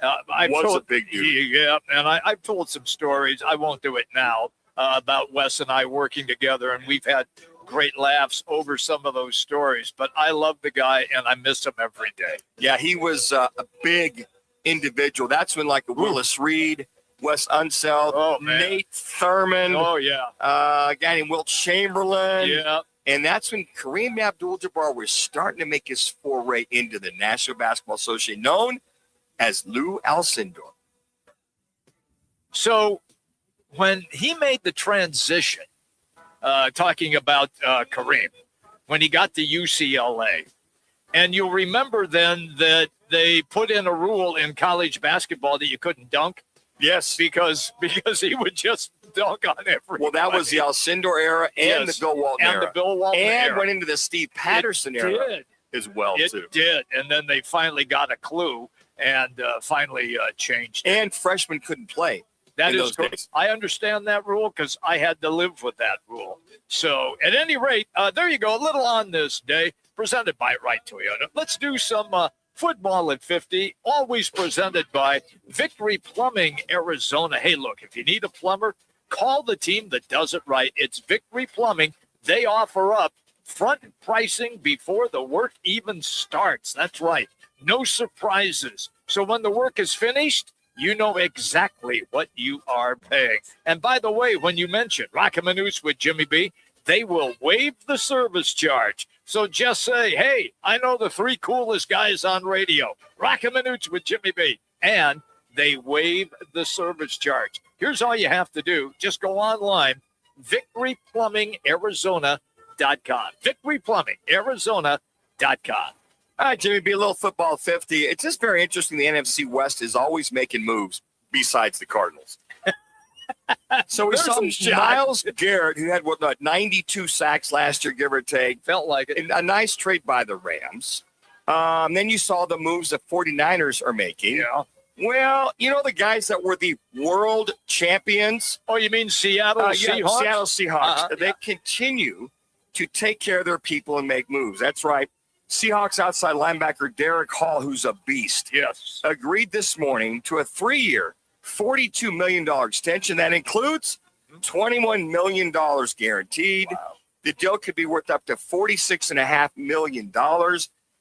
A big dude. Yeah, and I've told some stories. I won't do it now about Wes and I working together, and we've had great laughs over some of those stories. But I love the guy, and I miss him every day. Yeah, he was a big individual. That's when like Willis Reed, Wes Unseld, Nate Thurmond. Oh, yeah. A guy named Wilt Chamberlain. Yeah. And that's when Kareem Abdul-Jabbar was starting to make his foray into the National Basketball Association, known as Lou Alcindor. So when he made the transition, talking about Kareem, when he got to UCLA, and you'll remember then that they put in a rule in college basketball that you couldn't dunk. Yes. Because he would just dunk on everybody. Well, that was the Alcindor era and the Bill Walton era. And the Bill Walton era. And went into the Steve Patterson era as well, too. It did. And then they finally got a clue and finally changed it. And freshmen couldn't play. That is correct. I understand that rule because I had to live with that rule. So at any rate, there you go. A little on this day presented by Wright Toyota. Let's do some football at 50, always presented by Victory Plumbing, Arizona. Hey, look, if you need a plumber, call the team that does it right. It's Victory Plumbing. They offer up front pricing before the work even starts. That's right. No surprises. So when the work is finished, you know exactly what you are paying. And by the way, when you mention Roc and Manuch with Jimmy B, they will waive the service charge. So just say, hey, I know the three coolest guys on radio, Roc and Manuch with Jimmy B, and they waive the service charge. Here's all you have to do. Just go online, victoryplumbingarizona.com. victoryplumbingarizona.com. All right, Jimmy B, a little football 50. It's just very interesting. The NFC West is always making moves besides the Cardinals. So we saw Myles Garrett, who had 92 sacks last year, give or take. Felt like it. A nice trade by the Rams. Then you saw the moves the 49ers are making. Yeah. Well, you know the guys that were the world champions? Oh, you mean Seattle Seahawks? Seattle Seahawks. They yeah. continue to take care of their people and make moves. That's right. Seahawks outside linebacker Derek Hall, who's a beast, yes, agreed this morning to a 3-year, $42 million extension. That includes $21 million guaranteed. Wow. The deal could be worth up to $46.5 million.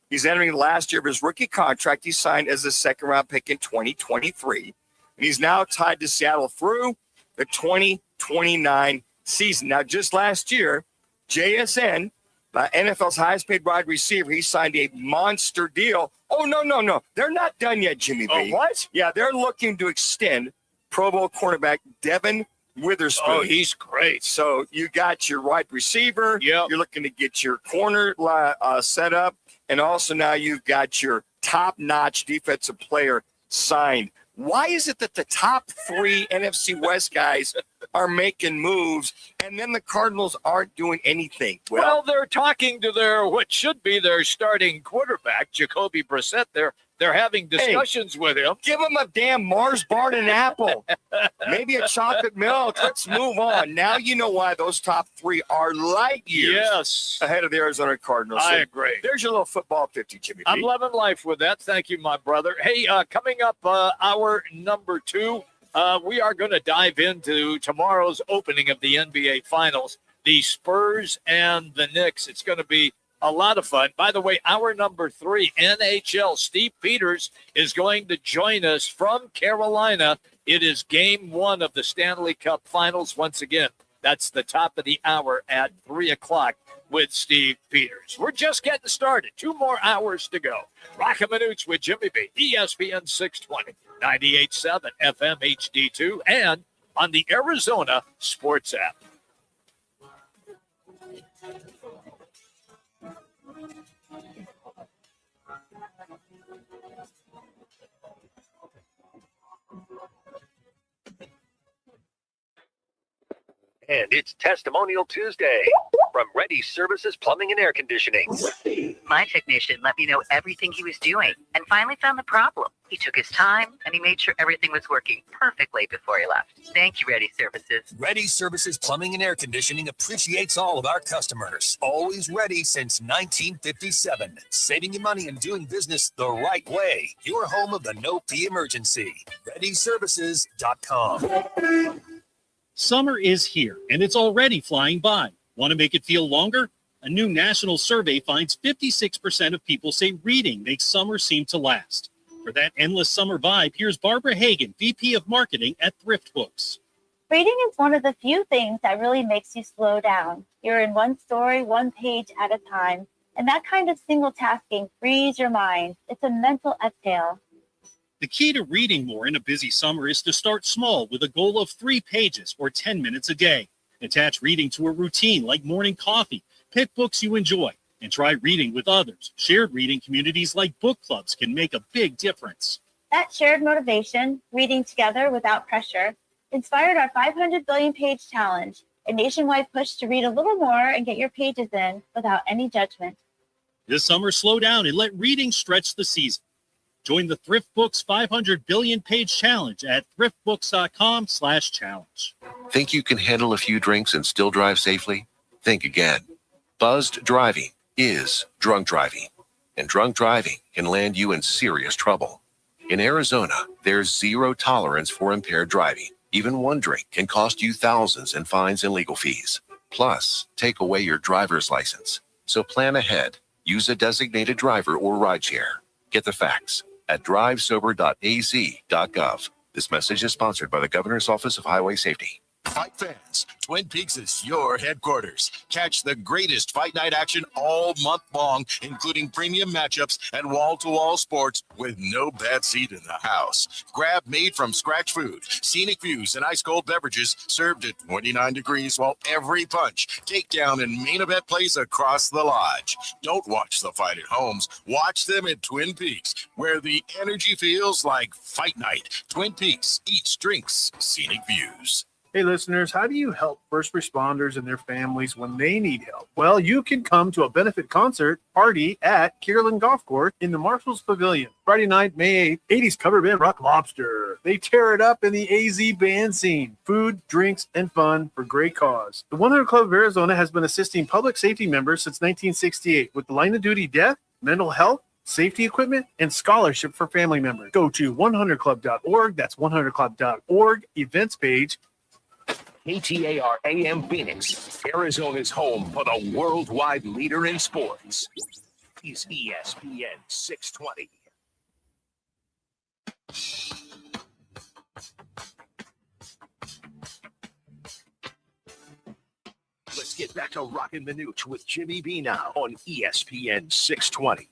He's entering the last year of his rookie contract. He signed as a second-round pick in 2023. And he's now tied to Seattle through the 2029 season. Now, just last year, JSN, NFL's highest-paid wide receiver, he signed a monster deal. Oh, no. They're not done yet, Jimmy B. Oh, what? Yeah, they're looking to extend Pro Bowl cornerback Devin Witherspoon. Oh, he's great. So you got your wide receiver. Yep. You're looking to get your corner set up. And also now you've got your top-notch defensive player signed. Why is it that the top three NFC West guys are making moves and then the Cardinals aren't doing anything? Well, they're talking to what should be their starting quarterback, Jacoby Brissett. They're having discussions with him. Give him a damn Mars bar and an apple. Maybe a chocolate milk. Let's move on. Now you know why those top three are light years ahead of the Arizona Cardinals. I agree. There's your little football 50, Jimmy B. I'm loving life with that. Thank you, my brother. Hey, coming up, hour number 2, we are going to dive into tomorrow's opening of the NBA Finals, the Spurs and the Knicks. It's going to be a lot of fun. By the way, hour number 3, NHL. Steve Peters is going to join us from Carolina. It is game 1 of the Stanley Cup Finals. Once again, that's the top of the hour at 3 o'clock with Steve Peters. We're just getting started. 2 more hours to go. Roc and Manuch with Jimmy B. ESPN 620, 98.7 FM HD-2, and on the Arizona Sports app. And it's Testimonial Tuesday from Ready Services Plumbing and Air Conditioning. My technician let me know everything he was doing and finally found the problem. He took his time, and he made sure everything was working perfectly before he left. Thank you, Ready Services. Ready Services Plumbing and Air Conditioning appreciates all of our customers. Always ready since 1957. Saving you money and doing business the right way. Your home of the no-fee emergency. ReadyServices.com. Summer is here, and it's already flying by. Want to make it feel longer? A new national survey finds 56% of people say reading makes summer seem to last. For that endless summer vibe, here's Barbara Hagan, VP of Marketing at Thrift Books. Reading is one of the few things that really makes you slow down. You're in one story, one page at a time, and that kind of single tasking frees your mind. It's a mental exhale. The key to reading more in a busy summer is to start small with a goal of 3 pages or 10 minutes a day. Attach reading to a routine like morning coffee. Pick books you enjoy and try reading with others. Shared reading communities like book clubs can make a big difference. That shared motivation, reading together without pressure, inspired our 500 billion page challenge, a nationwide push to read a little more and get your pages in without any judgment. This summer, slow down and let reading stretch the season. Join the Thrift Books 500 billion page challenge at thriftbooks.com/challenge. Think you can handle a few drinks and still drive safely? Think again. Buzzed driving is drunk driving, and drunk driving can land you in serious trouble. In Arizona, there's zero tolerance for impaired driving. Even one drink can cost you thousands in fines and legal fees. Plus, take away your driver's license. So plan ahead. Use a designated driver or rideshare. Get the facts at drivesober.az.gov. This message is sponsored by the Governor's Office of Highway Safety. Fight fans, Twin Peaks is your headquarters. Catch the greatest fight night action all month long, including premium matchups and wall-to-wall sports with no bad seat in the house. Grab made-from-scratch food, scenic views, and ice-cold beverages served at 29 degrees while every punch, takedown, and main event plays across the lodge. Don't watch the fight at homes. Watch them at Twin Peaks, where the energy feels like fight night. Twin Peaks, eats, drinks, scenic views. Hey listeners, how do you help first responders and their families when they need help? Well, you can come to a benefit concert party at Kierland Golf Course in the Marshalls Pavilion. Friday night, May 8th, 80s cover band Rock Lobster. They tear it up in the AZ band scene. Food, drinks, and fun for great cause. The 100 Club of Arizona has been assisting public safety members since 1968 with the line of duty death, mental health, safety equipment, and scholarship for family members. Go to 100club.org. That's 100club.org events page. KTAR AM Phoenix, Arizona's home for the worldwide leader in sports, is ESPN 620. Let's get back to Roc and Manuch with Jimmy B now on ESPN 620.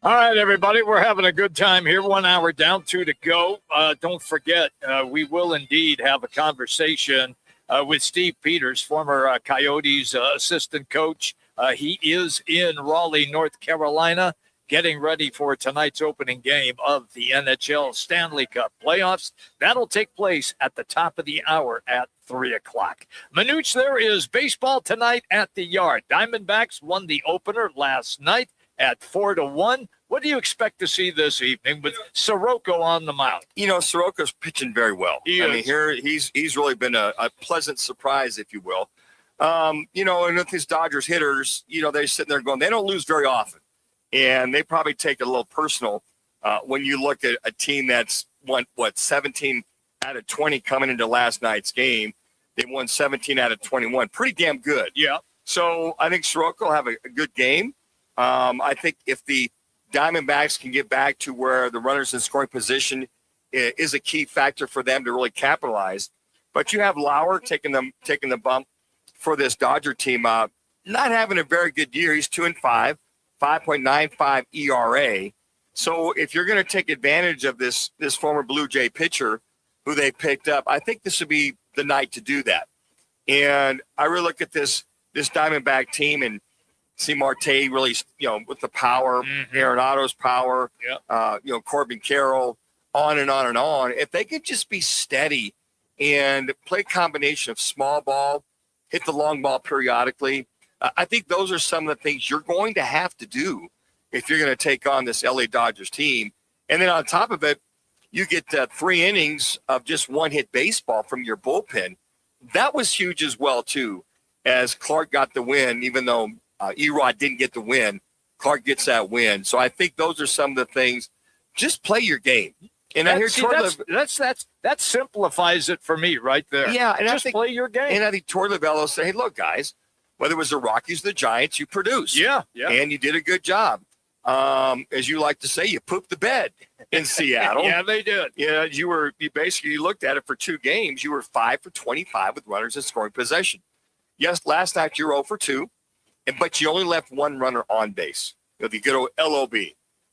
All right, everybody, we're having a good time here. 1 hour down, 2 to go. Don't forget, we will indeed have a conversation with Steve Peters, former Coyotes assistant coach. He is in Raleigh, North Carolina, getting ready for tonight's opening game of the NHL Stanley Cup playoffs. That'll take place at the top of the hour at 3 o'clock. Manuch, there is baseball tonight at the Yard. Diamondbacks won the opener last night at 4-1. What do you expect to see this evening with Soroka on the mound? You know, Soroka's pitching very well. I mean, here he's really been a pleasant surprise, if you will. You know, and with his Dodgers hitters, you know, they're sitting there going, they don't lose very often. And they probably take it a little personal when you look at a team that's won, 17 out of 20 coming into last night's game. They won 17 out of 21. Pretty damn good. Yeah. So I think Soroka will have a good game. I think if the Diamondbacks can get back to where the runners in scoring position is a key factor for them to really capitalize. But you have Lauer taking the bump for this Dodger team. Not having a very good year. He's 2-5, 5.95 ERA. So if you're going to take advantage of this former Blue Jay pitcher who they picked up, I think this would be the night to do that. And I really look at this Diamondback team and see Marte really, you know, with the power, Arenado's power, you know, Corbin Carroll, on and on and on. If they could just be steady and play a combination of small ball, hit the long ball periodically, I think those are some of the things you're going to have to do if you're going to take on this LA Dodgers team. And then on top of it, you get 3 innings of just one-hit baseball from your bullpen. That was huge as well, too, as Clark got the win, even though Erod didn't get the win. Clark gets that win. So I think those are some of the things. Just play your game. And I hear that simplifies it for me right there. Yeah, and just play your game. And I think Torey Lovullo said, hey, look, guys, whether it was the Rockies or the Giants, you produced. Yeah. And you did a good job. As you like to say, you pooped the bed in Seattle. Yeah, they did. Yeah, you basically looked at it for 2 games. You were 5 for 25 with runners in scoring possession. Yes, last night you were 0 for 2, but you only left 1 runner on base. The good old LOB.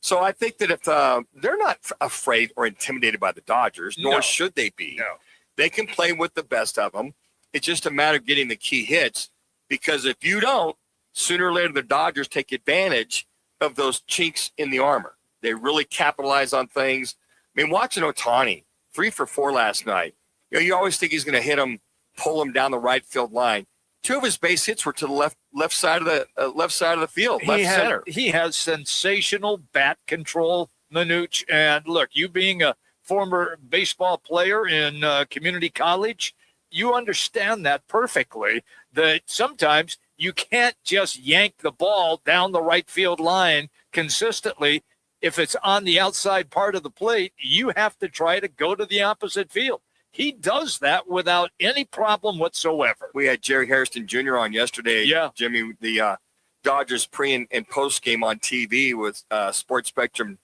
So I think that if they're not afraid or intimidated by the Dodgers, nor should they be. No. They can play with the best of them. It's just a matter of getting the key hits, because if you don't, sooner or later the Dodgers take advantage of those chinks in the armor. They really capitalize on things. I mean, watching Ohtani, 3 for 4 last night. You always think he's going to hit him, pull him down the right field line. 2 of his base hits were to the left side of the field, center. He has sensational bat control, Manuch. And look, you being a former baseball player in community college, you understand that perfectly, that sometimes you can't just yank the ball down the right field line consistently. If it's on the outside part of the plate, you have to try to go to the opposite field. He does that without any problem whatsoever. We had Jerry Hairston Jr. on yesterday. Yeah. Jimmy, the Dodgers pre and post game on TV with Sports Spectrum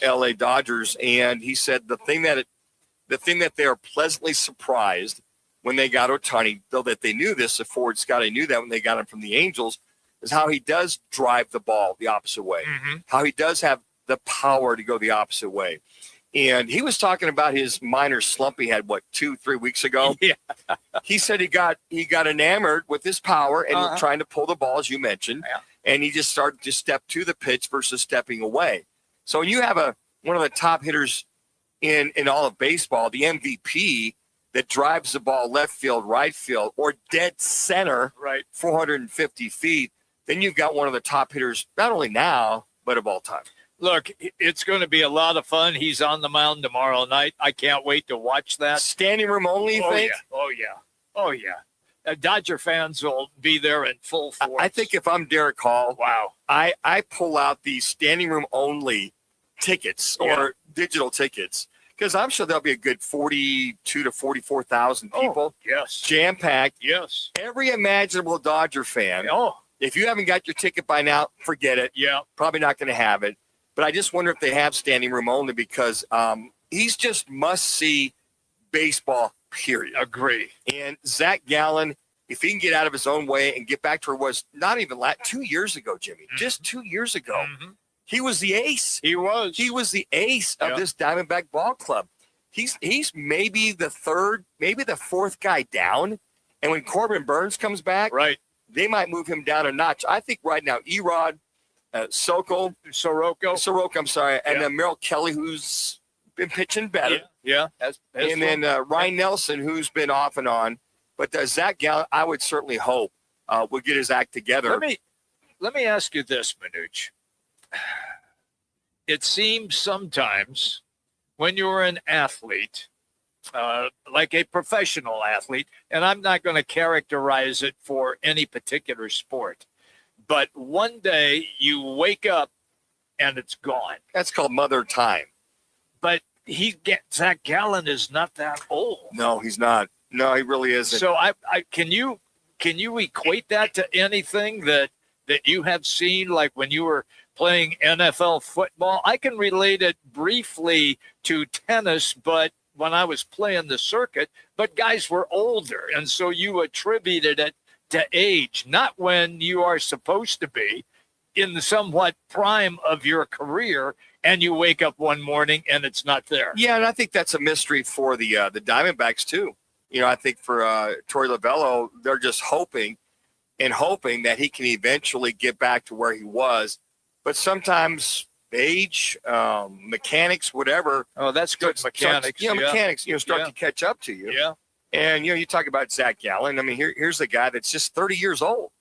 LA Dodgers, and he said the thing that they are pleasantly surprised when they got Ohtani, though that they knew this, if Ford Scotty knew that when they got him from the Angels, is how he does drive the ball the opposite way, how he does have the power to go the opposite way. And he was talking about his minor slump he had, 2-3 weeks ago? Yeah. He said he got enamored with his power and trying to pull the ball, as you mentioned, and he just started to step to the pitch versus stepping away. So when you have one of the top hitters in all of baseball, the MVP, that drives the ball left field, right field, or dead center, 450 feet, then you've got one of the top hitters, not only now, but of all time. Look, it's going to be a lot of fun. He's on the mound tomorrow night. I can't wait to watch that. Standing room only, you think? Oh, yeah. Dodger fans will be there in full force. I think if I'm Derek Hall, I pull out the standing room only tickets or digital tickets, because I'm sure there'll be a good 42 to 44,000 people. Yes. Jam-packed. Yes. Every imaginable Dodger fan. If you haven't got your ticket by now, forget it. Yeah. Probably not going to have it. But I just wonder if they have standing room only, because he's just must-see baseball, period. Agree. And Zach Gallen, if he can get out of his own way and get back to where it was not even 2 years ago, Jimmy, just 2 years ago, he was the ace. He was. He was the ace of this Diamondback ball club. He's maybe the third, maybe the fourth guy down. And when Corbin Burns comes back, they might move him down a notch. I think right now, Erod, Soroka, I'm sorry, and then Merrill Kelly, who's been pitching better. And then Ryan Nelson, who's been off and on. But Zach Gallen, I would certainly hope will get his act together. Let me ask you this, Manuch. It seems sometimes when you're an athlete, like a professional athlete, and I'm not going to characterize it for any particular sport, but one day you wake up and it's gone. That's called mother time. But Zach Gallen is not that old. No, he's not. No, he really isn't. So can you equate that to anything that you have seen, like when you were playing NFL football? I can relate it briefly to tennis, but when I was playing the circuit, but guys were older. And so you attributed it to age, not when you are supposed to be in the somewhat prime of your career and you wake up one morning and it's not there. Yeah, and I think that's a mystery for the Diamondbacks too. I think for Torey Lovullo, they're just hoping that he can eventually get back to where he was. But sometimes age, mechanics, whatever. Oh, that's good. Mechanics. Mechanics, start to catch up to you. Yeah. And, you talk about Zach Gallen. I mean, here's a guy that's just 30 years old.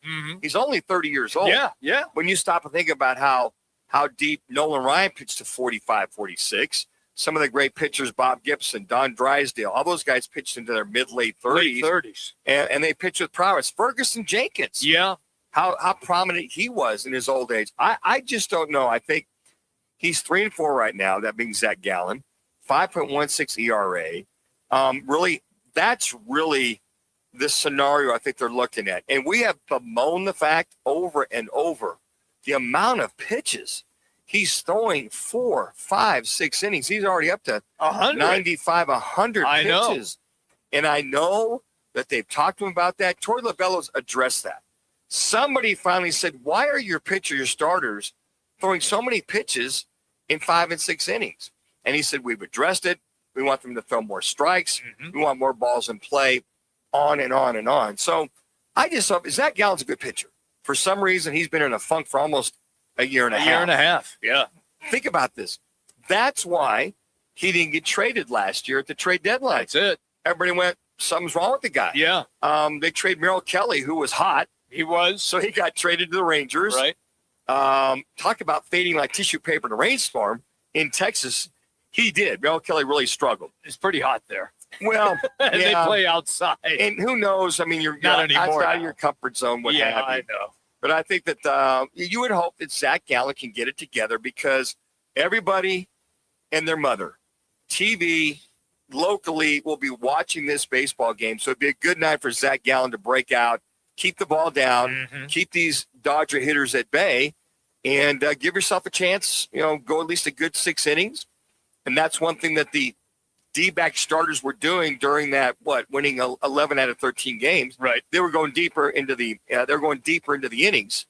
He's only 30 years old. Yeah. When you stop and think about how how deep Nolan Ryan pitched to 45, 46. Some of the great pitchers, Bob Gibson, Don Drysdale, all those guys pitched into their mid-late 30s. Late 30s. And they pitched with prowess. Ferguson Jenkins. Yeah. How prominent he was in his old age. I just don't know. I think he's 3-4 right now, that being Zach Gallen, 5.16 ERA. Really, that's really the scenario I think they're looking at. And we have bemoaned the fact over and over, the amount of pitches. He's throwing 4, 5, 6 innings. He's already up to 95, 100 pitches. And I know that they've talked to him about that. Torey Lovullo's addressed that. Somebody finally said, why are your starters, throwing so many pitches in 5 and 6 innings? And he said, we've addressed it. We want them to throw more strikes. We want more balls in play, on and on and on. So I just thought Zach Gallen's a good pitcher. For some reason, he's been in a funk for almost a year and a half. Yeah. Think about this. That's why he didn't get traded last year at the trade deadline. That's it. Everybody went, something's wrong with the guy. Yeah. They traded Merrill Kelly, who was hot. He was. So he got traded to the Rangers. Right. Talk about fading like tissue paper in a rainstorm in Texas. He did. Merrill Kelly really struggled. It's pretty hot there. Well, and they play outside. And who knows? I mean, you're not anymore outside of your comfort zone. What have you. I know. But I think that you would hope that Zach Gallen can get it together because everybody and their mother, TV, locally, will be watching this baseball game. So it'd be a good night for Zach Gallen to break out, keep the ball down, keep these Dodger hitters at bay, and give yourself a chance, go at least a good 6 innings. And that's one thing that the D-back starters were doing during that, winning 11 out of 13 games. Right. They were going deeper into the innings,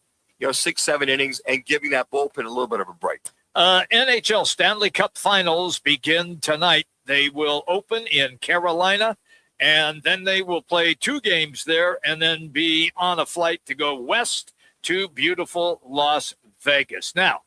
6, 7 innings, and giving that bullpen a little bit of a break. NHL Stanley Cup Finals begin tonight. They will open in Carolina, and then they will play 2 games there and then be on a flight to go west to beautiful Las Vegas. Now,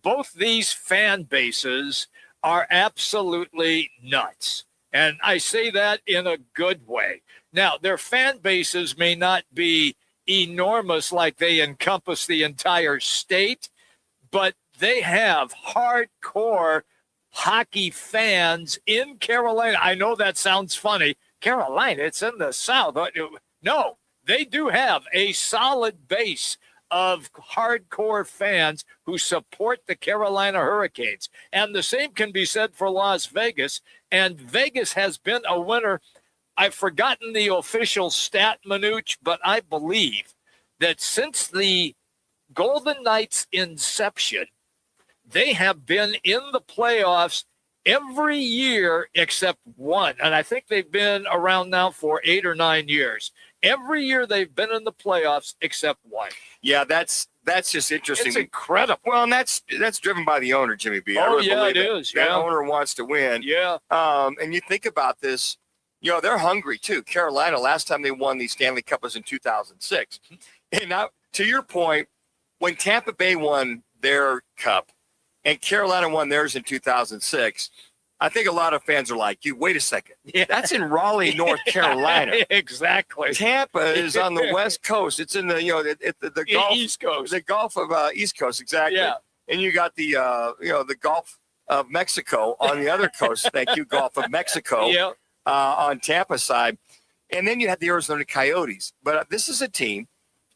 both these fan bases are absolutely nuts. And I say that in a good way. Now, their fan bases may not be enormous like they encompass the entire state, but they have hardcore hockey fans in Carolina. I know that sounds funny. Carolina, it's in the South. No, they do have a solid base of hardcore fans who support the Carolina Hurricanes. And the same can be said for Las Vegas. And Vegas has been a winner. I've forgotten the official stat, Manuch, but I believe that since the Golden Knights' inception, they have been in the playoffs every year except one. And I think they've been around now for 8 or 9 years. Every year they've been in the playoffs except one. Yeah, that's just interesting. It's incredible. Well, and that's driven by the owner, Jimmy B. Oh, yeah, it is. That owner wants to win. Yeah. And you think about this, they're hungry too. Carolina, last time they won the Stanley Cup was in 2006. And now, to your point, when Tampa Bay won their cup and Carolina won theirs in 2006, I think a lot of fans are like, wait a second. Yeah. That's in Raleigh, North Carolina. Exactly. Tampa is on the West Coast. It's in the, the Gulf. East Coast. The Gulf of East Coast, exactly. Yeah. And you got the, the Gulf of Mexico on the other coast. Thank you, Gulf of Mexico. Yeah. On Tampa side. And then you have the Arizona Coyotes. But this is a team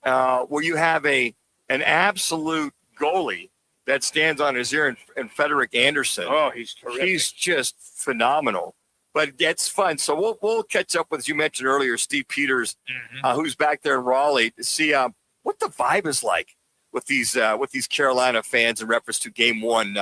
where you have an absolute goalie that stands on his ear, and Frederick Anderson. Oh, he's terrific. He's just phenomenal. But it's fun. So we'll catch up with, as you mentioned earlier, Steve Peters, who's back there in Raleigh, to see what the vibe is like with these Carolina fans in reference to Game 1.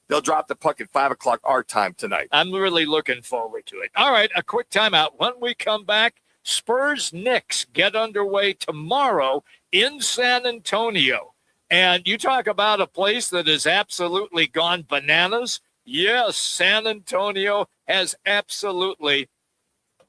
They'll drop the puck at 5:00 our time tonight. I'm really looking forward to it. All right, a quick timeout. When we come back, Spurs-Knicks get underway tomorrow in San Antonio. And you talk about a place that has absolutely gone bananas. Yes, San Antonio has absolutely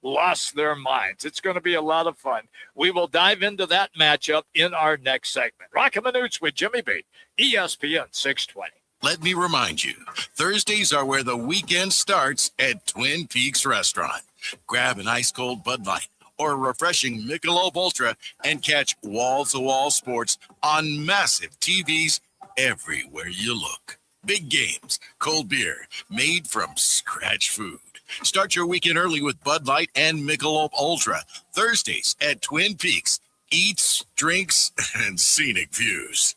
lost their minds. It's going to be a lot of fun. We will dive into that matchup in our next segment. Roc and Manuch with Jimmy B, ESPN 620. Let me remind you, Thursdays are where the weekend starts at Twin Peaks Restaurant. Grab an ice-cold Bud Light or a refreshing Michelob Ultra and catch wall-to-wall sports on massive TVs everywhere you look. Big games, cold beer, made from scratch food. Start your weekend early with Bud Light and Michelob Ultra. Thursdays at Twin Peaks. Eats, drinks, and scenic views.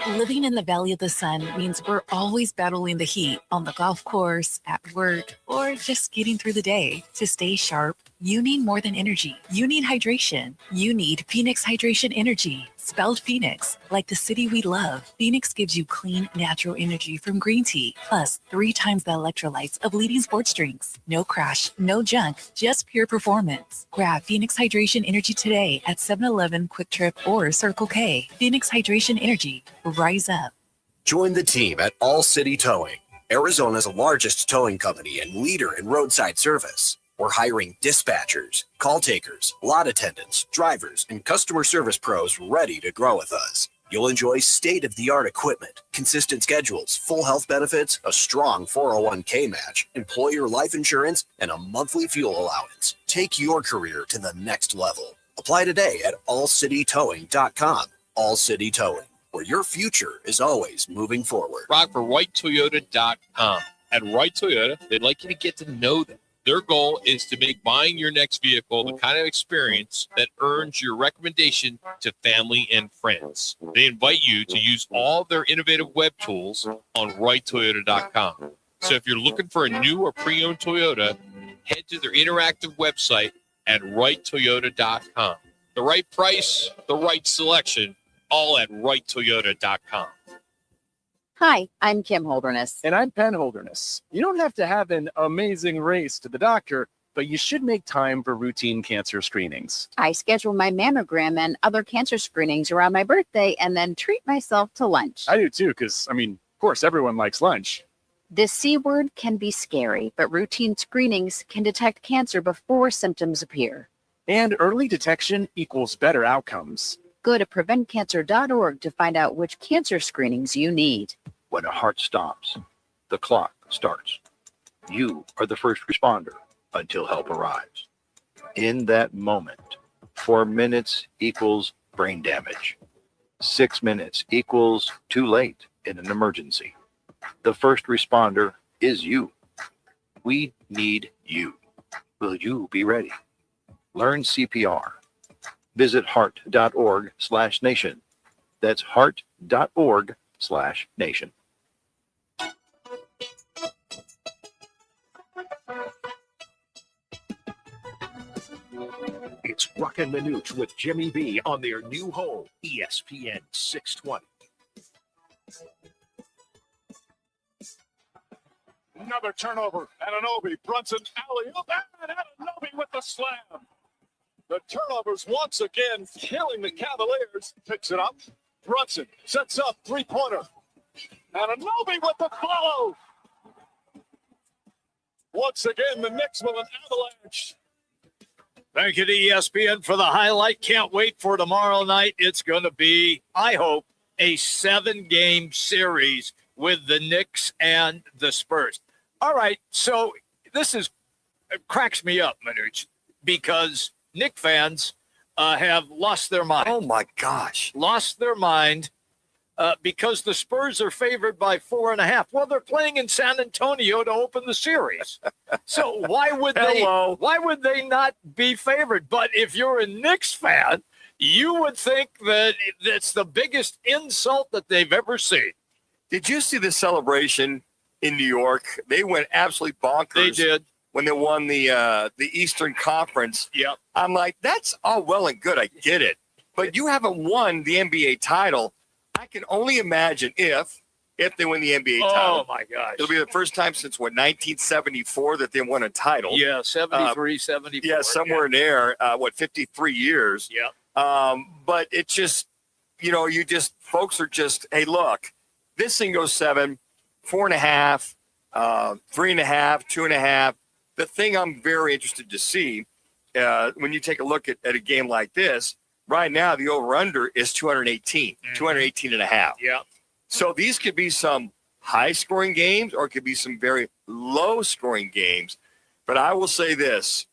Living in the Valley of the Sun means we're always battling the heat on the golf course, at work, or just getting through the day. To stay sharp, you need more than energy. You need hydration. You need Phoenix Hydration Energy, spelled Phoenix, like the city we love. Phoenix gives you clean, natural energy from green tea, plus 3 times the electrolytes of leading sports drinks. No crash, no junk, just pure performance. Grab Phoenix Hydration Energy today at 7-Eleven, Quick Trip, or Circle K. Phoenix Hydration Energy. Rise up. Join the team at All City Towing, Arizona's largest towing company and leader in roadside service. We're hiring dispatchers, call takers, lot attendants, drivers, and customer service pros ready to grow with us. You'll enjoy state-of-the-art equipment, consistent schedules, full health benefits, a strong 401k match, employer life insurance, and a monthly fuel allowance. Take your career to the next level. Apply today at allcitytowing.com. All City Towing, where your future is always moving forward. Rock for WhiteToyota.com. At Wright Toyota, they'd like you to get to know them. Their goal is to make buying your next vehicle the kind of experience that earns your recommendation to family and friends. They invite you to use all their innovative web tools on WrightToyota.com. So if you're looking for a new or pre-owned Toyota, head to their interactive website at WrightToyota.com. The right price, the right selection, all at WrightToyota.com. Hi, I'm Kim Holderness. And I'm Penn Holderness. You don't have to have an amazing race to the doctor, but you should make time for routine cancer screenings. I schedule my mammogram and other cancer screenings around my birthday and then treat myself to lunch. I do too, because, of course, everyone likes lunch. This C word can be scary, but routine screenings can detect cancer before symptoms appear. And early detection equals better outcomes. Go to preventcancer.org to find out which cancer screenings you need. When a heart stops, the clock starts. You are the first responder until help arrives. In that moment, 4 minutes equals brain damage. 6 minutes equals too late in an emergency. The first responder is you. We need you. Will you be ready? Learn CPR. Visit heart.org/nation. That's heart.org/nation. It's Roc and Manuch with Jimmy B on their new home, ESPN 620. Another turnover. Anunoby, Brunson, alley-oop, and Anunoby with the slam. The turnovers once again killing the Cavaliers. Picks it up. Brunson sets up three-pointer. Anunoby with the follow. Once again, the Knicks with an avalanche. Thank you to ESPN for the highlight. Can't wait for tomorrow night. It's going to be, I hope, a 7-game series with the Knicks and the Spurs. All right, so it cracks me up, Manuch, because Knicks fans have lost their mind. Oh, my gosh. Lost their mind because the Spurs are favored by 4.5. Well, they're playing in San Antonio to open the series. So why would they not be favored? But if you're a Knicks fan, you would think that it's the biggest insult that they've ever seen. Did you see the celebration in New York? They went absolutely bonkers. They did. When they won the Eastern Conference. Yep. I'm like, that's all well and good. I get it. But you haven't won the NBA title. I can only imagine if they win the NBA title. Oh, my gosh. It'll be the first time since, 1974 that they won a title. Yeah, 73, 74. Yeah, somewhere in there, 53 years. Yeah. But it just, folks are just, hey, look, this thing goes 7, 4.5, 3.5, 2.5. The thing I'm very interested to see when you take a look at a game like this, right now the over-under is 218, 218.5. Yeah. So these could be some high-scoring games or it could be some very low-scoring games. But I will say this,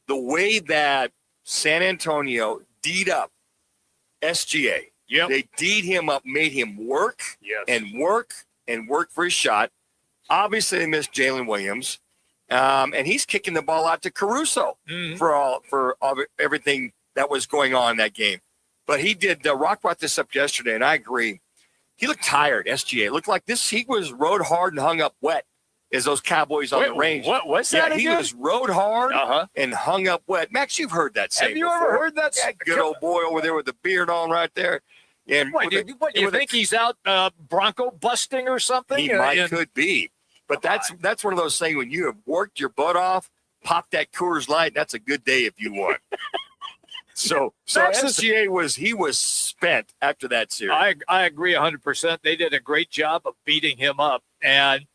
the way that San Antonio D'd up SGA, Yep. They D'd him up, made him work Yes. and work and work for his shot. Obviously, they missed Jalen Williams, and he's kicking the ball out to Caruso for everything that was going on in that game. But he did. Rock brought this up yesterday, and I agree. He looked tired. SGA looked like this. He was rode hard and hung up wet as those Cowboys on the range. What's Yeah, that he again? was rode hard and hung up wet. Max, you've heard that saying Have you before. ever heard that? That good old boy over there with the beard on right there. And What, you think he's out Bronco busting or something? He could be. But that's one of those things when you have worked your butt off, pop that Coors Light, that's a good day if you won. So SGA was spent after that series. I agree 100%. They did a great job of beating him up. And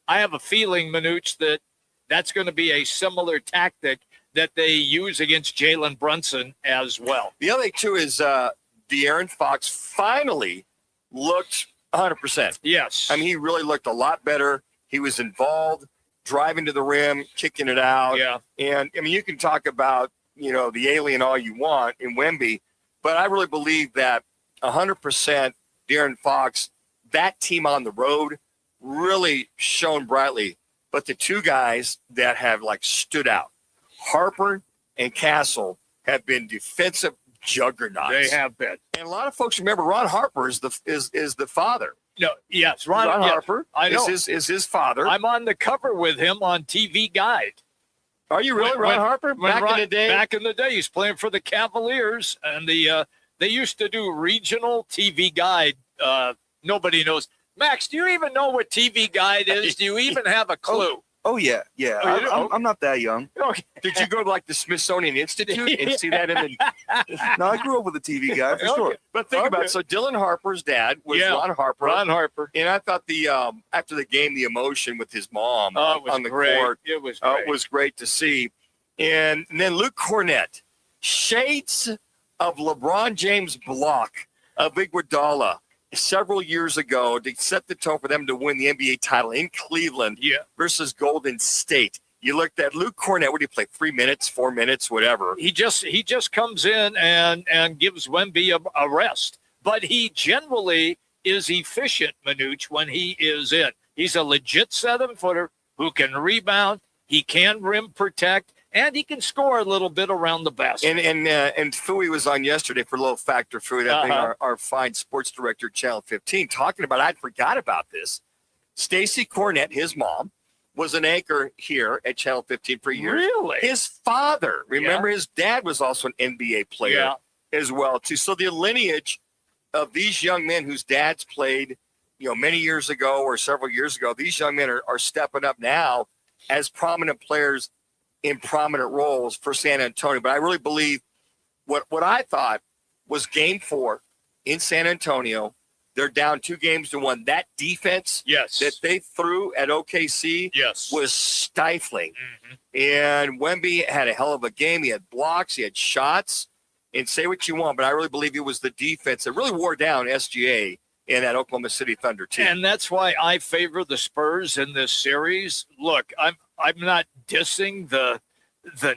I have a feeling, Manuch, that's going to be a similar tactic that they use against Jalen Brunson as well. The other thing, too, is De'Aaron Fox finally looked 100%. Yes. I mean, he really looked a lot better. He was involved, driving to the rim, kicking it out. Yeah. And, I mean, you can talk about, the alien all you want in Wemby, but I really believe that 100% De'Aaron Fox, that team on the road really shone brightly. But the two guys that have, stood out, Harper and Castle, have been defensive juggernauts. They have been. And a lot of folks remember Ron Harper is the father. No, yes, Ron Harper I know. is his father. I'm on the cover with him on TV Guide. Are you really, Ron Harper? Back in the day? Back in the day, he's playing for the Cavaliers, and they used to do regional TV Guide. Nobody knows. Max, do you even know what TV Guide is? Do you even have a clue? Oh yeah. I'm not that young. Okay. Did you go to the Smithsonian Institute and see that in the? No, I grew up with a TV guy for sure. But think about it. So Dylan Harper's dad was Ron Harper. Ron Harper. And I thought after the game, the emotion with his mom on the great. court was great to see. And then Luke Cornett, shades of LeBron James block of Iguodala several years ago to set the tone for them to win the NBA title in Cleveland versus Golden State. You looked at Luke Cornett. What do you play? 3 minutes, 4 minutes, whatever. He just comes in and gives Wemby a rest. But he generally is efficient, Manuch, when he is in. He's a legit 7-footer who can rebound. He can rim protect. And he can score a little bit around the basket. And Fui was on yesterday for a little factor. Fui, that being our fine sports director, Channel 15, talking about. I forgot about this. Stacey Cornett, his mom, was an anchor here at Channel 15 for years. Really? His father, remember, his dad was also an NBA player as well too. So the lineage of these young men whose dads played, many years ago or several years ago, these young men are stepping up now as prominent players in prominent roles for San Antonio. But I really believe what I thought was game 4 in San Antonio. They're down 2-1. That defense that they threw at OKC was stifling. And Wemby had a hell of a game. He had blocks, he had shots, and say what you want, but I really believe it was the defense that really wore down SGA and that Oklahoma City Thunder team. And that's why I favor the Spurs in this series. Look, I'm not dissing the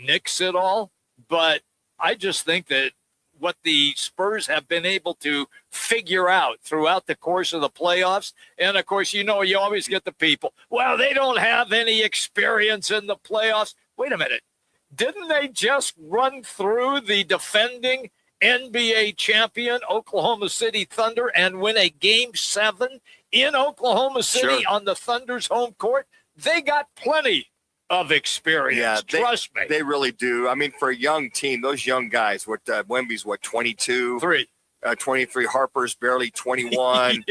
Knicks at all, but I just think that what the Spurs have been able to figure out throughout the course of the playoffs, and of course, you always get the people, well, they don't have any experience in the playoffs. Wait a minute. Didn't they just run through the defending NBA champion Oklahoma City Thunder and win a Game 7 in Oklahoma City on the Thunder's home court? They got plenty of experience. Trust me. They really do. I mean, for a young team, those young guys, Wemby's 22? 23. Harper's barely 21.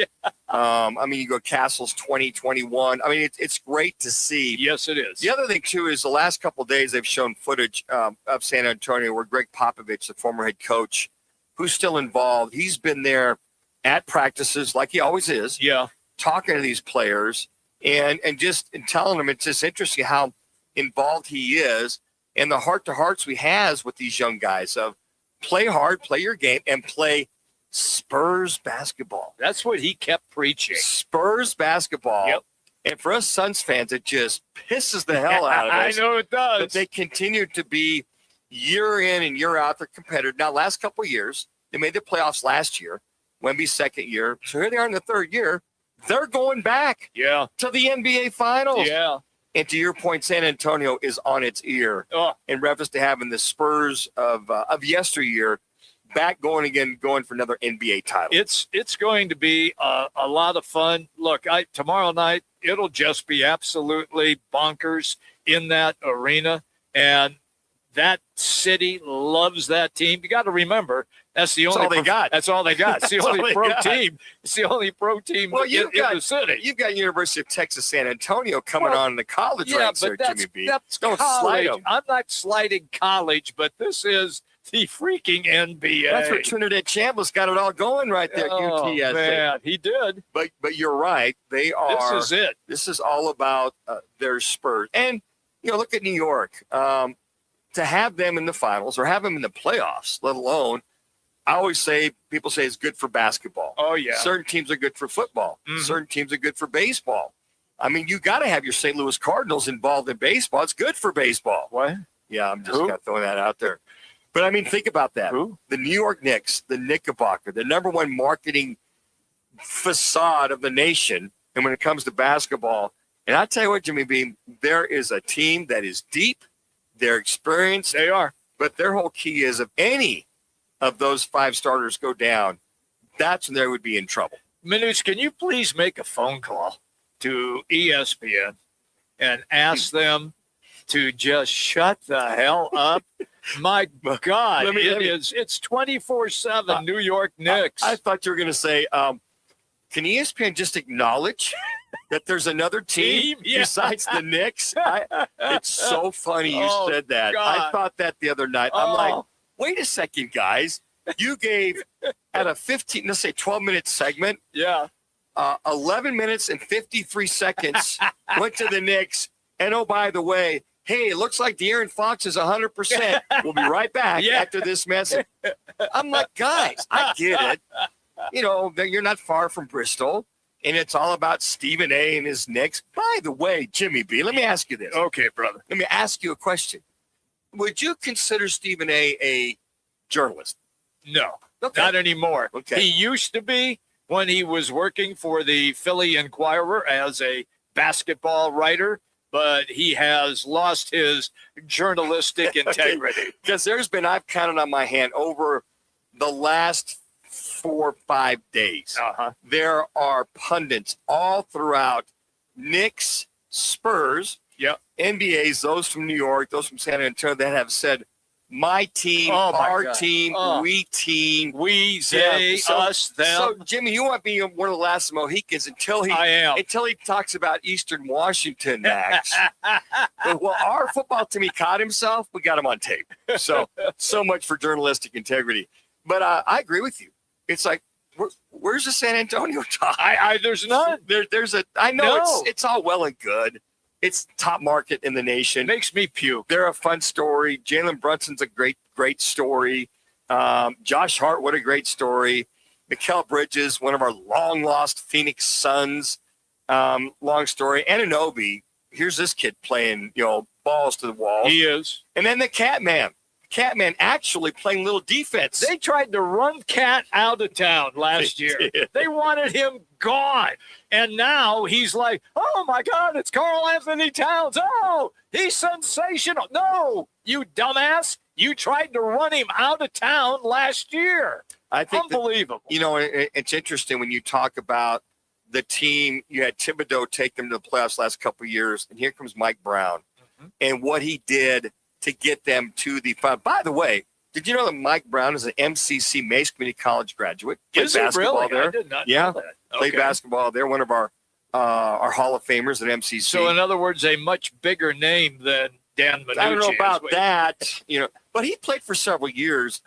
I mean, you go Castle's 20, 21. I mean, it's great to see. Yes, it is. The other thing, too, is the last couple of days they've shown footage of San Antonio where Greg Popovich, the former head coach, who's still involved, he's been there at practices like he always is. Talking to these players and telling them it's just interesting how involved he is and the heart-to-hearts we has with these young guys of play hard, play your game, and play Spurs basketball. That's what he kept preaching. Spurs basketball. And for us Suns fans, it just pisses the hell out of us. I know it does. But they continue to be year in and year out. They're competitive. Now, last couple of years, they made the playoffs last year. Wemby's second year. So here they are in the third year. They're going back to the NBA Finals. Yeah. And to your point, San Antonio is on its ear in reference to having the Spurs of yesteryear back going for another NBA title. It's going to be a lot of fun. Look, tomorrow night, it'll just be absolutely bonkers in that arena. And that city loves that team. You got to remember, that's the only all they got. That's all they got. It's the That's all only they pro got. team. It's the only pro team in the city. You've got University of Texas San Antonio coming on in the college ranks there, Jimmy B. That's Don't college. slide them. I'm not sliding college, but this is the freaking NBA. That's where Trinidad Chambliss got it all going right there at UTSA. Man, he did. But you're right. They are. This is it. This is all about their Spurs. And, look at New York. To have them in the finals or have them in the playoffs, let alone, I always say, people say it's good for basketball. Oh, yeah. Certain teams are good for football. Mhm. Certain teams are good for baseball. I mean, you got to have your St. Louis Cardinals involved in baseball. It's good for baseball. What? Yeah, I'm just kind of throwing that out there. But, I mean, think about that. Who? The New York Knicks, the Knickerbocker, the number one marketing facade of the nation. And when it comes to basketball, and I tell you what, Jimmy B, there is a team that is deep. They're experienced. They are. But their whole key is if any of those five starters go down, that's when they would be in trouble. Manuch, can you please make a phone call to ESPN and ask them to just shut the hell up? My God, it's 24/7 New York Knicks. I thought you were going to say, can ESPN just acknowledge that there's another team besides the Knicks? It's so funny you said that. God. I thought that the other night. I'm like, wait a second, guys. You gave at a 12-minute segment, 11 minutes and 53 seconds went to the Knicks. And oh, by the way, hey, it looks like De'Aaron Fox is 100%. We'll be right back after this message. I'm like, guys, I get it. You're not far from Bristol, and it's all about Stephen A. and his Knicks. By the way, Jimmy B., let me ask you this. Okay, brother. Let me ask you a question. Would you consider Stephen A. journalist? No, not anymore. Okay. He used to be when he was working for the Philly Inquirer as a basketball writer, but he has lost his journalistic integrity. Because I've counted on my hand over the last 4 or 5 days. There are pundits all throughout Knicks, Spurs, NBAs, those from New York, those from San Antonio that have said, my team, our team, we team. We, they, us, them. So, Jimmy, you want to be one of the last Mohicans until he talks about Eastern Washington, Max. Well, our football team, he caught himself. We got him on tape. So much for journalistic integrity. But I agree with you. It's like, where's the San Antonio talk? There's none. I know it's all well and good. It's top market in the nation. Makes me puke. They're a fun story. Jalen Brunson's a great story. Josh Hart, what a great story. Mikal Bridges, one of our long-lost Phoenix Suns. Long story. Anunoby, here's this kid playing, balls to the wall. He is. And then the Catman. Catman actually playing little defense. They tried to run Cat out of town last year. They wanted him gone. And now he's like, oh, my God, it's Karl Anthony Towns. Oh, he's sensational. No, you dumbass. You tried to run him out of town last year. I think unbelievable. It's interesting when you talk about the team. You had Thibodeau take them to the playoffs last couple of years, and here comes Mike Brown and what he did to get them to the final. By the way, did you know that Mike Brown is an MCC Mace Community College graduate? Is he really? There. I did not know that. Played basketball there. One of our Hall of Famers at MCC. So, in other words, a much bigger name than Dan Manucci. I don't know about that, but he played for several years.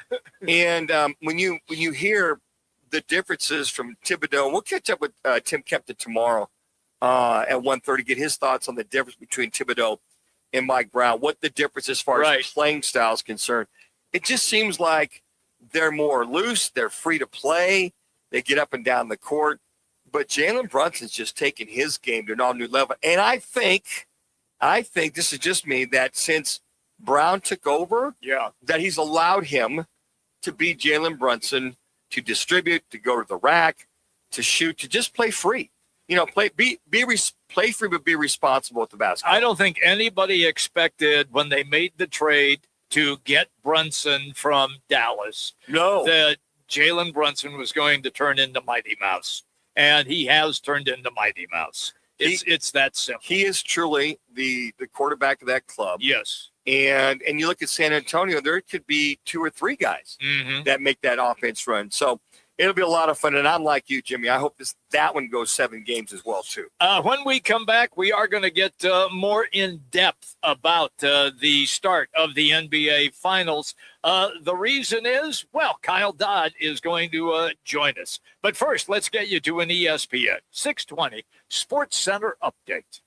And when you hear the differences from Thibodeau, we'll catch up with Tim Kempton tomorrow at 1:30, get his thoughts on the difference between Thibodeau and Mike Brown, what the difference as far as playing style is concerned. It just seems like they're more loose. They're free to play. They get up and down the court. But Jalen Brunson's just taken his game to an all-new level. And I think this is just me, that since Brown took over, that he's allowed him to be Jalen Brunson to distribute, to go to the rack, to shoot, to just play free. Play free, but be responsible with the basketball. I don't think anybody expected when they made the trade to get Brunson from Dallas that Jalen Brunson was going to turn into Mighty Mouse. And he has turned into Mighty Mouse. It's that simple. He is truly the quarterback of that club. Yes. And you look at San Antonio, there could be 2 or 3 guys that make that offense run. So it'll be a lot of fun. And I'm like you, Jimmy. I hope that one goes 7 games as well, too. When we come back, we are going to get more in depth about the start of the NBA Finals. The reason is, Kyle Dodd is going to join us. But first, let's get you to an ESPN 620 Sports Center update.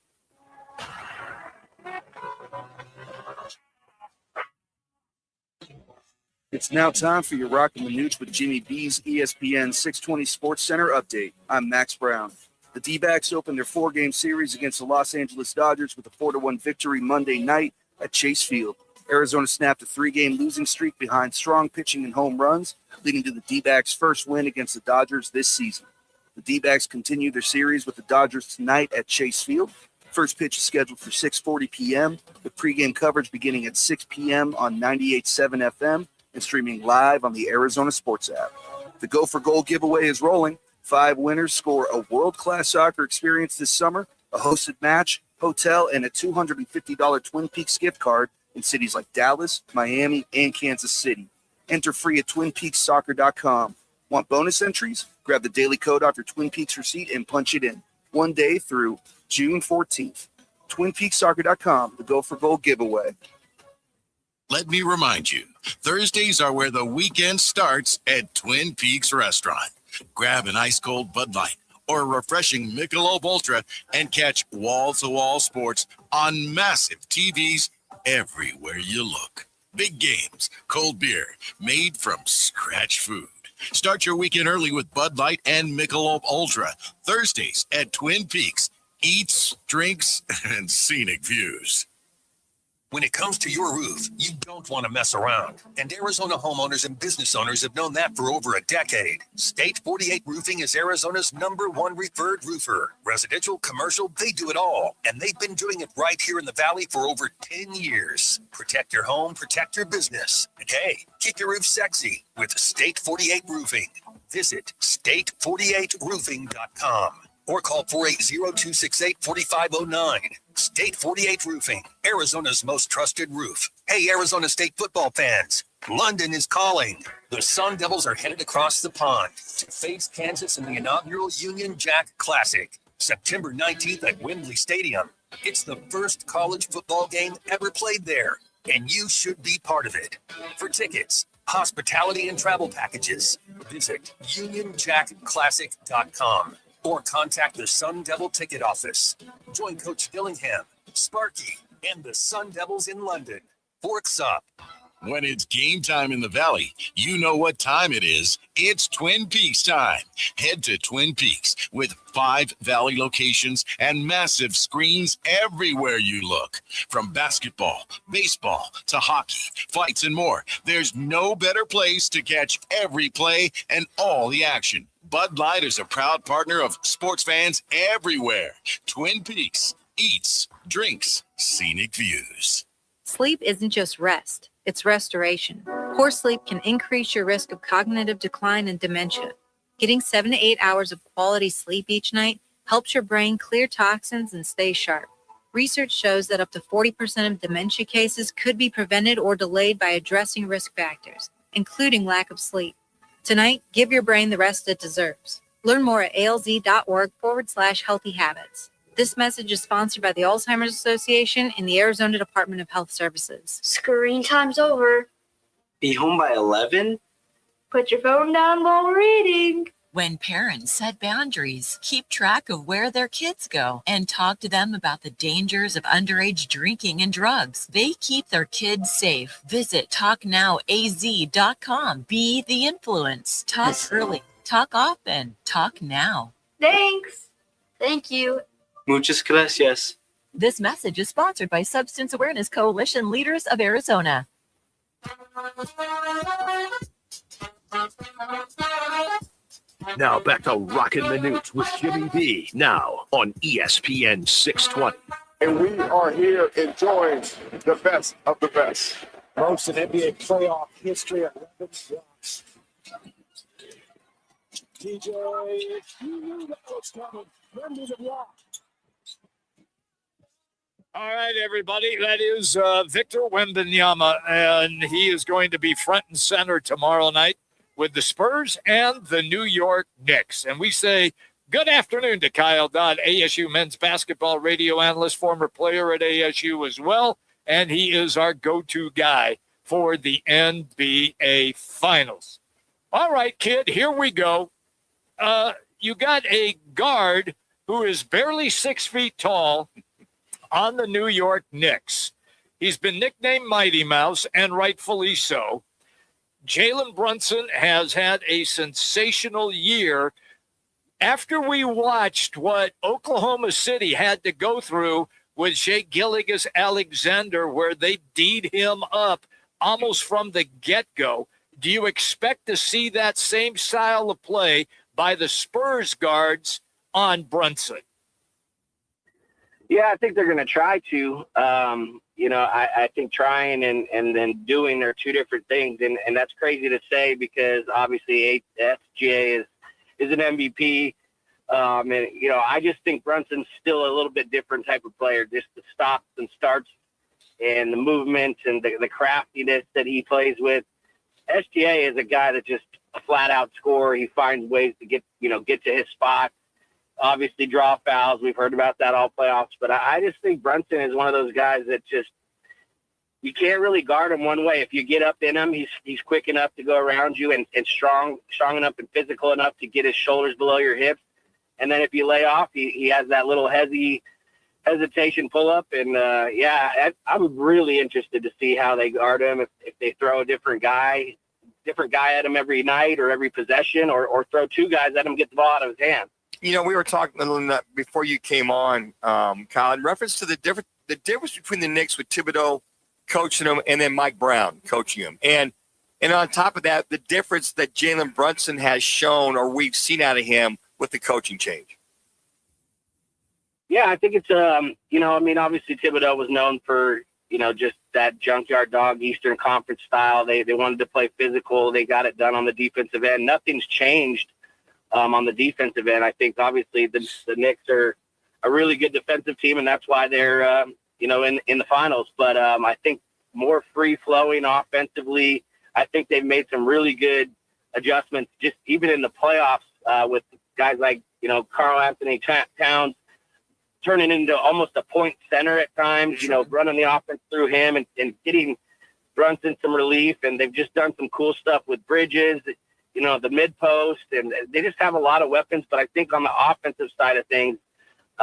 It's now time for your Roc and Manuch with Jimmy B's ESPN 620 Sports Center update. I'm Max Brown. The D-backs opened their 4-game series against the Los Angeles Dodgers with a 4-1 victory Monday night at Chase Field. Arizona snapped a 3-game losing streak behind strong pitching and home runs, leading to the D-backs' first win against the Dodgers this season. The D-backs continue their series with the Dodgers tonight at Chase Field. First pitch is scheduled for 6:40 p.m., with pregame coverage beginning at 6 p.m. on 98.7 FM and streaming live on the Arizona Sports app. The Go for Gold giveaway is rolling. 5 winners score a world-class soccer experience this summer, a hosted match, hotel, and a $250 Twin Peaks gift card in cities like Dallas, Miami, and Kansas City. Enter free at TwinPeaksSoccer.com. Want bonus entries? Grab the daily code off your Twin Peaks receipt and punch it in. 1 day through June 14th. TwinPeaksSoccer.com, the Go for Gold giveaway. Let me remind you, Thursdays are where the weekend starts at Twin Peaks Restaurant. Grab an ice-cold Bud Light or a refreshing Michelob Ultra and catch wall-to-wall sports on massive TVs everywhere you look. Big games, cold beer, made from scratch food. Start your weekend early with Bud Light and Michelob Ultra. Thursdays at Twin Peaks. Eats, drinks, and scenic views. When it comes to your roof, you don't want to mess around. And Arizona homeowners and business owners have known that for over a decade. State 48 Roofing is Arizona's #1 referred roofer. Residential, commercial, they do it all. And they've been doing it right here in the Valley for over 10 years. Protect your home, protect your business. And hey, keep your roof sexy with State 48 Roofing. Visit state48roofing.com. or call 480-268-4509. State 48 Roofing, Arizona's most trusted roof. Hey, Arizona State football fans, London is calling. The Sun Devils are headed across the pond to face Kansas in the inaugural Union Jack Classic, September 19th at Wembley Stadium. It's the first college football game ever played there, and you should be part of it. For tickets, hospitality, and travel packages, visit UnionJackClassic.com. or contact the Sun Devil ticket office. Join Coach Dillingham, Sparky, and the Sun Devils in London. Forks up. When it's game time in the Valley, you know what time it is. It's Twin Peaks time. Head to Twin Peaks with 5 Valley locations and massive screens everywhere you look. From basketball, baseball, to hockey, fights, and more, there's no better place to catch every play and all the action. Bud Light is a proud partner of sports fans everywhere. Twin Peaks, eats, drinks, scenic views. Sleep isn't just rest, it's restoration. Poor sleep can increase your risk of cognitive decline and dementia. Getting 7 to 8 hours of quality sleep each night helps your brain clear toxins and stay sharp. Research shows that up to 40% of dementia cases could be prevented or delayed by addressing risk factors, including lack of sleep. Tonight, give your brain the rest it deserves. Learn more at alz.org/healthy habits. This message is sponsored by the Alzheimer's Association and the Arizona Department of Health Services. Screen time's over. Be home by 11? Put your phone down while reading. When parents set boundaries, keep track of where their kids go, and talk to them about the dangers of underage drinking and drugs, they keep their kids safe. Visit TalkNowAZ.com. Be the influence. Talk early. Talk often. Talk now. Thanks. Thank you. Muchas gracias. This message is sponsored by Substance Awareness Coalition Leaders of Arizona. Now back to Roc and Manuch with Jimmy B. Now on ESPN 620. And we are here enjoying the best of the best. Most in NBA playoff history at 11 blocks. DJ, you knew that was coming. Remember the block. All right, everybody. That is Victor Wembanyama, and he is going to be front and center tomorrow night with the Spurs and the New York Knicks. And we say good afternoon to Kyle Dodd, ASU men's basketball radio analyst, former player at ASU as well, and he is our go-to guy for the NBA Finals. All right, kid, here we go. You got a guard who is barely 6 feet tall on the New York Knicks. He's been nicknamed Mighty Mouse, and rightfully so. Jalen Brunson has had a sensational year. After we watched what Oklahoma City had to go through with Shea Gilgeous-Alexander, where they D'd him up almost from the get-go, do you expect to see that same style of play by the Spurs guards on Brunson? Yeah, I think they're going to try to. I think trying and then doing are two different things. And that's crazy to say because obviously SGA is an MVP. I just think Brunson's still a little bit different type of player. Just the stops and starts and the movement and the craftiness that he plays with. SGA is a guy that just a flat out scorer. He finds ways to get to his spot. Obviously draw fouls. We've heard about that all playoffs. But I just think Brunson is one of those guys that just you can't really guard him one way. If you get up in him, he's quick enough to go around you and strong enough and physical enough to get his shoulders below your hips. And then if you lay off, he has that little hesitation pull up. And I'm really interested to see how they guard him. If they throw a different guy at him every night or every possession, or throw two guys at him, get the ball out of his hand. We were talking a little before you came on, Kyle, in reference to the difference between the Knicks with Thibodeau coaching them and then Mike Brown coaching them. And on top of that, the difference that Jalen Brunson has shown or we've seen out of him with the coaching change. Yeah, I think it's, obviously Thibodeau was known for, just that junkyard dog Eastern Conference style. They wanted to play physical. They got it done on the defensive end. Nothing's changed on the defensive end. I think obviously the Knicks are a really good defensive team, and that's why they're, in the finals. But I think more free-flowing offensively. I think they've made some really good adjustments just even in the playoffs with guys like, Karl Anthony Towns turning into almost a point center at times, running the offense through him and getting Brunson some relief. And they've just done some cool stuff with Bridges, the mid post, and they just have a lot of weapons. But I think on the offensive side of things,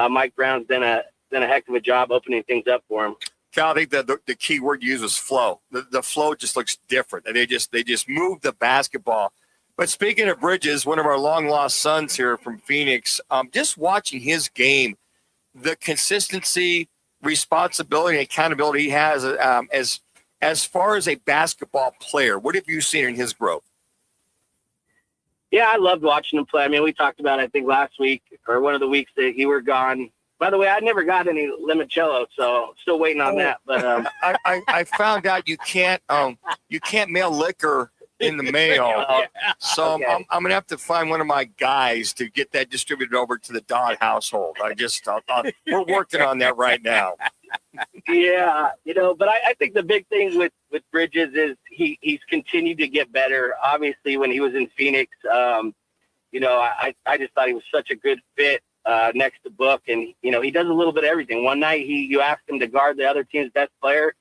Mike Brown's done a heck of a job opening things up for him. Cal, I think the key word you used was flow. The flow just looks different. They just move the basketball. But speaking of Bridges, one of our long lost sons here from Phoenix, just watching his game, the consistency, responsibility, and accountability he has as far as a basketball player. What have you seen in his growth? Yeah, I loved watching him play. I mean, we talked about, I think, last week or one of the weeks that you were gone. By the way, I never got any limoncello, so still waiting on that. But I found out you can't mail liquor in the mail. So okay. I'm going to have to find one of my guys to get that distributed over to the Dodd household. We're working on that right now. Yeah, but I think the big thing with Bridges is he's continued to get better. Obviously, when he was in Phoenix, I just thought he was such a good fit next to Book, and he does a little bit of everything. One night you ask him to guard the other team's best player.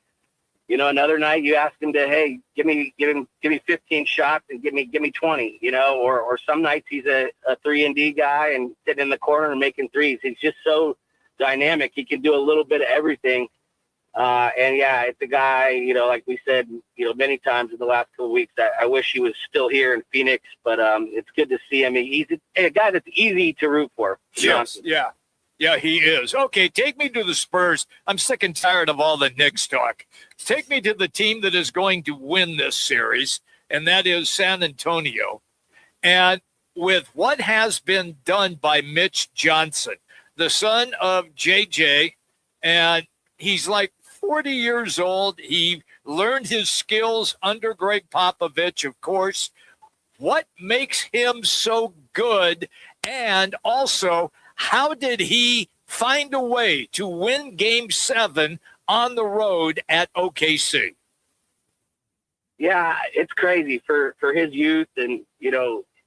Another night you ask him to, hey, give me 15 shots and give me 20. Or some nights he's a 3-and-D guy and sitting in the corner and making threes. He's just so dynamic. He can do a little bit of everything. It's a guy, like we said, many times in the last couple of weeks, I wish he was still here in Phoenix, but it's good to see him. He's a guy that's easy to root for. Yes. Yeah, he is. Okay, take me to the Spurs. I'm sick and tired of all the Knicks talk. Take me to the team that is going to win this series. and that is San Antonio. And with what has been done by Mitch Johnson, the son of JJ, and he's like 40 years old. He learned his skills under Greg Popovich, of course. What makes him so good? And also, how did he find a way to win Game 7 on the road at OKC? Yeah, it's crazy for his youth, and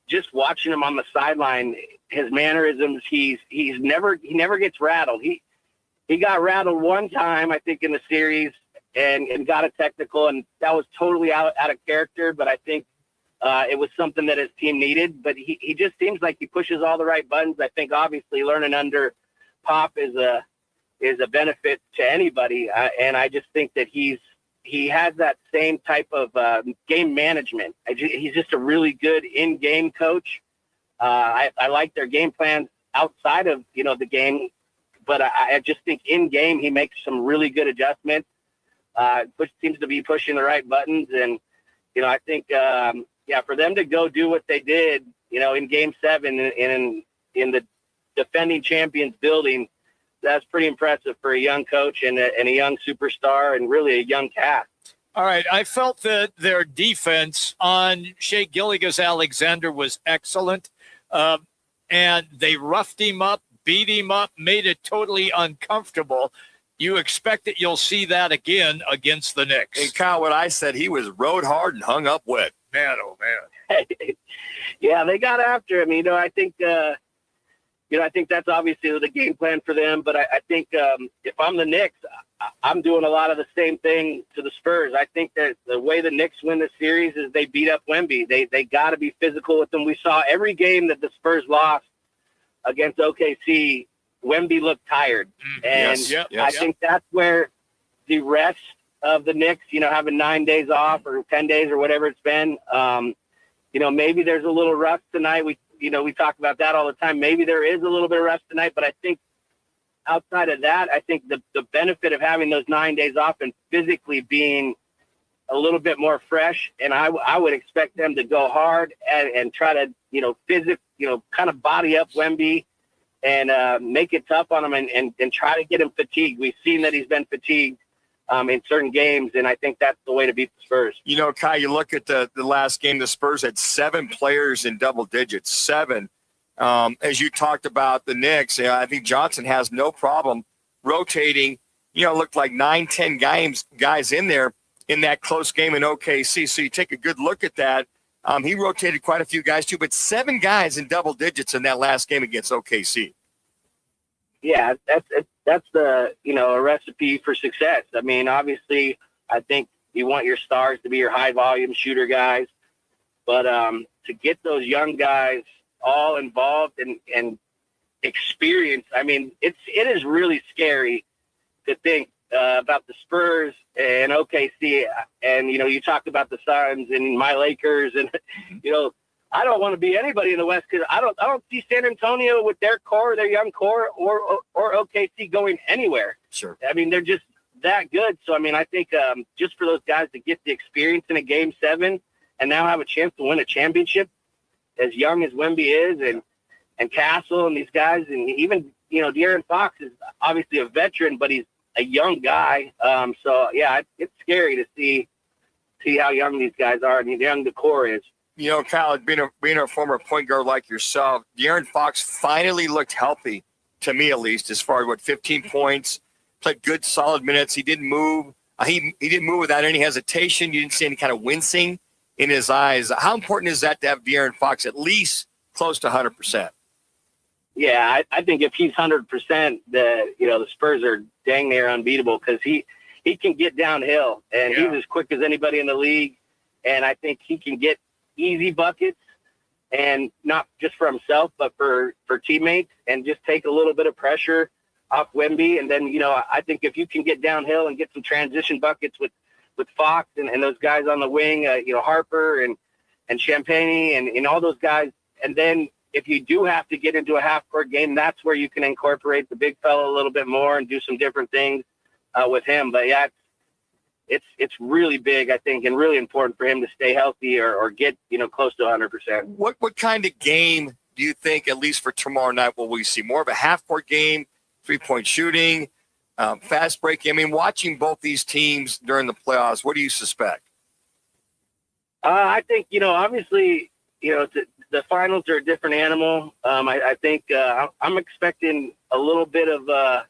just watching him on the sideline, his mannerisms. He never gets rattled. He got rattled one time, I think, in the series, and got a technical, and that was totally out of character. But I think it was something that his team needed. But he just seems like he pushes all the right buttons. I think obviously learning under Pop is a benefit to anybody, and I just think that he has that same type of game management. He's just a really good in-game coach. I like their game plans outside of the game, but I just think in-game he makes some really good adjustments. Seems to be pushing the right buttons, and I think for them to go do what they did, in Game 7 in the defending champions building, that's pretty impressive for a young coach and a young superstar and really a young cast. All right. I felt that their defense on Shea Gilgeous-Alexander was excellent. And they roughed him up, beat him up, made it totally uncomfortable. You expect that you'll see that again against the Knicks. And Kyle, what I said, he was rode hard and hung up wet. Man, oh man. Yeah, they got after him. I think I think that's obviously the game plan for them. But I think if I'm the Knicks, I'm doing a lot of the same thing to the Spurs. I think that the way the Knicks win the series is they beat up Wemby. They got to be physical with them. We saw every game that the Spurs lost against OKC, Wemby looked tired. And I think that's where the rest of the Knicks, having 9 days off or 10 days or whatever it's been, maybe there's a little rust tonight. We talk about that all the time. Maybe there is a little bit of rest tonight, but I think outside of that, I think the benefit of having those 9 days off and physically being a little bit more fresh, and I would expect them to go hard and try to, kind of body up Wemby and make it tough on him and try to get him fatigued. We've seen that he's been fatigued in certain games, and I think that's the way to beat the Spurs. Kai, you look at the last game, the Spurs had 7 players in double digits, 7. As you talked about the Knicks, I think Johnson has no problem rotating, looked like 9-10 guys in there in that close game in OKC. So you take a good look at that. He rotated quite a few guys too, but 7 guys in double digits in that last game against OKC. Yeah, that's the, a recipe for success. I mean, obviously, I think you want your stars to be your high volume shooter guys, but to get those young guys all involved and experience, I mean, it is really scary to think about the Spurs and OKC, and you talked about the Suns and my Lakers, and I don't want to be anybody in the West because I don't see San Antonio with their core, their young core, or OKC going anywhere. Sure. I mean, they're just that good. So I mean, I think just for those guys to get the experience in a Game 7 and now have a chance to win a championship, as young as Wemby is, and Castle and these guys, and even De'Aaron Fox is obviously a veteran, but he's a young guy. So yeah, it's scary to see how young these guys are and how young the core is. Kyle, being a former point guard like yourself, De'Aaron Fox finally looked healthy, to me at least, as far as 15 points, played good, solid minutes. He didn't move. He didn't move without any hesitation. You didn't see any kind of wincing in his eyes. How important is that to have De'Aaron Fox at least close to 100%? Yeah, I think if he's 100%, the Spurs are dang near unbeatable because he can get downhill, and he's as quick as anybody in the league, and I think he can get easy buckets, and not just for himself, but for teammates, and just take a little bit of pressure off Wemby. And then, I think if you can get downhill and get some transition buckets with Fox and those guys on the wing, Harper and Champagne and all those guys. And then if you do have to get into a half-court game, that's where you can incorporate the big fella a little bit more and do some different things with him. But yeah, it's really big, I think, and really important for him to stay healthy or get, close to 100%. What kind of game do you think, at least for tomorrow night, will we see? More of a half-court game, 3-point shooting, fast breaking? I mean, watching both these teams during the playoffs, what do you suspect? I think, obviously, the finals are a different animal. I think I'm expecting a little bit of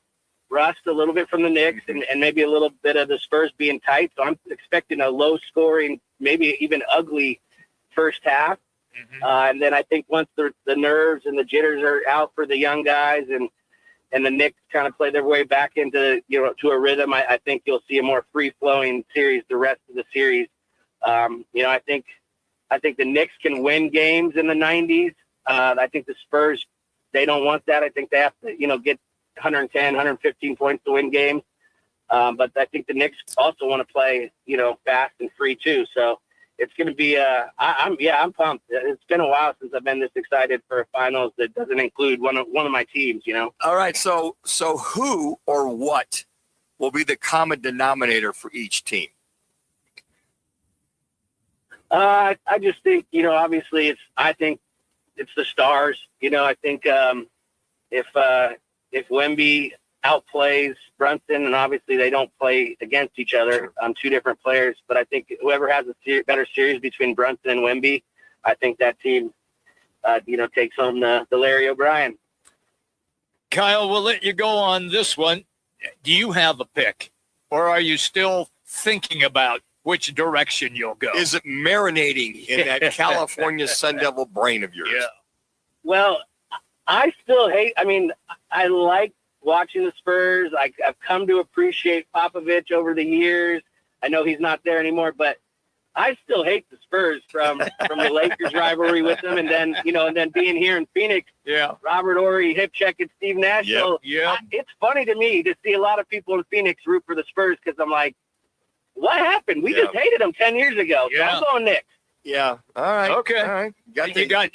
rust, a little bit from the Knicks, and maybe a little bit of the Spurs being tight. So I'm expecting a low-scoring, maybe even ugly first half. And then I think once the nerves and the jitters are out for the young guys and the Knicks kind of play their way back into, to a rhythm, I think you'll see a more free-flowing series the rest of the series. I think the Knicks can win games in the 90s. I think the Spurs, they don't want that. I think they have to, get 110, 115 points to win games. But I think the Knicks also want to play, fast and free too. So it's going to be, I'm pumped. It's been a while since I've been this excited for a finals that doesn't include one of my teams, All right. So who or what will be the common denominator for each team? I just think, obviously I think it's the stars. I think if Wemby outplays Brunson, and obviously they don't play against each other, two different players, but I think whoever has a better series between Brunson and Wemby, I think that team, takes home the Larry O'Brien. Kyle, we'll let you go on this one. Do you have a pick, or are you still thinking about which direction you'll go? Is it marinating in that California Sun Devil brain of yours? Yeah. Well, I still I like watching the Spurs. I've come to appreciate Popovich over the years. I know he's not there anymore, but I still hate the Spurs from the Lakers rivalry with them, and then being here in Phoenix. Yeah. Robert Horry, Hipcheck, and Steve Nash. Yep. So Yep. it's funny to me to see a lot of people in Phoenix root for the Spurs because I'm like, what happened? We just hated them 10 years ago. So I'm going Knicks. Yeah. All right. Okay. All right.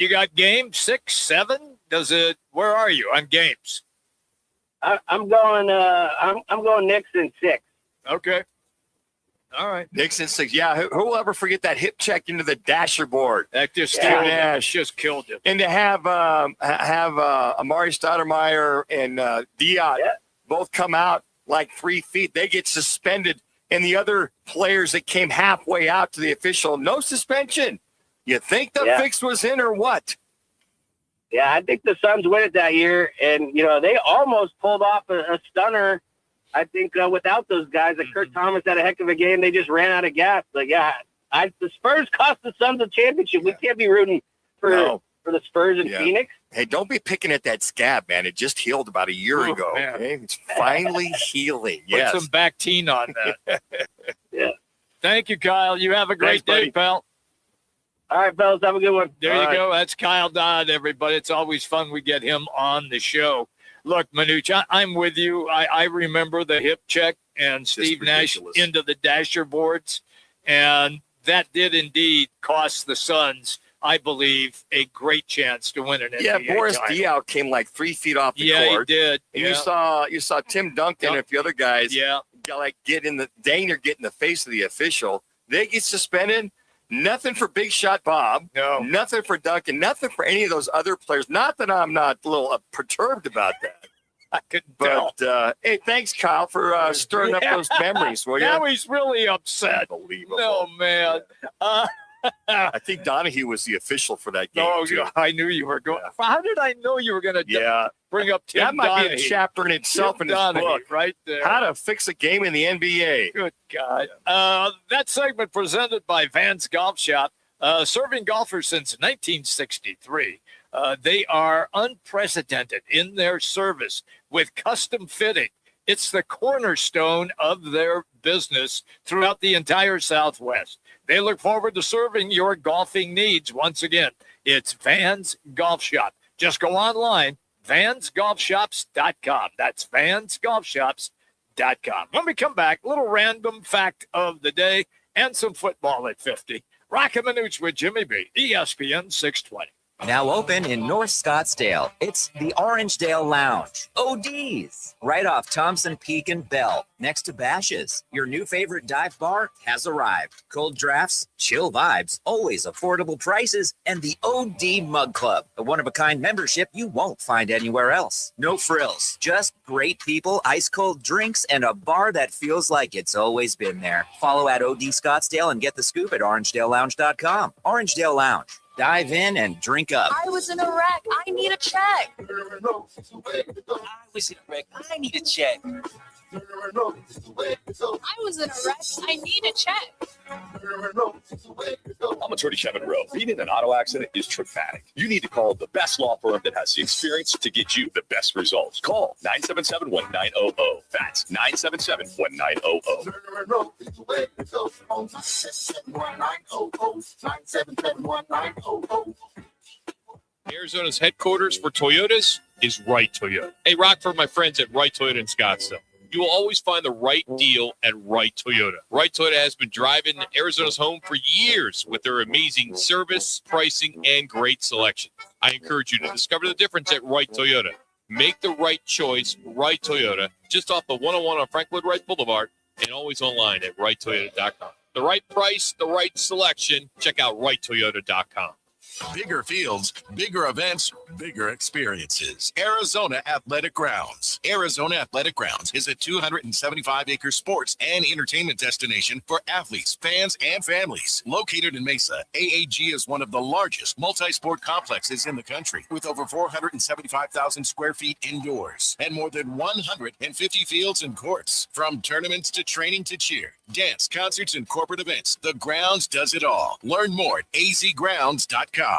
You got game 6, 7? Where are you on games? I'm going I'm going Knicks in 6. Okay. All right. Knicks in 6. Yeah. Who will ever forget that hip check into the dasher board? That just killed him. And to have Amari Stoudemire and Diop both come out like 3 feet, they get suspended. And the other players that came halfway out to the official, no suspension. You think the fix was in or what? Yeah, I think the Suns win it that year. And, they almost pulled off a stunner, I think, without those guys. Kurt Thomas had a heck of a game. They just ran out of gas. But, the Spurs cost the Suns a championship. We can't be rooting for the Spurs in Phoenix. Hey, don't be picking at that scab, man. It just healed about a year ago. Man. Okay? It's finally healing. Yes. Put some Bactine on that. Yeah. Thank you, Kyle. You have a great day, buddy. pal. All right, fellas. Have a good one. There you go. That's Kyle Dodd, everybody. It's always fun we get him on the show. Look, Manuch, I'm with you. I remember the hip check and Steve Nash into the dasher boards, and that did indeed cost the Suns, I believe, a great chance to win an NBA Yeah, Boris title. Diaw came like 3 feet off the Yeah, court. he did. And Yeah. you saw Tim Duncan and a few other guys get in the face of the official. They get suspended. Nothing for Big Shot Bob. No. Nothing for Duncan. Nothing for any of those other players. Not that I'm not a little perturbed about that. I couldn't tell. But, hey, thanks, Kyle, for stirring up those memories. Will Now you? he's really upset. Unbelievable. No, man. I think Donahue was the official for that game. No, too. I knew you were going. How did I know you were going to bring up Tim That might Donahue? be a chapter in itself Tim in his Donahue, book. right there. How to fix a game in the NBA. Good God. That segment presented by Vans Golf Shop, serving golfers since 1963. They are unprecedented in their service with custom fitting. It's the cornerstone of their business throughout the entire Southwest. They look forward to serving your golfing needs. Once again, it's Vans Golf Shop. Just go online, vansgolfshops.com. That's vansgolfshops.com. When we come back, a little random fact of the day and some football at 50. Roc and Manuch with Jimmy B, ESPN 620. Now open in North Scottsdale. It's the Orangedale Lounge. ODs. Right off Thompson Peak and Bell, next to Bash's. Your new favorite dive bar has arrived. Cold drafts, chill vibes, always affordable prices, and the OD Mug Club, a one-of-a-kind membership you won't find anywhere else. No frills, just great people, ice-cold drinks, and a bar that feels like it's always been there. Follow at OD Scottsdale and get the scoop at orangedalelounge.com. Orangedale Lounge. Dive in and drink up. I was in a wreck. I need a check. I was in a wreck. I need a check. I was in a wreck. I need a check. I'm attorney Kevin Rowe. Being in an auto accident is traumatic. You need to call the best law firm that has the experience to get you the best results. Call 977-1900. That's 977-1900. Arizona's headquarters for Toyotas is Right Toyota. Hey, Rock, for my friends at Right Toyota in Scottsdale. You will always find the right deal at Right Toyota. Right Toyota has been driving Arizona's home for years with their amazing service, pricing, and great selection. I encourage you to discover the difference at Right Toyota. Make the right choice, Right Toyota, just off the 101 on Franklin Wright Boulevard, and always online at righttoyota.com. The right price, the right selection. Check out righttoyota.com. Bigger fields, bigger events, bigger experiences. Arizona Athletic Grounds. Arizona Athletic Grounds is a 275-acre sports and entertainment destination for athletes, fans, and families. Located in Mesa, AAG is one of the largest multi-sport complexes in the country, with over 475,000 square feet indoors and more than 150 fields and courts. From tournaments to training to cheer, dance, concerts, and corporate events, the grounds does it all. Learn more at azgrounds.com.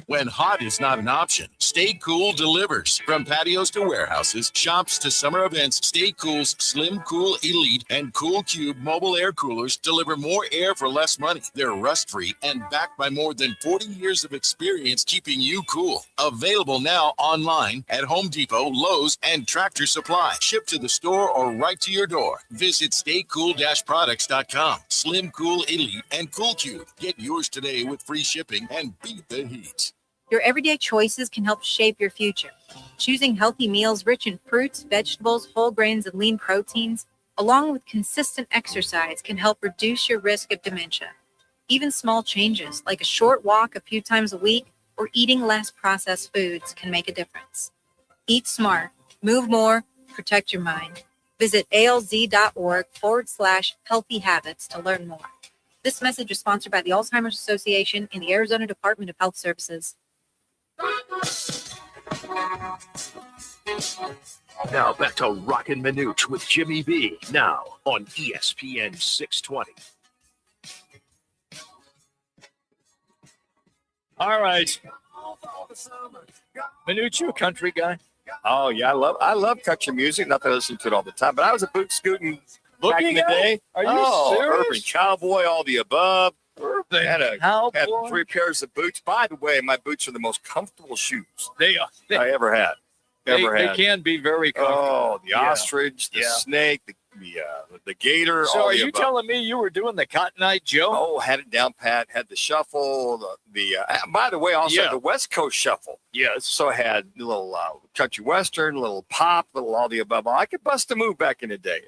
When hot is not an option, Stay Cool delivers. From patios to warehouses, shops to summer events, Stay Cool's Slim Cool Elite and Cool Cube mobile air coolers deliver more air for less money. They're rust-free and backed by more than 40 years of experience keeping you cool. Available now online at Home Depot, Lowe's, and Tractor Supply. Shipped to the store or right to your door. Visit staycool-products.com. Slim Cool Elite and Cool Cube. Get yours today with free shipping and beat the heat. Your everyday choices can help shape your future. Choosing healthy meals rich in fruits, vegetables, whole grains, and lean proteins, along with consistent exercise, can help reduce your risk of dementia. Even small changes, like a short walk a few times a week or eating less processed foods, can make a difference. Eat smart, move more, protect your mind. Visit alz.org/healthy habits to learn more. This message is sponsored by the Alzheimer's Association and the Arizona Department of Health Services. Now back to Roc and Manuch with Jimmy B. Now on ESPN 620. All right. Manuch, you a country guy? Oh yeah, I love country music. Not that I listen to it all the time, but I was a boot scooting back in the day. Are you serious? Urban cowboy, all the above. Had Cowboy. 3 pairs of boots. By the way, my boots are the most comfortable shoes They are. I ever had. They can be very comfortable. Oh, the ostrich, the snake, the gator. So all are the you above. telling me you were doing the Cotton Eye Joe? Oh, had it down pat. Had the shuffle. By the way, also had the West Coast shuffle. Yes. So I had a little country western, a little pop, little all the above. I could bust a move back in the day.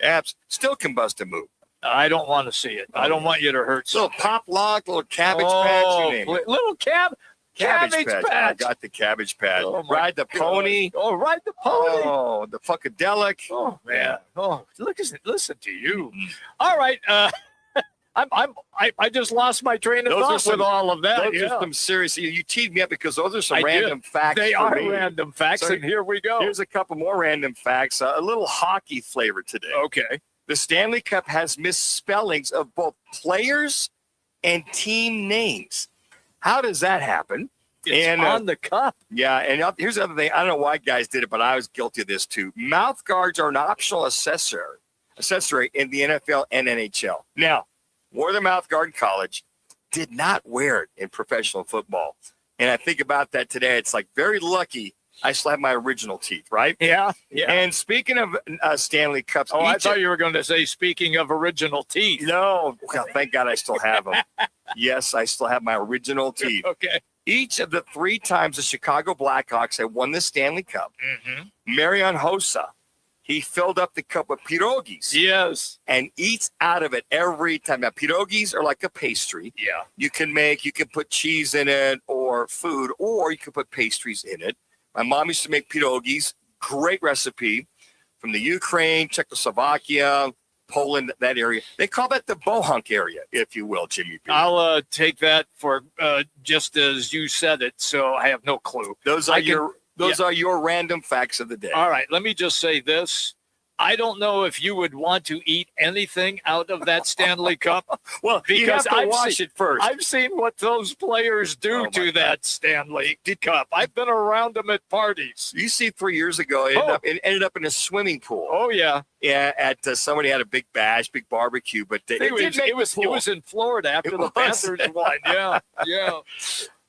Still can bust a move. I don't want to see it. I don't want you to hurt. Little pop lock, little cabbage patch, you name it. Little cabbage patch. I got the cabbage patch. Ride the pony. Oh, ride the pony. Oh, the funkadelic. Oh man. Oh, listen to you. All right. I just lost my train of thought with all of that. Those are some serious. You teed me up because those are some I random did. facts. They for are me. random facts, So and here we go. Here's a couple more random facts. A little hockey flavor today. Okay. The Stanley Cup has misspellings of both players and team names. How does that happen? It's on the cup. Yeah, and here's the other thing. I don't know why guys did it, but I was guilty of this too. Mouth guards are an optional accessory in the NFL and NHL. Now, wore the mouth guard in college, did not wear it in professional football. And I think about that today. It's like very lucky I still have my original teeth, right? Yeah, yeah. And speaking of Stanley Cups. Oh, I thought you were going to say, speaking of original teeth. No, well, thank God I still have them. Yes, I still have my original teeth. Okay. Each of the 3 times the Chicago Blackhawks have won the Stanley Cup, Marian Hossa, he filled up the cup with pierogies. Yes. And eats out of it every time. Now, pierogies are like a pastry. Yeah. You can put cheese in it or food, or you can put pastries in it. My mom used to make pierogies. Great recipe from the Ukraine, Czechoslovakia, Poland, that area. They call that the Bohunk area, if you will, Jimmy B. I'll take that for just as you said it, so I have no clue. Those are your random facts of the day. All right, let me just say this. I don't know if you would want to eat anything out of that Stanley Cup. Well, because you have to wash it first. I've seen what those players do to that Stanley Cup. I've been around them at parties. You see, 3 years ago, it ended up in a swimming pool. Oh, yeah. Yeah, at somebody had a big bash, big barbecue, but it was in Florida after the Panthers won. Yeah, yeah.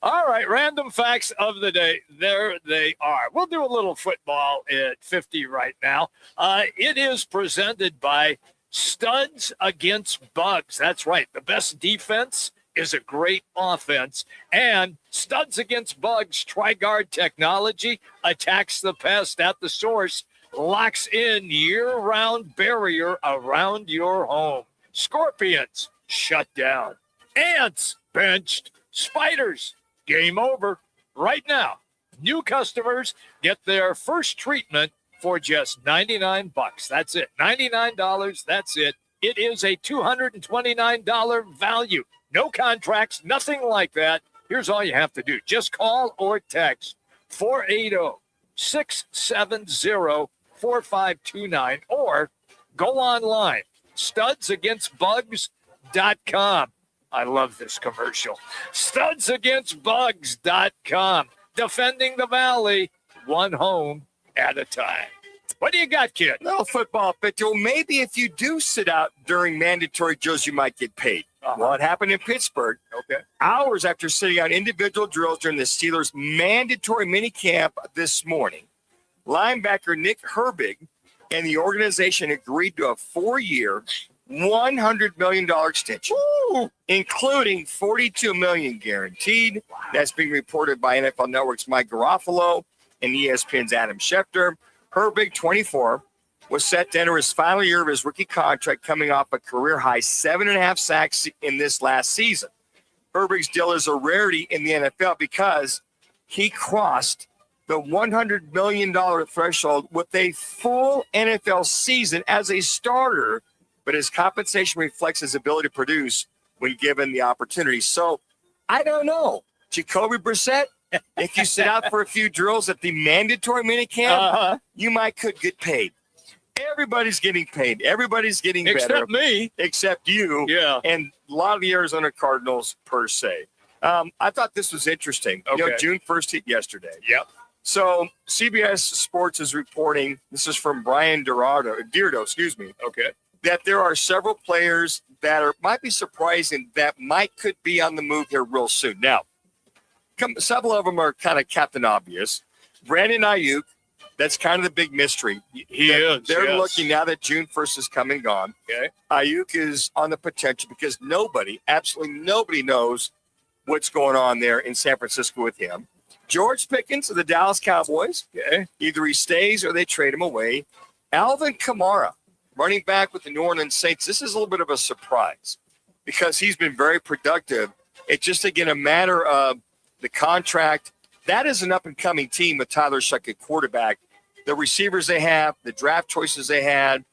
All right, random facts of the day. There they are. We'll do a little football at 50 right now. It is presented by Studs Against Bugs. That's right. The best defense is a great offense. And Studs Against Bugs Tri-Guard technology attacks the pest at the source, locks in year-round barrier around your home. Scorpions shut down. Ants benched. Spiders, game over. Right now, new customers get their first treatment for just $99. That's it. $99. That's it. It is a $229 value. No contracts, nothing like that. Here's all you have to do. Just call or text 480-670-4529 or go online, studsagainstbugs.com. I love this commercial. Studsagainstbugs.com. Defending the Valley, one home at a time. What do you got, kid? Little football pitch. Well, maybe if you do sit out during mandatory drills, you might get paid. Well, it happened in Pittsburgh. Okay. Hours after sitting out individual drills during the Steelers' mandatory minicamp this morning, linebacker Nick Herbig and the organization agreed to a 4-year, $100 million extension, including $42 million guaranteed. That's being reported by NFL Network's Mike Garofalo and ESPN's Adam Schefter. Herbig, 24, was set to enter his final year of his rookie contract, coming off a career-high 7.5 sacks in this last season. Herbig's deal is a rarity in the NFL because he crossed the $100 million threshold with a full NFL season as a starter, but his compensation reflects his ability to produce when given the opportunity. So, I don't know. Jacoby Brissett, if you sit out for a few drills at the mandatory minicamp, you could get paid. Everybody's getting paid. Everybody's getting better. Except me. Except you. Yeah. And a lot of the Arizona Cardinals, per se. I thought this was interesting. Okay. June 1st hit yesterday. Yep. So CBS Sports is reporting, this is from Brian Deardo, Okay. that there are several players that might be surprising that could be on the move here real soon. Now, several of them are kind of Captain Obvious. Brandon Ayuk, that's kind of the big mystery. They're looking now that June 1st is come and gone. Okay. Ayuk is on the potential because absolutely nobody knows what's going on there in San Francisco with him. George Pickens of the Dallas Cowboys. Okay. Either he stays or they trade him away. Alvin Kamara, running back with the New Orleans Saints. This is a little bit of a surprise because he's been very productive. It's just, again, a matter of the contract. That is an up-and-coming team with Tyler Shuck at quarterback. The receivers they have, the draft choices they had,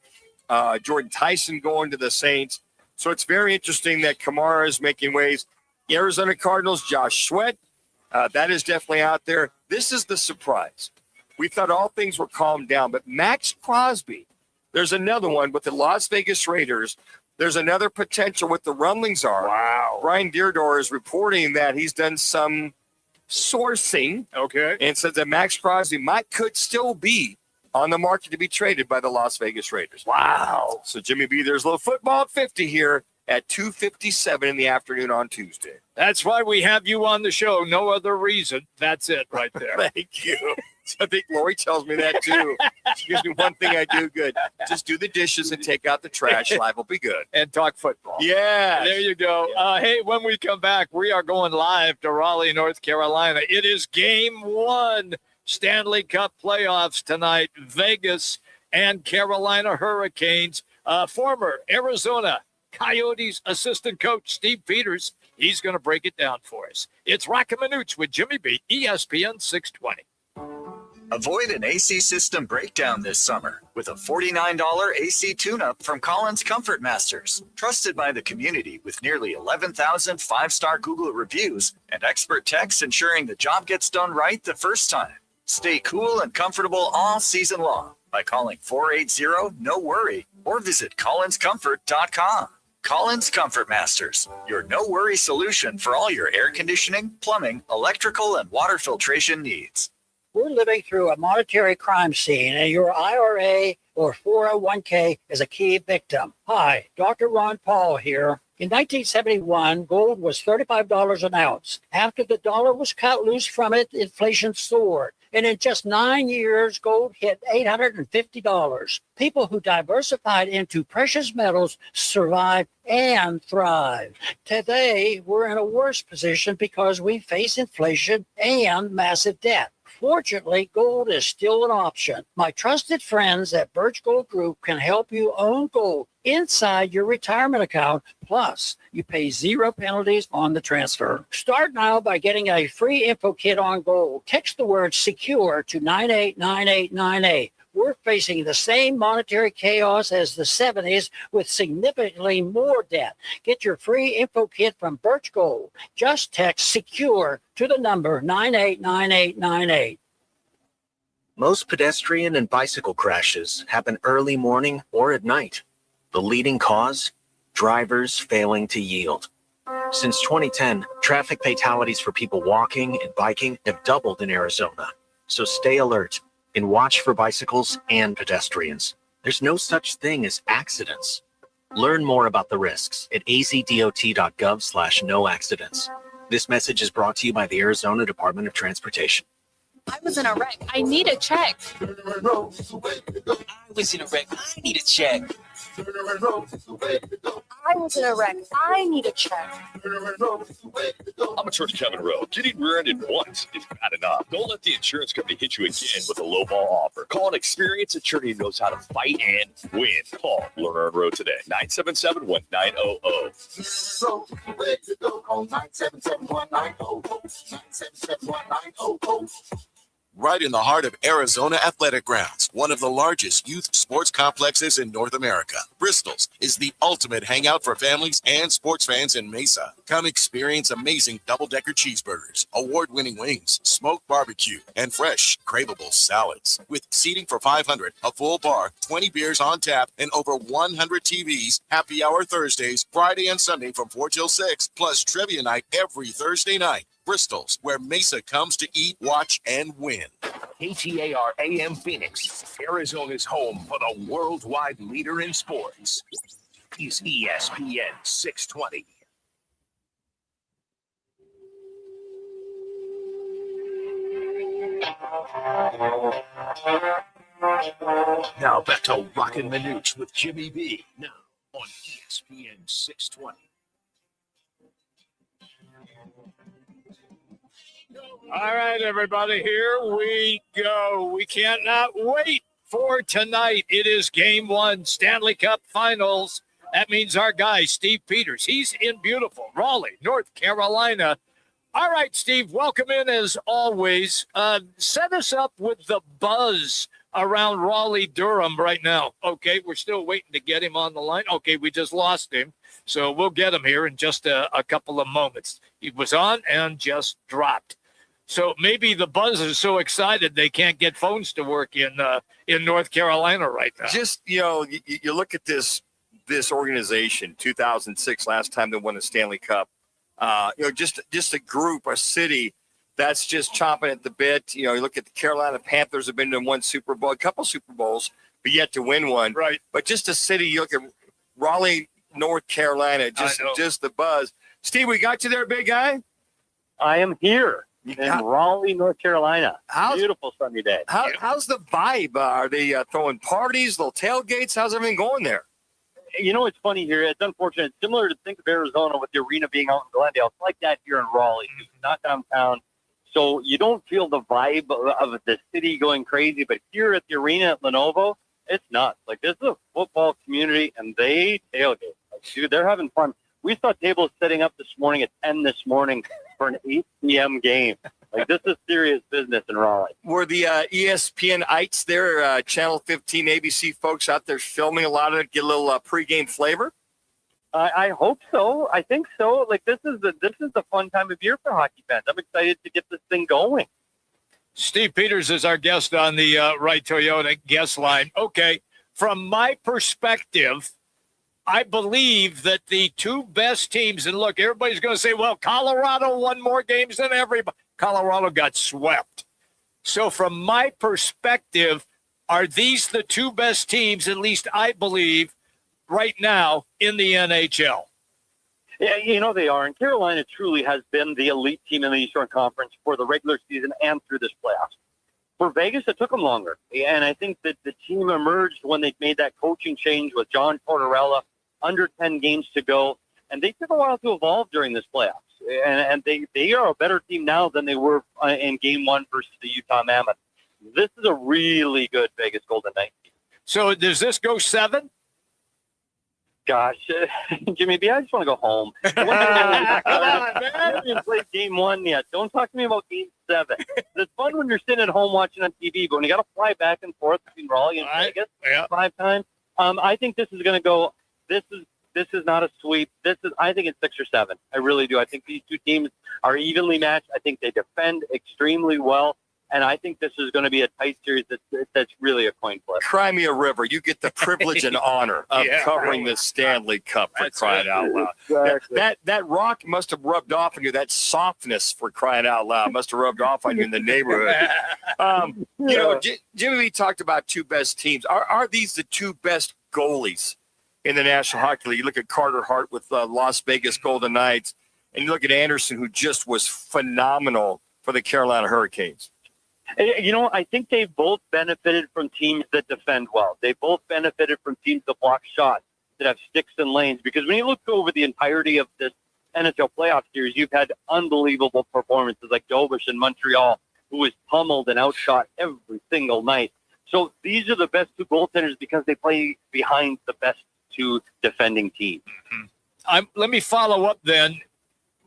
Jordan Tyson going to the Saints. So it's very interesting that Kamara is making waves. The Arizona Cardinals, Josh Sweat, that is definitely out there. This is the surprise. We thought all things were calmed down, but Max Crosby, there's another one with the Las Vegas Raiders. There's another potential with the rumblings are. Wow. Brian Deardor is reporting that he's done some sourcing. Okay. And says that Max Crosby could still be on the market to be traded by the Las Vegas Raiders. Wow. So, Jimmy B, there's a little football at 50 here at 2:57 in the afternoon on Tuesday. That's why we have you on the show. No other reason. That's it right there. Thank you. I think Lori tells me that too. She gives me one thing I do good. Just do the dishes and take out the trash. Life will be good. And talk football. Yeah. There you go. Hey, when we come back, we are going live to Raleigh, North Carolina. It is game 1, Stanley Cup playoffs tonight. Vegas and Carolina Hurricanes. Former Arizona Coyotes assistant coach Steve Peters. He's going to break it down for us. It's Roc and Manuch with Jimmy B, ESPN 620. Avoid an AC system breakdown this summer with a $49 AC tune-up from Collins Comfort Masters. Trusted by the community with nearly 11,000 five-star Google reviews and expert techs ensuring the job gets done right the first time. Stay cool and comfortable all season long by calling 480-NO-WORRY or visit collinscomfort.com. Collins Comfort Masters, your no-worry solution for all your air conditioning, plumbing, electrical, and water filtration needs. We're living through a monetary crime scene, and your IRA or 401k is a key victim. Hi, Dr. Ron Paul here. In 1971, gold was $35 an ounce. After the dollar was cut loose from it, inflation soared. And in just 9 years, gold hit $850. People who diversified into precious metals survived and thrived. Today, we're in a worse position because we face inflation and massive debt. Fortunately, gold is still an option. My trusted friends at Birch Gold Group can help you own gold inside your retirement account. Plus, you pay 0 penalties on the transfer. Start now by getting a free info kit on gold. Text the word SECURE to 989898. We're facing the same monetary chaos as the 70s with significantly more debt. Get your free info kit from Birch Gold. Just text SECURE to the number 989898. Most pedestrian and bicycle crashes happen early morning or at night. The leading cause? Drivers failing to yield. Since 2010, traffic fatalities for people walking and biking have doubled in Arizona. So stay alert and watch for bicycles and pedestrians. There's no such thing as accidents. Learn more about the risks at azdot.gov/no accidents. This message is brought to you by the Arizona Department of Transportation. I was in a wreck. I need a check. I was in a wreck. I need a check. I was in a wreck. I need a check. I'm Attorney Kevin Rowe. Getting rear-ended once is bad enough. Don't let the insurance company hit you again with a lowball offer. Call an experienced attorney who knows how to fight and win. Call Lerner and Rowe today. 977-1900. Right in the heart of Arizona Athletic Grounds, one of the largest youth sports complexes in North America. Bristol's is the ultimate hangout for families and sports fans in Mesa. Come experience amazing double-decker cheeseburgers, award-winning wings, smoked barbecue, and fresh, craveable salads. With seating for 500, a full bar, 20 beers on tap, and over 100 TVs, happy hour Thursdays, Friday and Sunday from 4 till 6, plus trivia night every Thursday night. Bristol's, where Mesa comes to eat, watch, and win. KTAR AM Phoenix, Arizona's home for the worldwide leader in sports, is ESPN 620. Now back to Roc and Manuch with Jimmy B. Now on ESPN 620. All right, everybody, here we go. We cannot wait for tonight. It is game 1, Stanley Cup Finals. That means our guy, Steve Peters. He's in beautiful Raleigh, North Carolina. All right, Steve, welcome in as always. Set us up with the buzz around Raleigh-Durham right now. Okay, we're still waiting to get him on the line. Okay, we just lost him, so we'll get him here in just a couple of moments. He was on and just dropped. So maybe the buzz is so excited they can't get phones to work in North Carolina right now. Just, you look at this organization, 2006, last time they won the Stanley Cup. Just a group, a city that's just chomping at the bit. You look at the Carolina Panthers have been in one Super Bowl, a couple Super Bowls, but yet to win one. Right. But just a city, you look at Raleigh, North Carolina, just the buzz. Steve, we got you there, big guy? I am here. in Raleigh, North Carolina. Beautiful sunny day. How's the vibe? Are they throwing parties, little tailgates? How's everything going there? You know, it's funny here. It's unfortunate. It's similar to think of Arizona with the arena being out in Glendale. It's like that here in Raleigh. It's not downtown. So you don't feel the vibe of the city going crazy. But here at the arena at Lenovo, it's nuts. Like, this is a football community, and they tailgate. Like, dude, they're having fun. We saw tables setting up this morning at 10 this morning for an 8 p.m. game. Like, this is serious business in Raleigh. Were the ESPN-ites there, Channel 15 ABC folks out there filming a lot of it, get a little pregame flavor? I hope so. I think so. Like, this is the fun time of year for hockey fans. I'm excited to get this thing going. Steve Peters is our guest on the Right Toyota guest line. Okay, from my perspective, I believe that the two best teams, and look, everybody's going to say, well, Colorado won more games than everybody. Colorado got swept. So from my perspective, are these the two best teams, at least I believe, right now in the NHL? Yeah, you know they are. And Carolina truly has been the elite team in the Eastern Conference for the regular season and through this playoffs. For Vegas, it took them longer. And I think that the team emerged when they made that coaching change with John Tortorella, under 10 games to go. And they took a while to evolve during this playoffs. And they are a better team now than they were in Game 1 versus the Utah Mammoth. This is a really good Vegas Golden Knights team. So does this go 7? Gosh, Jimmy B, I just want to go home. Come on, man. I haven't played Game 1 yet. Don't talk to me about Game 7. It's fun when you're sitting at home watching on TV, but when you got to fly back and forth between Raleigh and Vegas 5 times, I think this is going to go. This is not a sweep. I think it's 6 or 7. I really do. I think these two teams are evenly matched. I think they defend extremely well. And I think this is going to be a tight series that's really a coin flip. Cry me a river. You get the privilege and honor of covering the Stanley Cup, for crying out loud. Exactly. That rock must have rubbed off on you. That softness, for crying out loud, must have rubbed off on you in the neighborhood. You know, Jimmy, we talked about two best teams. Are these the two best goalies in the National Hockey League? You look at Carter Hart with Las Vegas Golden Knights, and you look at Anderson, who just was phenomenal for the Carolina Hurricanes. You know, I think they've both benefited from teams that defend well. They both benefited from teams that block shots, that have sticks and lanes. Because when you look over the entirety of this NHL playoff series, you've had unbelievable performances like Dobish in Montreal, who was pummeled and outshot every single night. So these are the best two goaltenders because they play behind the best two defending teams. Let me follow up then.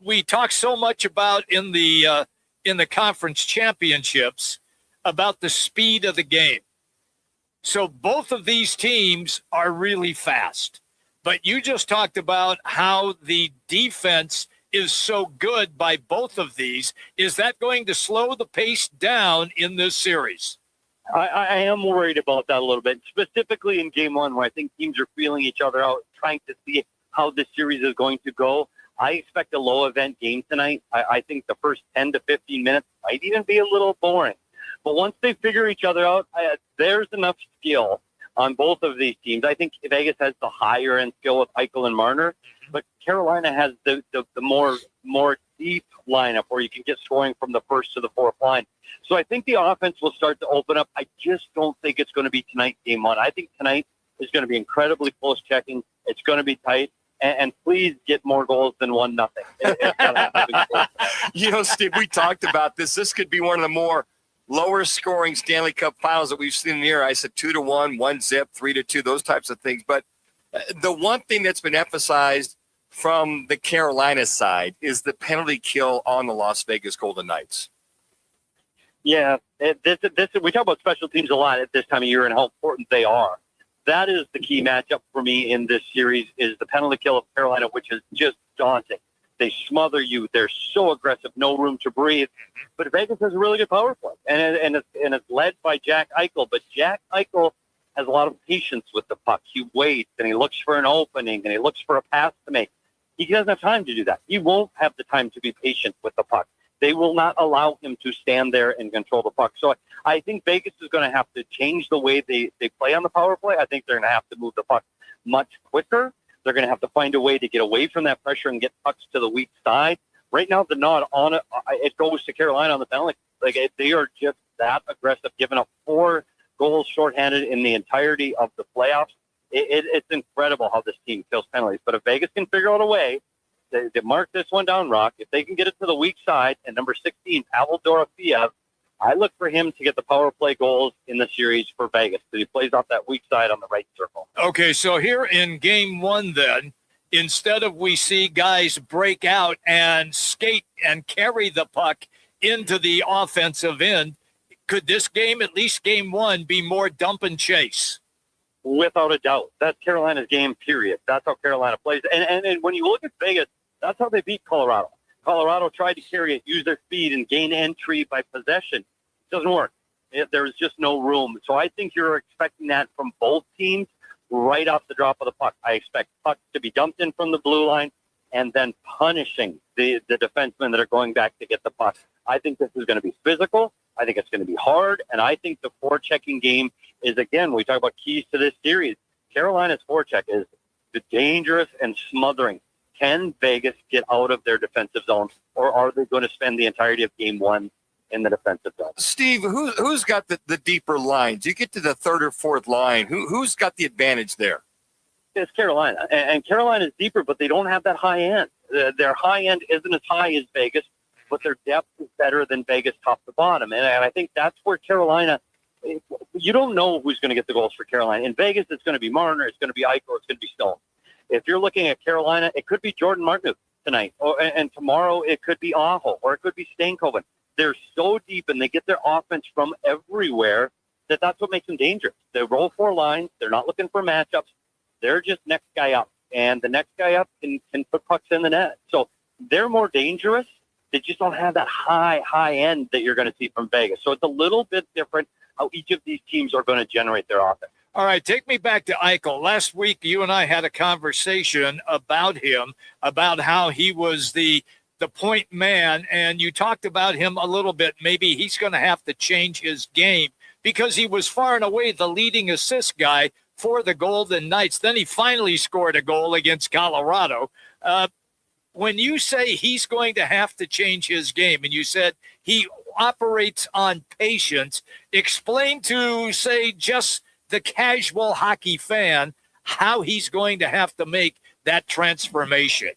We talk so much about in the conference championships about the speed of the game. So both of these teams are really fast. But you just talked about how the defense is so good by both of these. Is that going to slow the pace down in this series? I am worried about that a little bit, specifically in Game 1, where I think teams are feeling each other out, trying to see how this series is going to go. I expect a low-event game tonight. I think the first 10 to 15 minutes might even be a little boring. But once they figure each other out, there's enough skill on both of these teams. I think Vegas has the higher-end skill with Eichel and Marner, but Carolina has the more deep lineup where you can get scoring from the first to the fourth line. So I think the offense will start to open up. I just don't think it's going to be tonight, Game 1. I think tonight is going to be incredibly close checking. It's going to be tight. And please get more goals than 1-0. You know, Steve, we talked about this. This could be one of the more lower scoring Stanley Cup finals that we've seen in the year. I said 2-1, 1-0, 3-2, those types of things. But the one thing that's been emphasized from the Carolina side is the penalty kill on the Las Vegas Golden Knights. Yeah, we talk about special teams a lot at this time of year and how important they are. That is the key matchup for me in this series is the penalty kill of Carolina, which is just daunting. They smother you. They're so aggressive, no room to breathe. But Vegas has a really good power play, and it's led by Jack Eichel. But Jack Eichel has a lot of patience with the puck. He waits, and he looks for an opening, and he looks for a pass to make. He doesn't have time to do that. He won't have the time to be patient with the puck. They will not allow him to stand there and control the puck. So I think Vegas is going to have to change the way they play on the power play. I think they're going to have to move the puck much quicker. They're going to have to find a way to get away from that pressure and get pucks to the weak side. Right now, the nod on it goes to Carolina on the penalty. They are just that aggressive, giving up 4 goals shorthanded in the entirety of the playoffs. It's incredible how this team kills penalties. But if Vegas can figure out a way to mark this one down, Rock, if they can get it to the weak side, and number 16, Pavel Dorofeyev, I look for him to get the power play goals in the series for Vegas because he plays off that weak side on the right circle. Okay, so here in game 1 then, instead of we see guys break out and skate and carry the puck into the offensive end, could this game, at least game 1, be more dump and chase? Without a doubt. That's Carolina's game, period. That's how Carolina plays. And when you look at Vegas, that's how they beat Colorado. Colorado tried to carry it, use their speed, and gain entry by possession. It doesn't work. There's just no room. So I think you're expecting that from both teams right off the drop of the puck. I expect pucks to be dumped in from the blue line and then punishing the defensemen that are going back to get the puck. I think this is going to be physical. I think it's going to be hard. And I think the forechecking game is, again, we talk about keys to this series. Carolina's forecheck is dangerous and smothering. Can Vegas get out of their defensive zone, or are they going to spend the entirety of game 1 in the defensive zone? Steve, who's got the deeper lines? You get to the 3rd or 4th line. Who's got the advantage there? It's Carolina. And Carolina is deeper, but they don't have that high end. Their high end isn't as high as Vegas, but their depth is better than Vegas top to bottom. And I think that's where Carolina, you don't know who's going to get the goals for Carolina. In Vegas, it's going to be Marner, it's going to be Eichel, it's going to be Stone. If you're looking at Carolina, it could be Jordan Martinook tonight, and tomorrow it could be Aho, or it could be Stankoven. They're so deep, and they get their offense from everywhere that's what makes them dangerous. They roll 4 lines. They're not looking for matchups. They're just next guy up, and the next guy up can put pucks in the net. So they're more dangerous. They just don't have that high end that you're going to see from Vegas. So it's a little bit different how each of these teams are going to generate their offense. All right, take me back to Eichel. Last week, you and I had a conversation about him, about how he was the point man, and you talked about him a little bit. Maybe he's going to have to change his game because he was far and away the leading assist guy for the Golden Knights. Then he finally scored a goal against Colorado. When you say he's going to have to change his game, and you said he operates on patience, explain to, say, just the casual hockey fan how he's going to have to make that transformation.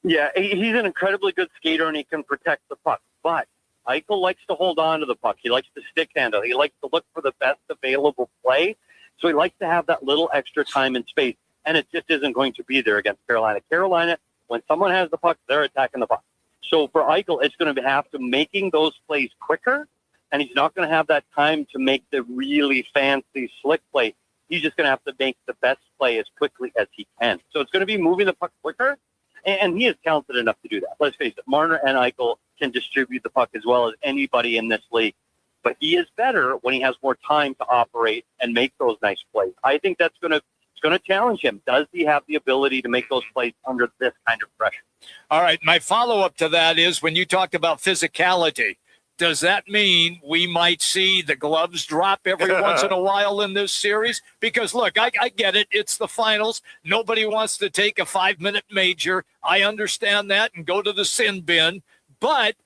Yeah, he's an incredibly good skater, and he can protect the puck. But Eichel likes to hold on to the puck. He likes to stick handle. He likes to look for the best available play. So he likes to have that little extra time and space, and it just isn't going to be there against Carolina. Carolina, when someone has the puck, they're attacking the puck. So for Eichel, it's going to have to making those plays quicker, and he's not going to have that time to make the really fancy, slick play. He's just going to have to make the best play as quickly as he can. So it's going to be moving the puck quicker, and he is talented enough to do that. Let's face it, Marner and Eichel can distribute the puck as well as anybody in this league. But he is better when he has more time to operate and make those nice plays. I think that's going to challenge him. Does he have the ability to make those plays under this kind of pressure? All right, my follow-up to that is when you talked about physicality, does that mean we might see the gloves drop every once in a while in this series? Because, look, I get it. It's the finals. Nobody wants to take a 5-minute major. I understand that and go to the sin bin. But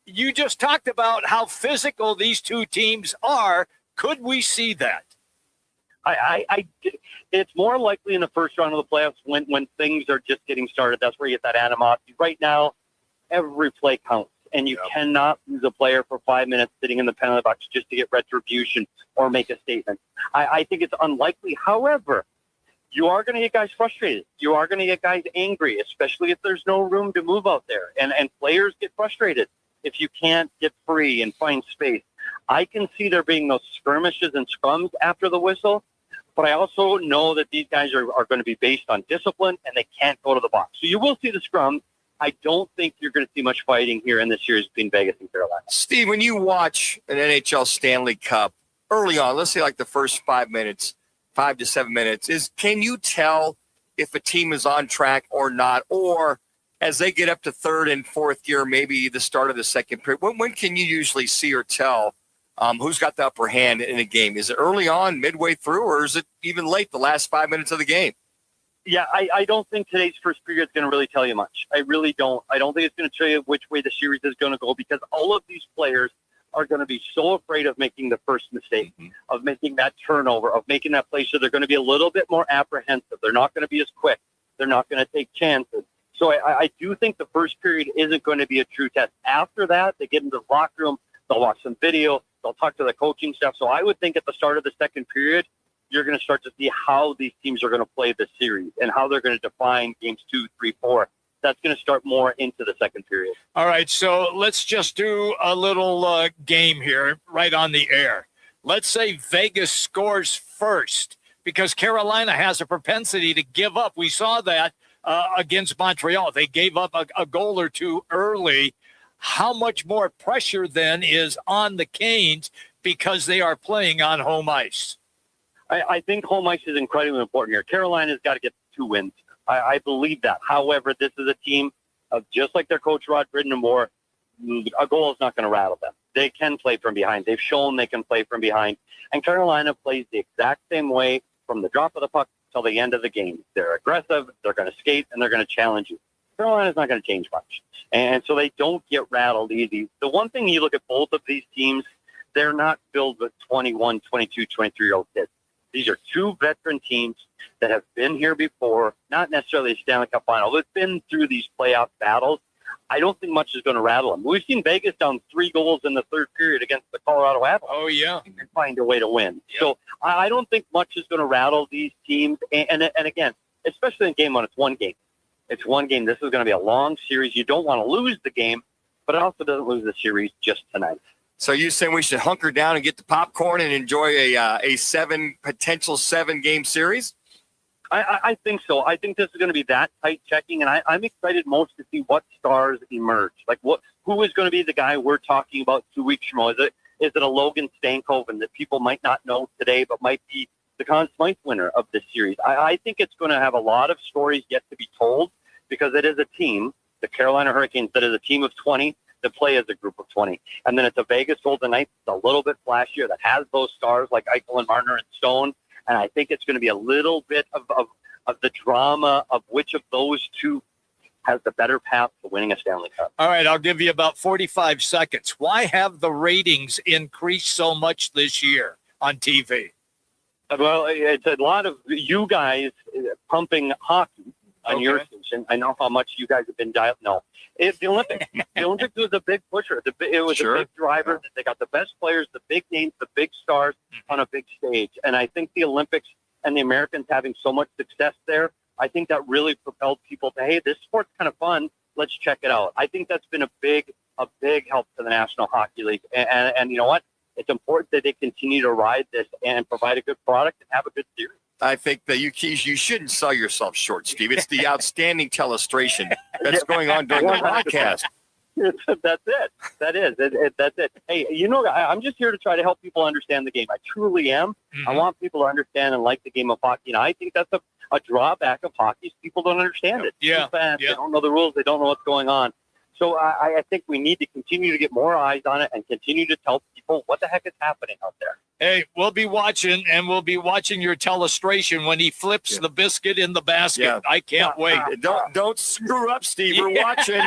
you just talked about how physical these two teams are. Could we see that? It's more likely in the first round of the playoffs when things are just getting started. That's where you get that animosity. Right now, every play counts, and you cannot lose a player for 5 minutes sitting in the penalty box just to get retribution or make a statement. I think it's unlikely. However, you are going to get guys frustrated. You are going to get guys angry, especially if there's no room to move out there. And players get frustrated if you can't get free and find space. I can see there being those skirmishes and scrums after the whistle, but I also know that these guys are going to be based on discipline, and they can't go to the box. So you will see the scrum. I don't think you're going to see much fighting here in this series between Vegas and Carolina. Steve, when you watch an NHL Stanley Cup early on, let's say like the first 5 minutes, 5 to 7 minutes, can you tell if a team is on track or not? Or as they get up to third and fourth gear, maybe the start of the second period, when can you usually see or tell who's got the upper hand in a game? Is it early on, midway through, or is it even late, the last 5 minutes of the game? Yeah, I don't think today's first period is going to really tell you much. I really don't. I don't think it's going to tell you which way the series is going to go because all of these players are going to be so afraid of making the first mistake, of making that turnover, of making that play. So they're going to be a little bit more apprehensive. They're not going to be as quick. They're not going to take chances. So I do think the first period isn't going to be a true test. After that, they get into the locker room. They'll watch some video. They'll talk to the coaching staff. So I would think at the start of the second period, you're going to start to see how these teams are going to play this series and how they're going to define games 2, 3, 4. That's going to start more into the second period. All right, so let's just do a little game here right on the air. Let's say Vegas scores first because Carolina has a propensity to give up. We saw that against Montreal. They gave up a goal or two early. How much more pressure then is on the Canes because they are playing on home ice? I think home ice is incredibly important here. Carolina's got to get 2 wins. I believe that. However, this is a team of just like their coach, Rod Brindamore, a goal is not going to rattle them. They can play from behind. They've shown they can play from behind. And Carolina plays the exact same way from the drop of the puck till the end of the game. They're aggressive, they're going to skate, and they're going to challenge you. Carolina's not going to change much. And so they don't get rattled easy. The one thing you look at both of these teams, they're not filled with 21, 22, 23-year-old kids. These are 2 veteran teams that have been here before, not necessarily a Stanley Cup final, but been through these playoff battles. I don't think much is going to rattle them. We've seen Vegas down 3 goals in the third period against the Colorado Avalanche. Oh, yeah. And find a way to win. Yeah. So I don't think much is going to rattle these teams. And again, especially in game 1, it's 1 game. It's 1 game. This is going to be a long series. You don't want to lose the game, but it also doesn't lose the series just tonight. So you're saying we should hunker down and get the popcorn and enjoy a potential 7-game series? I think so. I think this is going to be that tight checking, and I'm excited most to see what stars emerge. Like who is going to be the guy we're talking about 2 weeks from now? Is it a Logan Stankoven that people might not know today, but might be the Conn Smythe winner of this series? I think it's going to have a lot of stories yet to be told because it is a team, the Carolina Hurricanes, that is a team of 20 that play as a group of 20. And then it's a Vegas Golden Knights that's a little bit flashier that has those stars like Eichel and Marner and Stone. And I think it's going to be a little bit of the drama of which of those 2 has the better path to winning a Stanley Cup. All right, I'll give you about 45 seconds. Why have the ratings increased so much this year on TV? Well, it's a lot of you guys pumping hockey on your station. I know how much you guys have been dialed. No, it's the Olympics. The Olympics was a big pusher. It was a big driver. They got the best players, the big names, the big stars on a big stage. And I think the Olympics and the Americans having so much success there, I think that really propelled people to, hey, this sport's kind of fun. Let's check it out. I think that's been a big help to the National Hockey League. And you know what? It's important that they continue to ride this and provide a good product and have a good series. I think that you shouldn't sell yourself short, Steve. It's the outstanding telestration that's going on during the podcast. That's it. That is. That's it. Hey, I'm just here to try to help people understand the game. I truly am. I want people to understand and like the game of hockey. And I think that's a drawback of hockey is people don't understand it. Yeah. They don't know the rules. They don't know what's going on. So I think we need to continue to get more eyes on it and continue to tell people what the heck is happening out there. Hey, we'll be watching, and we'll be watching your telestration when he flips the biscuit in the basket. Yeah. I can't wait. Don't screw up, Steve. We're watching.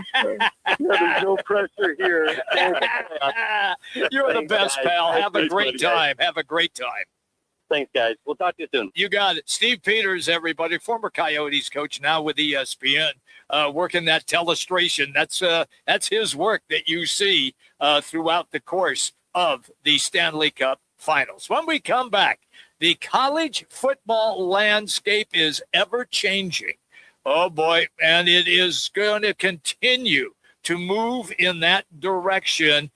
There's no pressure here. You're the best, pal. Have a great time. Have a great time. Thanks, guys. We'll talk to you soon. You got it. Steve Peters, everybody, former Coyotes coach, now with ESPN, working that telestration. That's his work that you see throughout the course of the Stanley Cup Finals. When we come back, the college football landscape is ever changing. Oh, boy, and it is going to continue to move in that direction.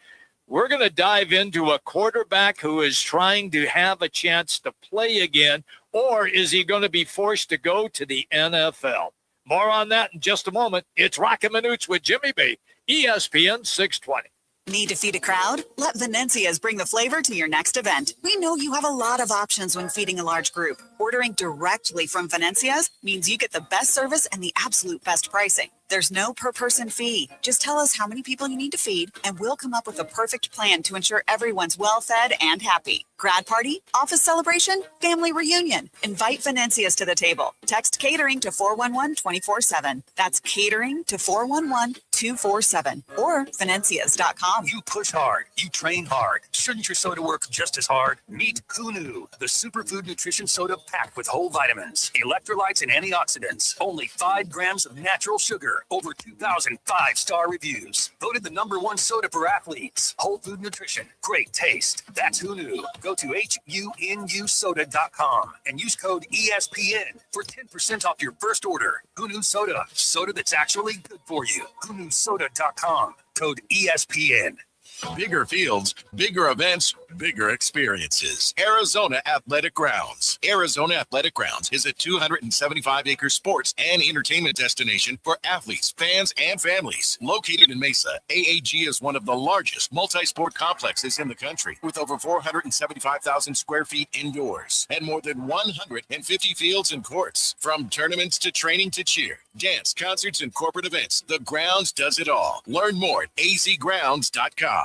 We're going to dive into a quarterback who is trying to have a chance to play again, or is he going to be forced to go to the NFL? More on that in just a moment. It's Roc and Manuch with Jimmy B, ESPN 620. Need to feed a crowd? Let Venencia's bring the flavor to your next event. We know you have a lot of options when feeding a large group. Ordering directly from Venencia's means you get the best service and the absolute best pricing. There's no per person fee. Just tell us how many people you need to feed, and we'll come up with a perfect plan to ensure everyone's well fed and happy. Grad party, office celebration, family reunion. Invite Financias to the table. Text catering to 411 24/7. That's catering to 411 247 or Financias.com. You push hard. You train hard. Shouldn't your soda work just as hard? Meet Kunu, the superfood nutrition soda packed with whole vitamins, electrolytes, and antioxidants. Only 5 grams of natural sugar. Over 2,000 5-star reviews. Voted the #1 soda for athletes. Whole food nutrition. Great taste. That's Kunu. Go to HUNUsoda.com and use code ESPN for 10% off your first order. Kunu Soda. Soda that's actually good for you. HUNUsoda.com. Code ESPN. Bigger fields, bigger events, bigger experiences. Arizona Athletic Grounds. Arizona Athletic Grounds is a 275-acre sports and entertainment destination for athletes, fans, and families. Located in Mesa, AAG is one of the largest multi-sport complexes in the country, with over 475,000 square feet indoors and more than 150 fields and courts. From tournaments to training to cheer, dance, concerts, and corporate events, the Grounds does it all. Learn more at azgrounds.com.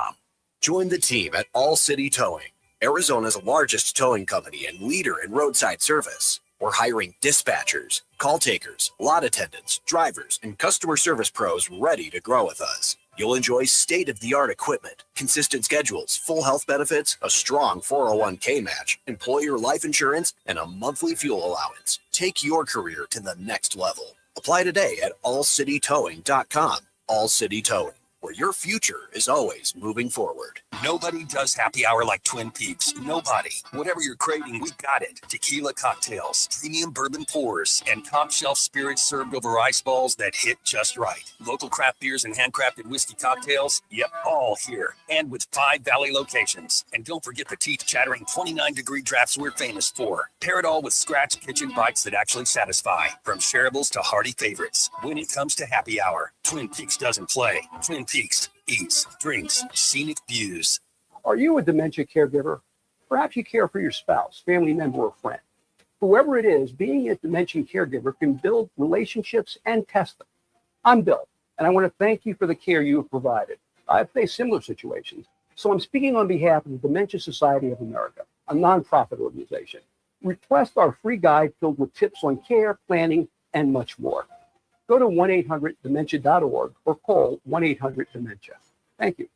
Join the team at All City Towing, Arizona's largest towing company and leader in roadside service. We're hiring dispatchers, call takers, lot attendants, drivers, and customer service pros ready to grow with us. You'll enjoy state-of-the-art equipment, consistent schedules, full health benefits, a strong 401k match, employer life insurance, and a monthly fuel allowance. Take your career to the next level. Apply today at allcitytowing.com. All City Towing, where your future is always moving forward. Nobody does happy hour like Twin Peaks. Nobody. Whatever you're craving, we got it. Tequila cocktails, premium bourbon pours, and top shelf spirits served over ice balls that hit just right. Local craft beers and handcrafted whiskey cocktails, yep, all here. And with 5 Valley locations. And don't forget the teeth-chattering 29-degree drafts we're famous for. Pair it all with scratch kitchen bites that actually satisfy. From shareables to hearty favorites. When it comes to happy hour, Twin Peaks doesn't play. Twin Peaks eats, drinks, scenic views. Are you a dementia caregiver? Perhaps you care for your spouse, family member, or friend. Whoever it is, being a dementia caregiver can build relationships and test them. I'm Bill, and I want to thank you for the care you have provided. I've faced similar situations, so I'm speaking on behalf of the Dementia Society of America, a nonprofit organization. Request our free guide filled with tips on care, planning, and much more. Go to 1-800-DEMENTIA.org or call 1-800-DEMENTIA. Thank you.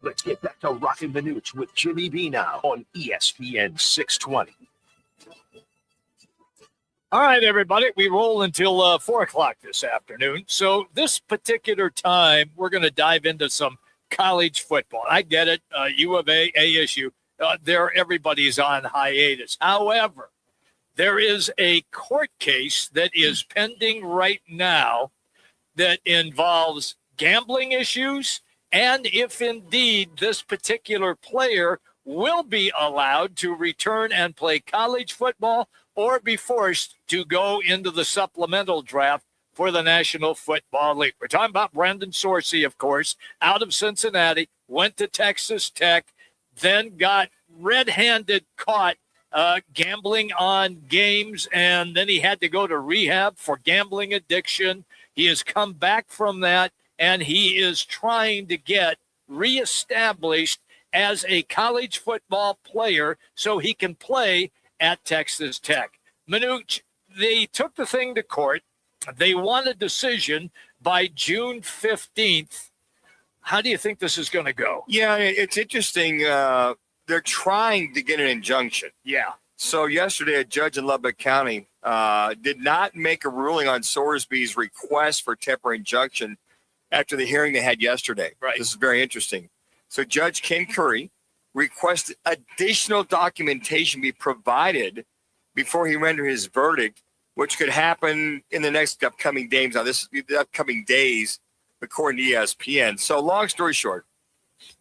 Let's get back to Roc and Manuch with Jimmy B now on ESPN 620. All right, everybody, we roll until 4 o'clock this afternoon. So this particular time, we're going to dive into some college football. I get it, U of A, ASU. Everybody's on hiatus. However, there is a court case that is pending right now that involves gambling issues, and if indeed this particular player will be allowed to return and play college football or be forced to go into the supplemental draft for the National Football League. We're talking about Brandon Sorsey, of course, out of Cincinnati, went to Texas Tech, then got red-handed caught gambling on games, and then he had to go to rehab for gambling addiction. He has come back from that, and he is trying to get reestablished as a college football player so he can play at Texas Tech. Manuch, they took the thing to court. They want a decision by June 15th. How do you think this is going to go? Yeah, it's interesting. They're trying to get an injunction. Yeah. So yesterday, a judge in Lubbock County did not make a ruling on Sorsby's request for temporary injunction after the hearing they had yesterday. Right. This is very interesting. So Judge Ken Curry requested additional documentation be provided before he rendered his verdict, which could happen in the next upcoming days. Now, this is the upcoming days, according to ESPN. So long story short,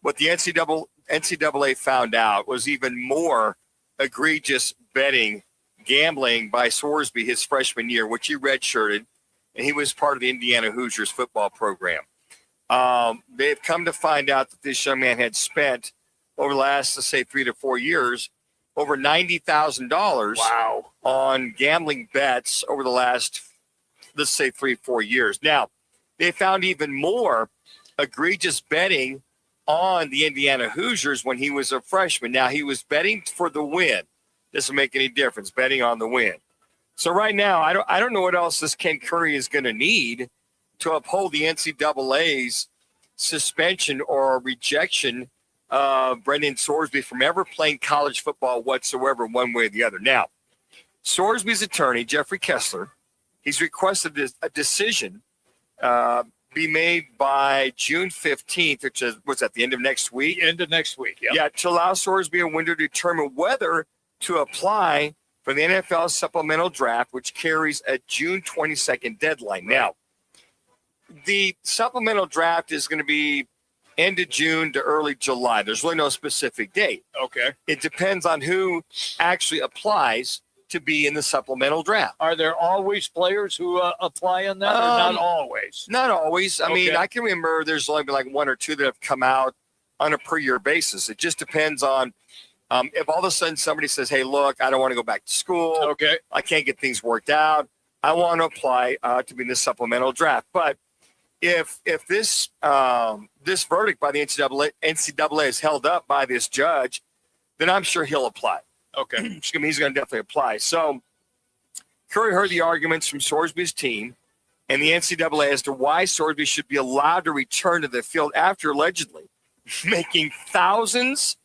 what the NCAA found out was even more egregious betting, gambling by Sorsby his freshman year, which he redshirted, and he was part of the Indiana Hoosiers football program. They've come to find out that this young man had spent over the last, let's say, 3 to 4 years, over $90,000 on gambling bets over the last, let's say, 3-4 years. Now, they found even more egregious betting on the Indiana Hoosiers when he was a freshman. Now, he was betting for the win. Doesn't make any difference, betting on the win. So right now, I don't know what else this Ken Curry is going to need to uphold the NCAA's suspension or rejection of Brendan Sorsby from ever playing college football whatsoever, one way or the other. Now, Sorsby's attorney, Jeffrey Kessler, he's requested a decision be made by June 15th, which is, what's at the end of next week? End of next week, yeah. Yeah, to allow Sorsby a window to determine whether to apply for the NFL supplemental draft, which carries a June 22nd deadline. Right. Now, the supplemental draft is going to be end of June to early July. There's really no specific date. Okay. It depends on who actually applies to be in the supplemental draft. Are there always players who apply in that, or not always? Not always. I mean, I can remember there's only been like one or two that have come out on a per year basis. It just depends on if all of a sudden somebody says, hey, look, I don't want to go back to school. Okay. I can't get things worked out. I want to apply to be in the supplemental draft. But if this this verdict by the NCAA is held up by this judge, then I'm sure he'll apply. Okay. He's going to definitely apply. So Curry heard the arguments from Sorsby's team and the NCAA as to why Sorsby should be allowed to return to the field after allegedly making thousands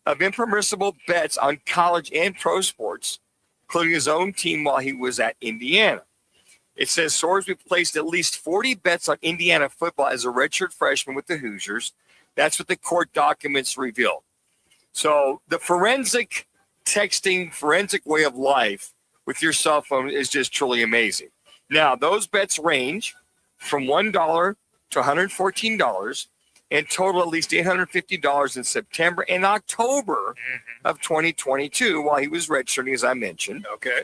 of impermissible bets on college and pro sports, including his own team while he was at Indiana. It says Sorsby placed at least 40 bets on Indiana football as a redshirt freshman with the Hoosiers. That's what the court documents revealed. So the forensic texting, forensic way of life with your cell phone is just truly amazing. Now, those bets range from $1 to $114 and total at least $850 in September and October of 2022 while he was redshirting, as I mentioned. Okay.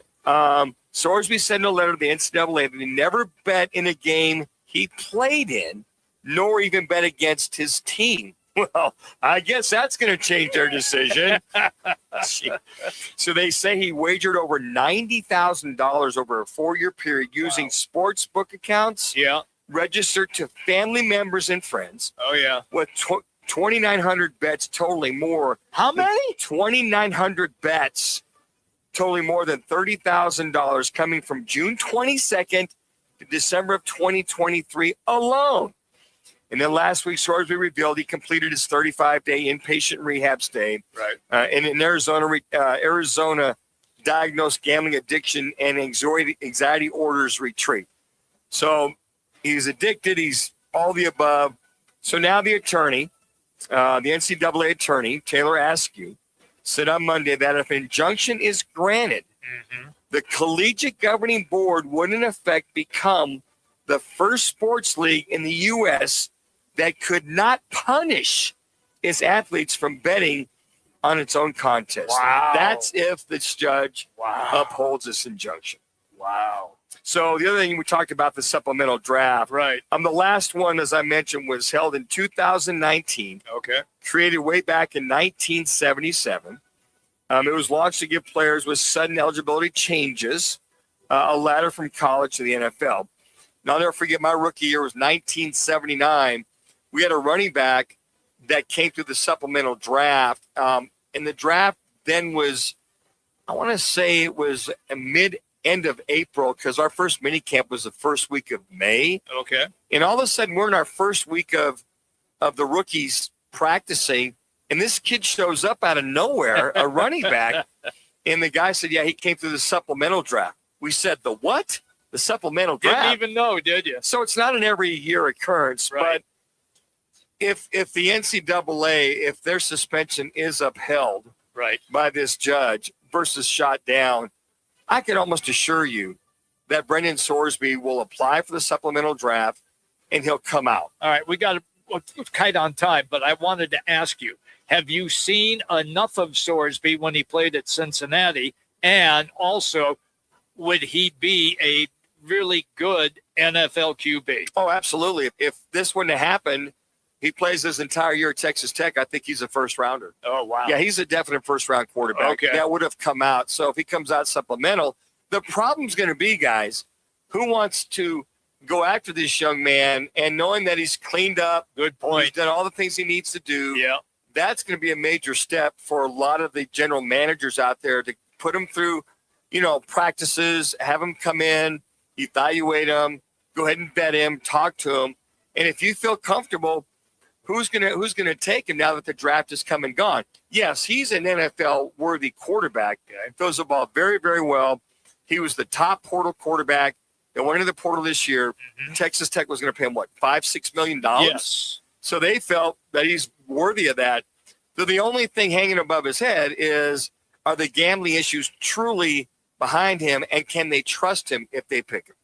Sorsby sent a letter to the NCAA that he never bet in a game he played in, nor even bet against his team. Well, I guess that's going to change their decision. So they say he wagered over $90,000 over a 4-year period using sports book accounts. Yeah. Registered to family members and friends. Oh, yeah. With 2,900 bets totaling more. How many? 2,900 bets totaling more than $30,000 coming from June 22nd to December of 2023 alone. And then last week, Sorsby revealed he completed his 35-day inpatient rehab stay. Right. And in Arizona diagnosed gambling addiction and anxiety orders retreat. So he's addicted. He's all the above. So now the attorney, the NCAA attorney, Taylor Askew, said on Monday that if an injunction is granted, the collegiate governing board would in effect become the first sports league in the U.S. that could not punish its athletes from betting on its own contest. Wow. That's if this judge upholds this injunction. Wow. So the other thing we talked about, the supplemental draft. Right. The last one, as I mentioned, was held in 2019. Okay. Created way back in 1977. It was launched to give players with sudden eligibility changes a ladder from college to the NFL. Now, I'll never forget my rookie year was 1979. We had a running back that came through the supplemental draft. And the draft then was, I want to say it was a end of April because our first mini camp was the first week of May. Okay. And all of a sudden, we're in our first week of the rookies practicing. And this kid shows up out of nowhere, a running back. And the guy said, yeah, he came through the supplemental draft. We said, the what? The supplemental draft. Didn't even know, did you? So it's not an every year occurrence. Right. But if the NCAA, if their suspension is upheld by this judge versus shot down, I can almost assure you that Brendan Sorsby will apply for the supplemental draft and he'll come out. All right, we got to kite on time, but I wanted to ask you, have you seen enough of Sorsby when he played at Cincinnati? And also, would he be a really good NFL QB? Oh, absolutely. If this wouldn't have happened, He plays his entire year at Texas Tech. I think he's a first rounder. Oh, wow. Yeah, he's a definite first round quarterback. Okay. That would have come out. So if he comes out supplemental, the problem's going to be, guys, who wants to go after this young man and knowing that he's cleaned up. Good point. He's done all the things he needs to do. Yeah. That's going to be a major step for a lot of the general managers out there to put him through, practices, have him come in, evaluate him, go ahead and vet him, talk to him. And if you feel comfortable, who's gonna take him now that the draft is come and gone? Yes, he's an NFL worthy quarterback. Throws the ball very, very well. He was the top portal quarterback that went into the portal this year. Texas Tech was going to pay him $5-6 million. Yes. So they felt that he's worthy of that. So the only thing hanging above his head is, are the gambling issues truly behind him, and can they trust him if they pick him?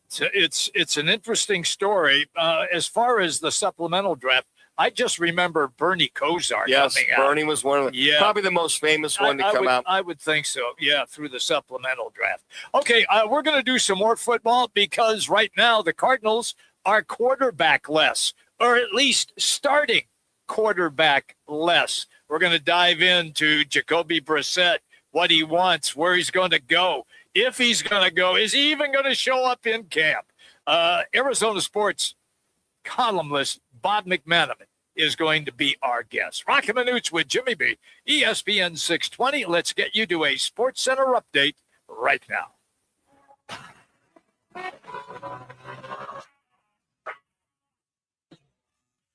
So it's an interesting story. As far as the supplemental draft, I just remember Bernie Kosar Yes, coming out. Bernie was one of probably the most famous one to come out. I would think so. Yeah, through the supplemental draft. Okay, we're going to do some more football because right now the Cardinals are quarterback-less, or at least starting quarterback-less. We're going to dive into Jacoby Brissett, what he wants, where he's going to go, if he's going to go, is he even going to show up in camp? Arizona Sports columnist Bob McManaman is going to be our guest. Roc and Manuch with Jimmy B, ESPN 620. Let's get you to a Sports Center update right now.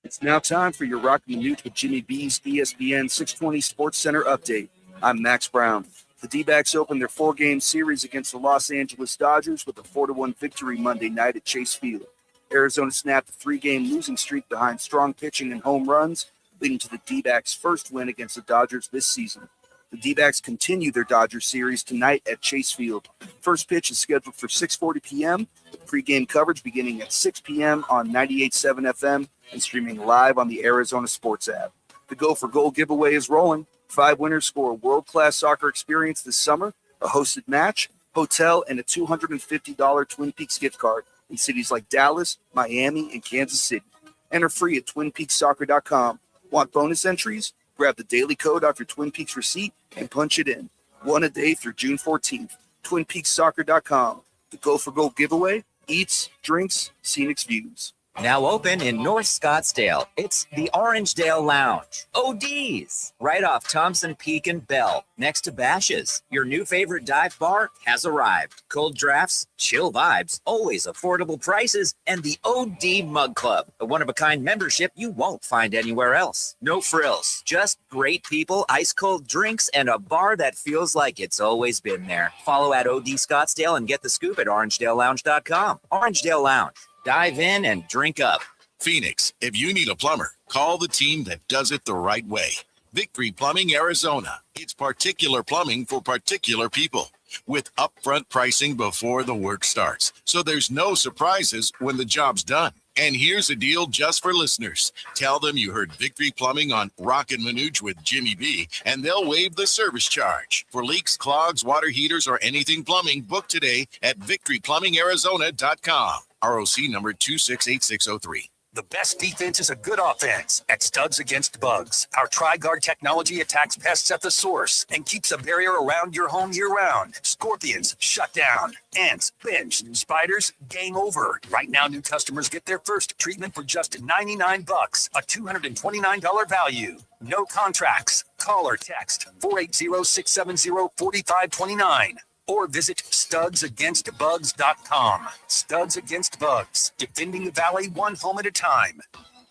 It's now time for your Roc and Manuch with Jimmy B's ESPN 620 Sports Center update. I'm Max Brown. The D-backs opened their 4-game series against the Los Angeles Dodgers with a 4-1 victory Monday night at Chase Field. Arizona snapped a 3-game losing streak behind strong pitching and home runs, leading to the D-backs' first win against the Dodgers this season. The D-backs continue their Dodgers series tonight at Chase Field. First pitch is scheduled for 6:40 p.m., with pregame coverage beginning at 6 p.m. on 98.7 FM and streaming live on the Arizona Sports app. The Go for Gold giveaway is rolling. 5 winners score a world-class soccer experience this summer, a hosted match, hotel, and a $250 Twin Peaks gift card in cities like Dallas, Miami, and Kansas City. Enter free at TwinPeaksSoccer.com. Want bonus entries? Grab the daily code off your Twin Peaks receipt and punch it in. One a day through June 14th. TwinPeaksSoccer.com. The Go for Gold giveaway, eats, drinks, scenic views. Now open in North Scottsdale. It's the Orangedale Lounge. OD's, right off Thompson Peak and Bell, next to Bash's. Your new favorite dive bar has arrived. Cold drafts, chill vibes, always affordable prices, and the OD Mug Club, a one-of-a-kind membership you won't find anywhere else. No frills, just great people, ice-cold drinks, and a bar that feels like it's always been there. Follow at OD Scottsdale and get the scoop at orangedalelounge.com. Orangedale Lounge. Dive in and drink up. Phoenix, if you need a plumber, call the team that does it the right way. Victory Plumbing Arizona. It's particular plumbing for particular people with upfront pricing before the work starts. So there's no surprises when the job's done. And here's a deal just for listeners. Tell them you heard Victory Plumbing on Roc and Manuch with Jimmy B, and they'll waive the service charge. For leaks, clogs, water heaters, or anything plumbing, book today at victoryplumbingarizona.com. ROC number 268603. The best defense is a good offense at Studs Against Bugs. Our Tri-Guard technology attacks pests at the source and keeps a barrier around your home year-round. Scorpions, shut down. Ants, benched. Spiders, game over. Right now, new customers get their first treatment for just $99, a $229 value. No contracts. Call or text 480-670-4529. Or visit studsagainstbugs.com. Studs Against Bugs, defending the Valley one home at a time.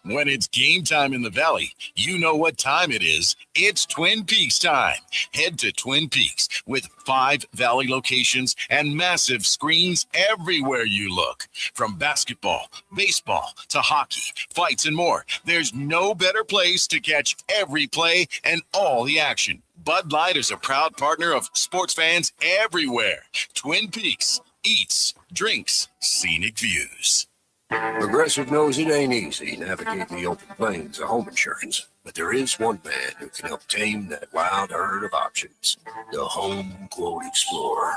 When it's game time in the Valley, you know what time it is. It's Twin Peaks time. Head to Twin Peaks with 5 Valley locations and massive screens everywhere you look. From basketball, baseball, to hockey, fights, and more, there's no better place to catch every play and all the action. Bud Light is a proud partner of sports fans everywhere. Twin Peaks, eats, drinks, scenic views. Progressive knows it ain't easy navigating the open plains of home insurance. But there is one man who can help tame that wild herd of options. The Home Quote Explorer.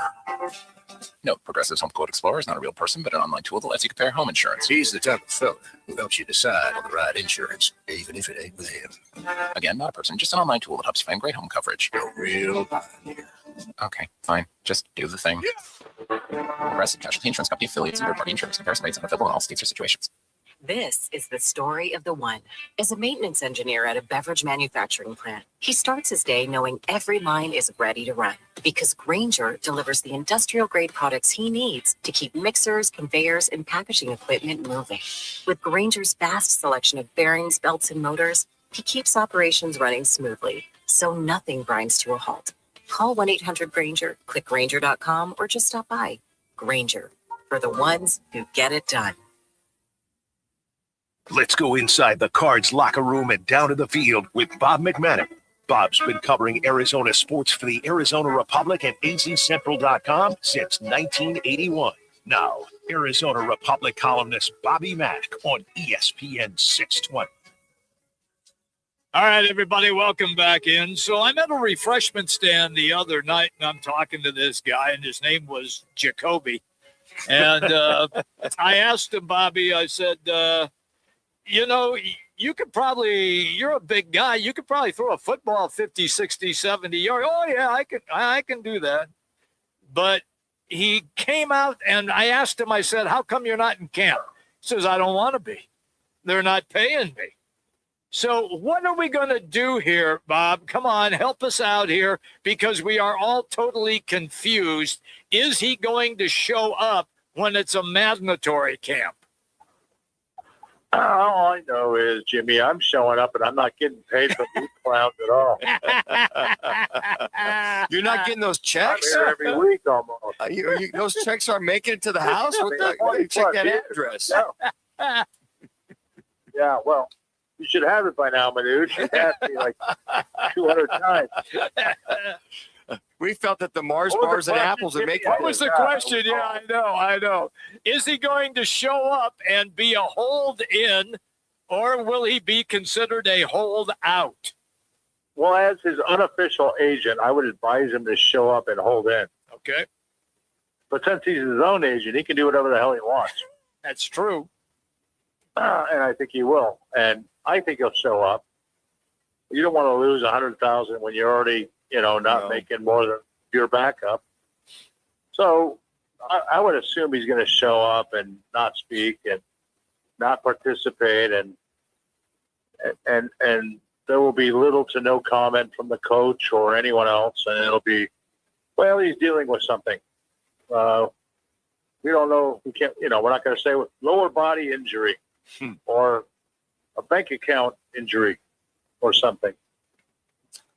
No, Progressive's Home Quote Explorer is not a real person, but an online tool that lets you compare home insurance. He's the type of fella who helps you decide on the right insurance, even if it ain't with him. Again, not a person, just an online tool that helps you find great home coverage. A real pioneer. Okay, fine. Just do the thing. Progressive Casualty Insurance Company affiliates and third-party insurance comparison rates are available in all states or situations. This is the story of the one. As a maintenance engineer at a beverage manufacturing plant, he starts his day knowing every line is ready to run because Grainger delivers the industrial-grade products he needs to keep mixers, conveyors, and packaging equipment moving. With Grainger's vast selection of bearings, belts, and motors, he keeps operations running smoothly, so nothing grinds to a halt. Call 1-800-GRAINGER, click Grainger.com, or just stop by. Grainger, for the ones who get it done. Let's go inside the Cards locker room and down to the field with Bob McManus. Bob's been covering Arizona sports for the Arizona Republic and azcentral.com since 1981. Now, Arizona Republic columnist Bobby Mack on ESPN 620. All right, everybody, welcome back in. So I'm at a refreshment stand the other night, and I'm talking to this guy, and his name was Jacoby. And I asked him, Bobby, I said, you know, you're a big guy. You could probably throw a football 50, 60, 70 yards. Oh, yeah, I can do that. But he came out, and I asked him, I said, how come you're not in camp? He says, I don't want to be. They're not paying me. So what are we going to do here, Bob? Come on, help us out here because we are all totally confused. Is he going to show up when it's a mandatory camp? All I know is, Jimmy, I'm showing up and I'm not getting paid for these clowns at all. You're not getting those checks? I'm here every week almost. Those checks aren't making it to the house? Check that address. Yeah, well, you should have it by now, Manuch. You asked me like 200 times. We felt that the Mars bars and apples are making. What was the question? Yeah, I know. Is he going to show up and be a hold-in, or will he be considered a hold-out? Well, as his unofficial agent, I would advise him to show up and hold in. Okay. But since he's his own agent, he can do whatever the hell he wants. That's true. And I think he will. And I think he'll show up. You don't want to lose $100,000 when you're already, not making more than your backup. So I would assume he's going to show up and not speak and not participate, and there will be little to no comment from the coach or anyone else, and it'll be, well, he's dealing with something. We don't know. We can't. We're not going to say lower body injury or a bank account injury or something.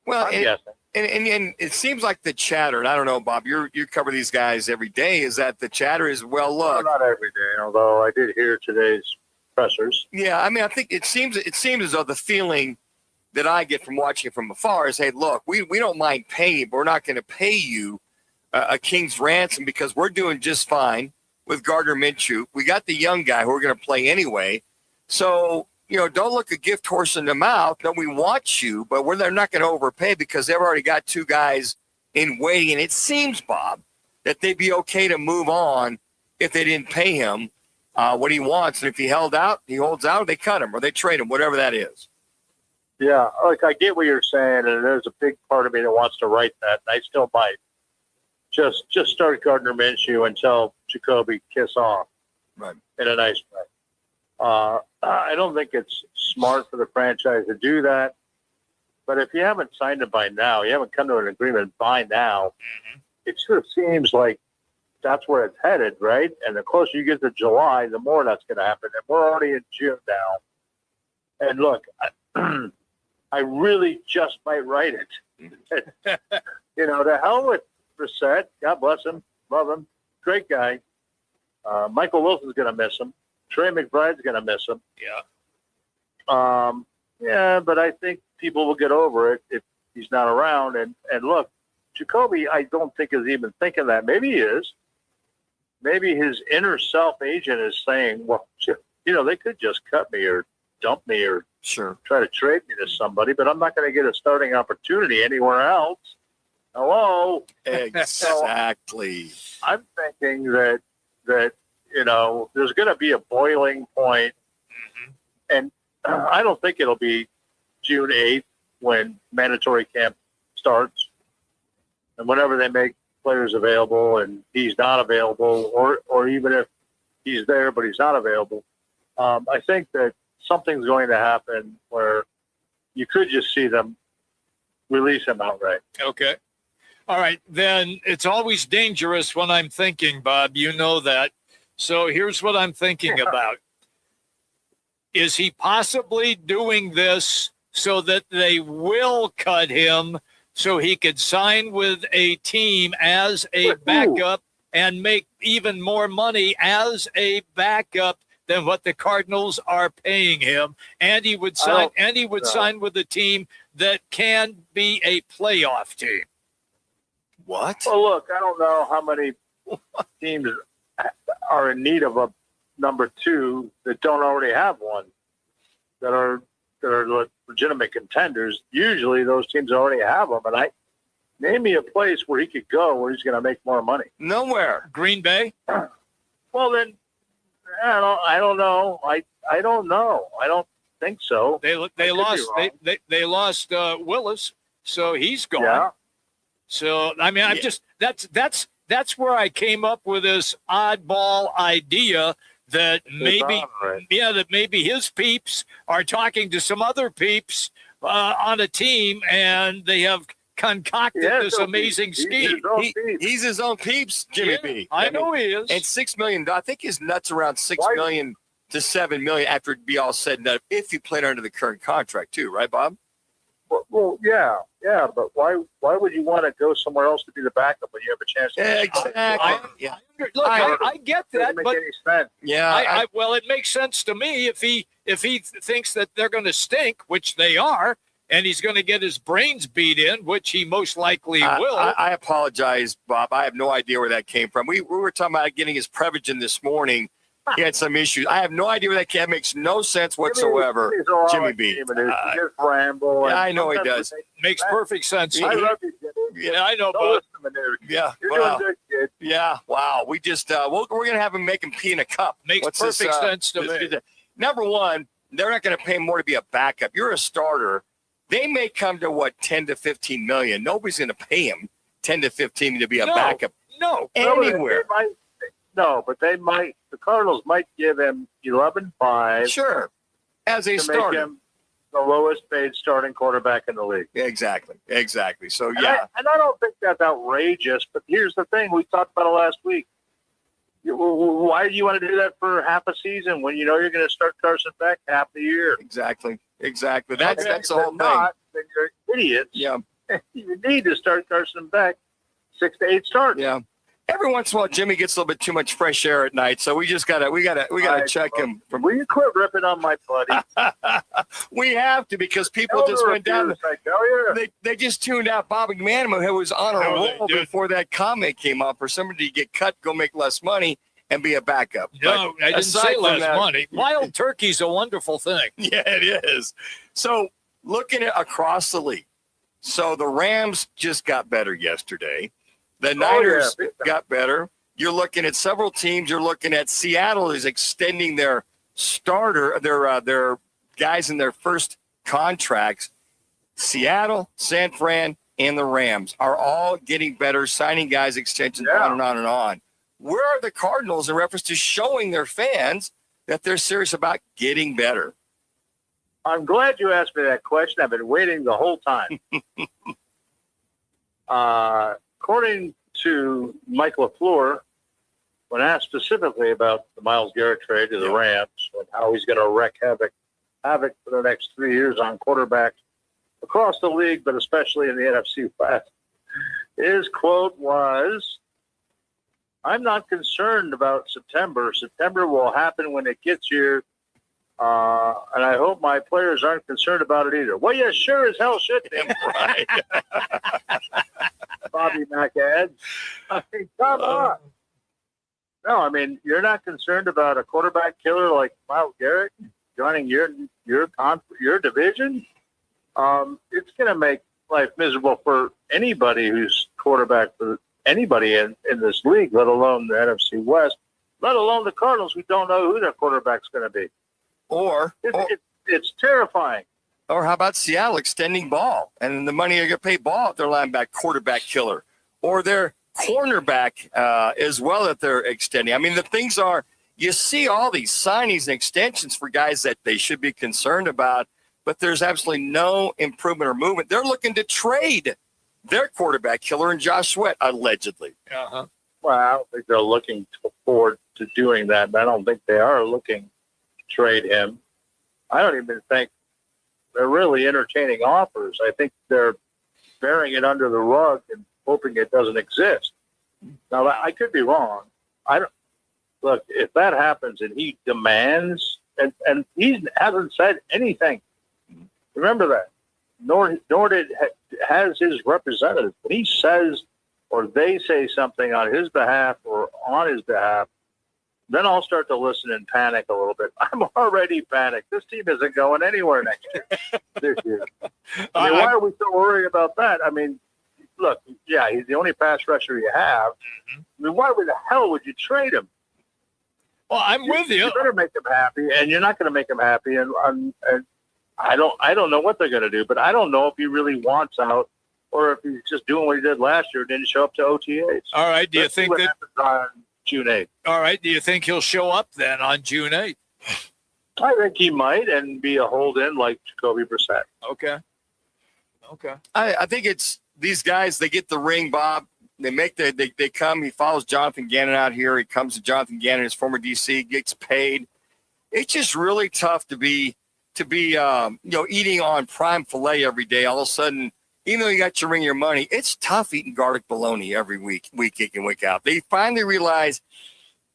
Well, I'm guessing. And it seems like the chatter, and I don't know, Bob, you cover these guys every day, is that the chatter is, well, look. Not every day, although I did hear today's pressers. Yeah, I mean, I think it seems as though the feeling that I get from watching it from afar is, hey, look, we don't mind paying, but we're not going to pay you a king's ransom because we're doing just fine with Gardner Minshew. We got the young guy who we're going to play anyway. So, don't look a gift horse in the mouth. No, we want you, but they're not going to overpay because they've already got two guys in waiting. And it seems, Bob, that they'd be okay to move on if they didn't pay him what he wants. And if he holds out, they cut him or they trade him, whatever that is. Yeah, look, I get what you're saying, and there's a big part of me that wants to write that, and I still might. Just start Gardner Minshew and tell Jacoby kiss off, right? In a nice way. I don't think it's smart for the franchise to do that, but if you haven't signed it by now, you haven't come to an agreement by now, it sort of seems like that's where it's headed, right? And the closer you get to July, the more that's going to happen. And we're already in June now. And look, I really just might write it. To hell with Brissett. God bless him. Love him. Great guy. Michael Wilson's going to miss him. Trey McBride's going to miss him. Yeah. But I think people will get over it if he's not around. And look, Jacoby, I don't think is even thinking that. Maybe he is. Maybe his inner self agent is saying, well, they could just cut me or dump me or Sure. Try to trade me to somebody, but I'm not going to get a starting opportunity anywhere else. Hello. Exactly. So I'm thinking that there's going to be a boiling point, and I don't think it'll be June 8th when mandatory camp starts, and whenever they make players available and he's not available, or even if he's there but he's not available, I think that something's going to happen where you could just see them release him outright. Okay. All right. Then it's always dangerous when I'm thinking, Bob. You know that. So here's what I'm thinking about. Is he possibly doing this so that they will cut him so he could sign with a team as a backup and make even more money as a backup than what the Cardinals are paying him? And he would sign sign with a team that can be a playoff team. What? Well, look, I don't know how many teams are in need of a number 2 that don't already have one, that are legitimate contenders. Usually those teams already have them. And name me a place where he could go where he's going to make more money. Nowhere. Green Bay? Well, then, I don't know. I don't know. I don't think so. They lost Willis, so he's gone. Yeah. So I mean, that's where I came up with this oddball idea that maybe his peeps are talking to some other peeps on a team, and they have concocted this amazing scheme. He's his own peeps, Jimmy B. I know he is. And $6 million. I think his nuts around $6 million to $7 million after it be all said and done. If you played under the current contract too, right, Bob? Well, yeah, but why would you want to go somewhere else to be the backup when you have a chance to? Exactly. Look, I get that, doesn't make but any sense. Yeah, well, it makes sense to me if he thinks that they're going to stink, which they are, and he's going to get his brains beat in, which he most likely will. I apologize, Bob. I have no idea where that came from. We were talking about getting his Prevagen this morning. He had some issues. I have no idea where that came. It makes no sense whatsoever, Jimmy B. Just ramble. Yeah, I know he does. Makes perfect sense. I love you, Jimmy. Yeah, I know, Don't Bob. listen to him. Yeah, You're wow. doing good, kid. Yeah, wow. We just we're gonna have him make him pee in a cup. Makes perfect sense to me. Number one, they're not gonna pay him more to be a backup. You're a starter. They may come to 10 to 15 million. Nobody's gonna pay him 10 to 15 to be a backup. No, anywhere. But they might. The Cardinals might give him 11.5. Sure, as a to starter. make him the lowest paid starting quarterback in the league. Exactly. So And yeah, I don't think that's outrageous. But here's the thing: we talked about it last week. Why do you want to do that for half a season when you know you're going to start Carson Beck half the year? Exactly. That's the whole thing. Not, then you're idiots. Yeah. You need to start Carson Beck 6 to 8 starts. Yeah. Every once in a while, Jimmy gets a little bit too much fresh air at night, so we gotta check him. Will you quit ripping on my buddy? We have to, because people just went down. They just tuned out Bob McManaman, who was on a roll before that comment came up. For somebody to get cut, go make less money, and be a backup. No, But I didn't say aside from less that- money. Wild turkey's a wonderful thing. Yeah, it is. So looking at across the league, so the Rams just got better yesterday. The Niners got better. You're looking at several teams. You're looking at Seattle is extending their starter, their guys in their first contracts. Seattle, San Fran, and the Rams are all getting better, signing guys extensions on and on and on. Where are the Cardinals in reference to showing their fans that they're serious about getting better? I'm glad you asked me that question. I've been waiting the whole time. According to Mike LaFleur, when asked specifically about the Myles Garrett trade to the Rams and how he's going to wreak havoc for the next 3 years on quarterbacks across the league, but especially in the NFC West, his quote was, "I'm not concerned about September. September will happen when it gets here. And I hope my players aren't concerned about it either." Well, you sure as hell should be. Right. Bobby Mack adds. I mean, come on. No, I mean, you're not concerned about a quarterback killer like Myles Garrett? joining your division, it's going to make life miserable for anybody who's quarterback for anybody in this league, let alone the NFC West, let alone the Cardinals, who don't know who their quarterback's going to be. It's terrifying. Or how about Seattle extending Ball and the money they're going to pay Ball at their linebacker quarterback killer, or their cornerback as well that they're extending. I mean, the things are, you see all these signings and extensions for guys that they should be concerned about, but there's absolutely no improvement or movement. They're looking to trade their quarterback killer and Josh Sweat, allegedly. Well, I don't think they're looking forward to doing that, and I don't think they are looking to trade him. I don't even think they're really entertaining offers. I think they're burying it under the rug and hoping it doesn't exist. Now, I could be wrong. Look, if that happens and he demands, and he hasn't said anything, remember that. Nor has his representative. When he says or they say something on his behalf or on his behalf, then I'll start to listen and panic a little bit. I'm already panicked. This team isn't going anywhere next year. This year. I mean, why are we so worried about that? I mean, look, yeah, he's the only pass rusher you have. I mean, why the hell would you trade him? Well, I'm with you. You better make him happy, and you're not going to make him happy. And I don't know what they're going to do, but I don't know if he really wants out or if he's just doing what he did last year, didn't show up to OTAs. All right. Do you Let's see think what that happens on June 8th? All right. Do you think he'll show up then on June 8th? I think he might and be a hold-in like Jacoby Brissett. Okay. I think it's these guys, they get the ring, Bob. They come. He follows Jonathan Gannon out here. He comes to Jonathan Gannon, his former DC, gets paid. It's just really tough to be eating on prime filet every day. All of a sudden, even though you got your ring, your money, it's tough eating garlic bologna every week in and week out. They finally realize,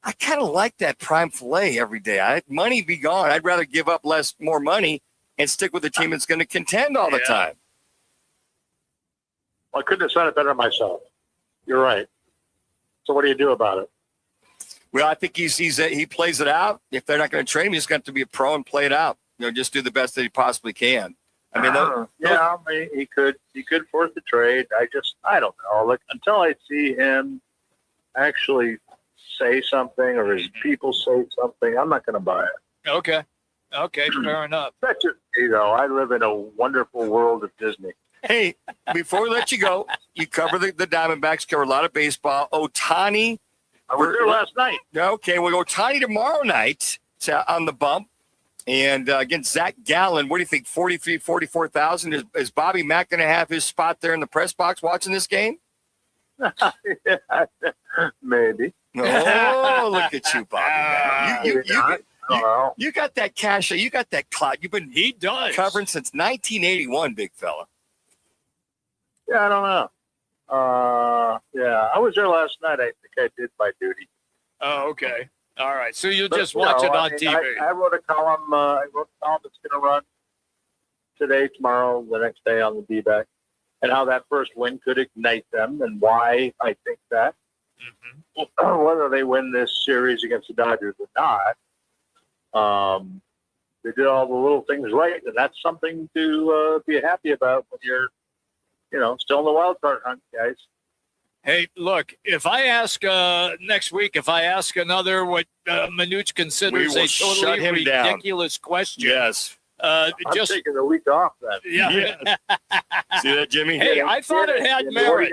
I kind of like that prime filet every day. Money be gone. I'd rather give up more money and stick with the team that's going to contend all the time. Well, I couldn't have said it better myself. You're right. So what do you do about it? Well, I think he plays it out. If they're not going to trade him, he's got to be a pro and play it out. Just do the best that he possibly can. I mean, he could force the trade. I don't know. Like, until I see him actually say something or his people say something, I'm not going to buy it. Okay, fair enough. That's just, I live in a wonderful world of Disney. Hey, before we let you go, you cover the Diamondbacks, cover a lot of baseball. Ohtani. I was there last night. Okay, we'll go Ohtani tomorrow night on the bump. And against Zach Gallen, what do you think, 44,000? Is Bobby Mack going to have his spot there in the press box watching this game? Maybe. Oh, look at you, Bobby Mack. You got that cash. You got that clout. He does. Covering since 1981, big fella. Yeah, I don't know. I was there last night. I think I did my duty. Oh, okay. All right. So you'll just watch it on TV. I wrote a column. That's going to run today, tomorrow, the next day on the D-back, and how that first win could ignite them and why I think that. Whether they win this series against the Dodgers or not, they did all the little things right, and that's something to be happy about when you're, still in the wild card hunt, guys. Hey, look, if I ask next week, another what Manuch considers a totally ridiculous question. Yes. I'm taking the week off then. Yeah. See that, Jimmy? Hey, I thought it had merit.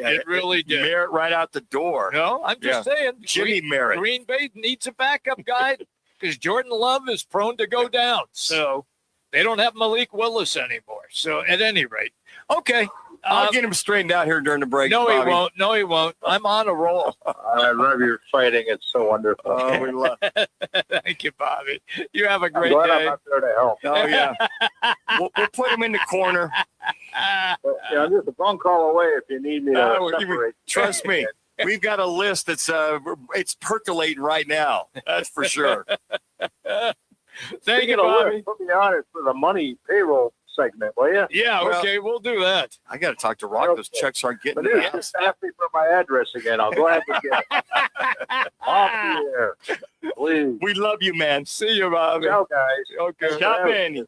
It really did. Merit right out the door. No, I'm just saying. Jimmy Merritt. Green Bay needs a backup guy because Jordan Love is prone to go down. So they don't have Malik Willis anymore. So at any rate, okay. I'll get him straightened out here during the break. No, Bobby. he won't. No, he won't. I'm on a roll. I love your fighting. It's so wonderful. Oh, we love it. Thank you, Bobby. You have a great I'm glad day. I'm not there to help. Oh, yeah. we'll put him in the corner. But, I'm just a phone call away if you need me to separate. Trust me. We've got a list that's it's percolating right now. That's for sure. Thank you, Bobby. Put me on it for the money payroll segment, will you? Yeah, Well, okay, we'll do that. I got to talk to Rock. Those checks aren't getting But to the dude, house. just ask me for my address again. I'll go ahead and get it. Off the air. Please. We love you, man. See you, Bobby. Ciao, guys. Okay. Stop in.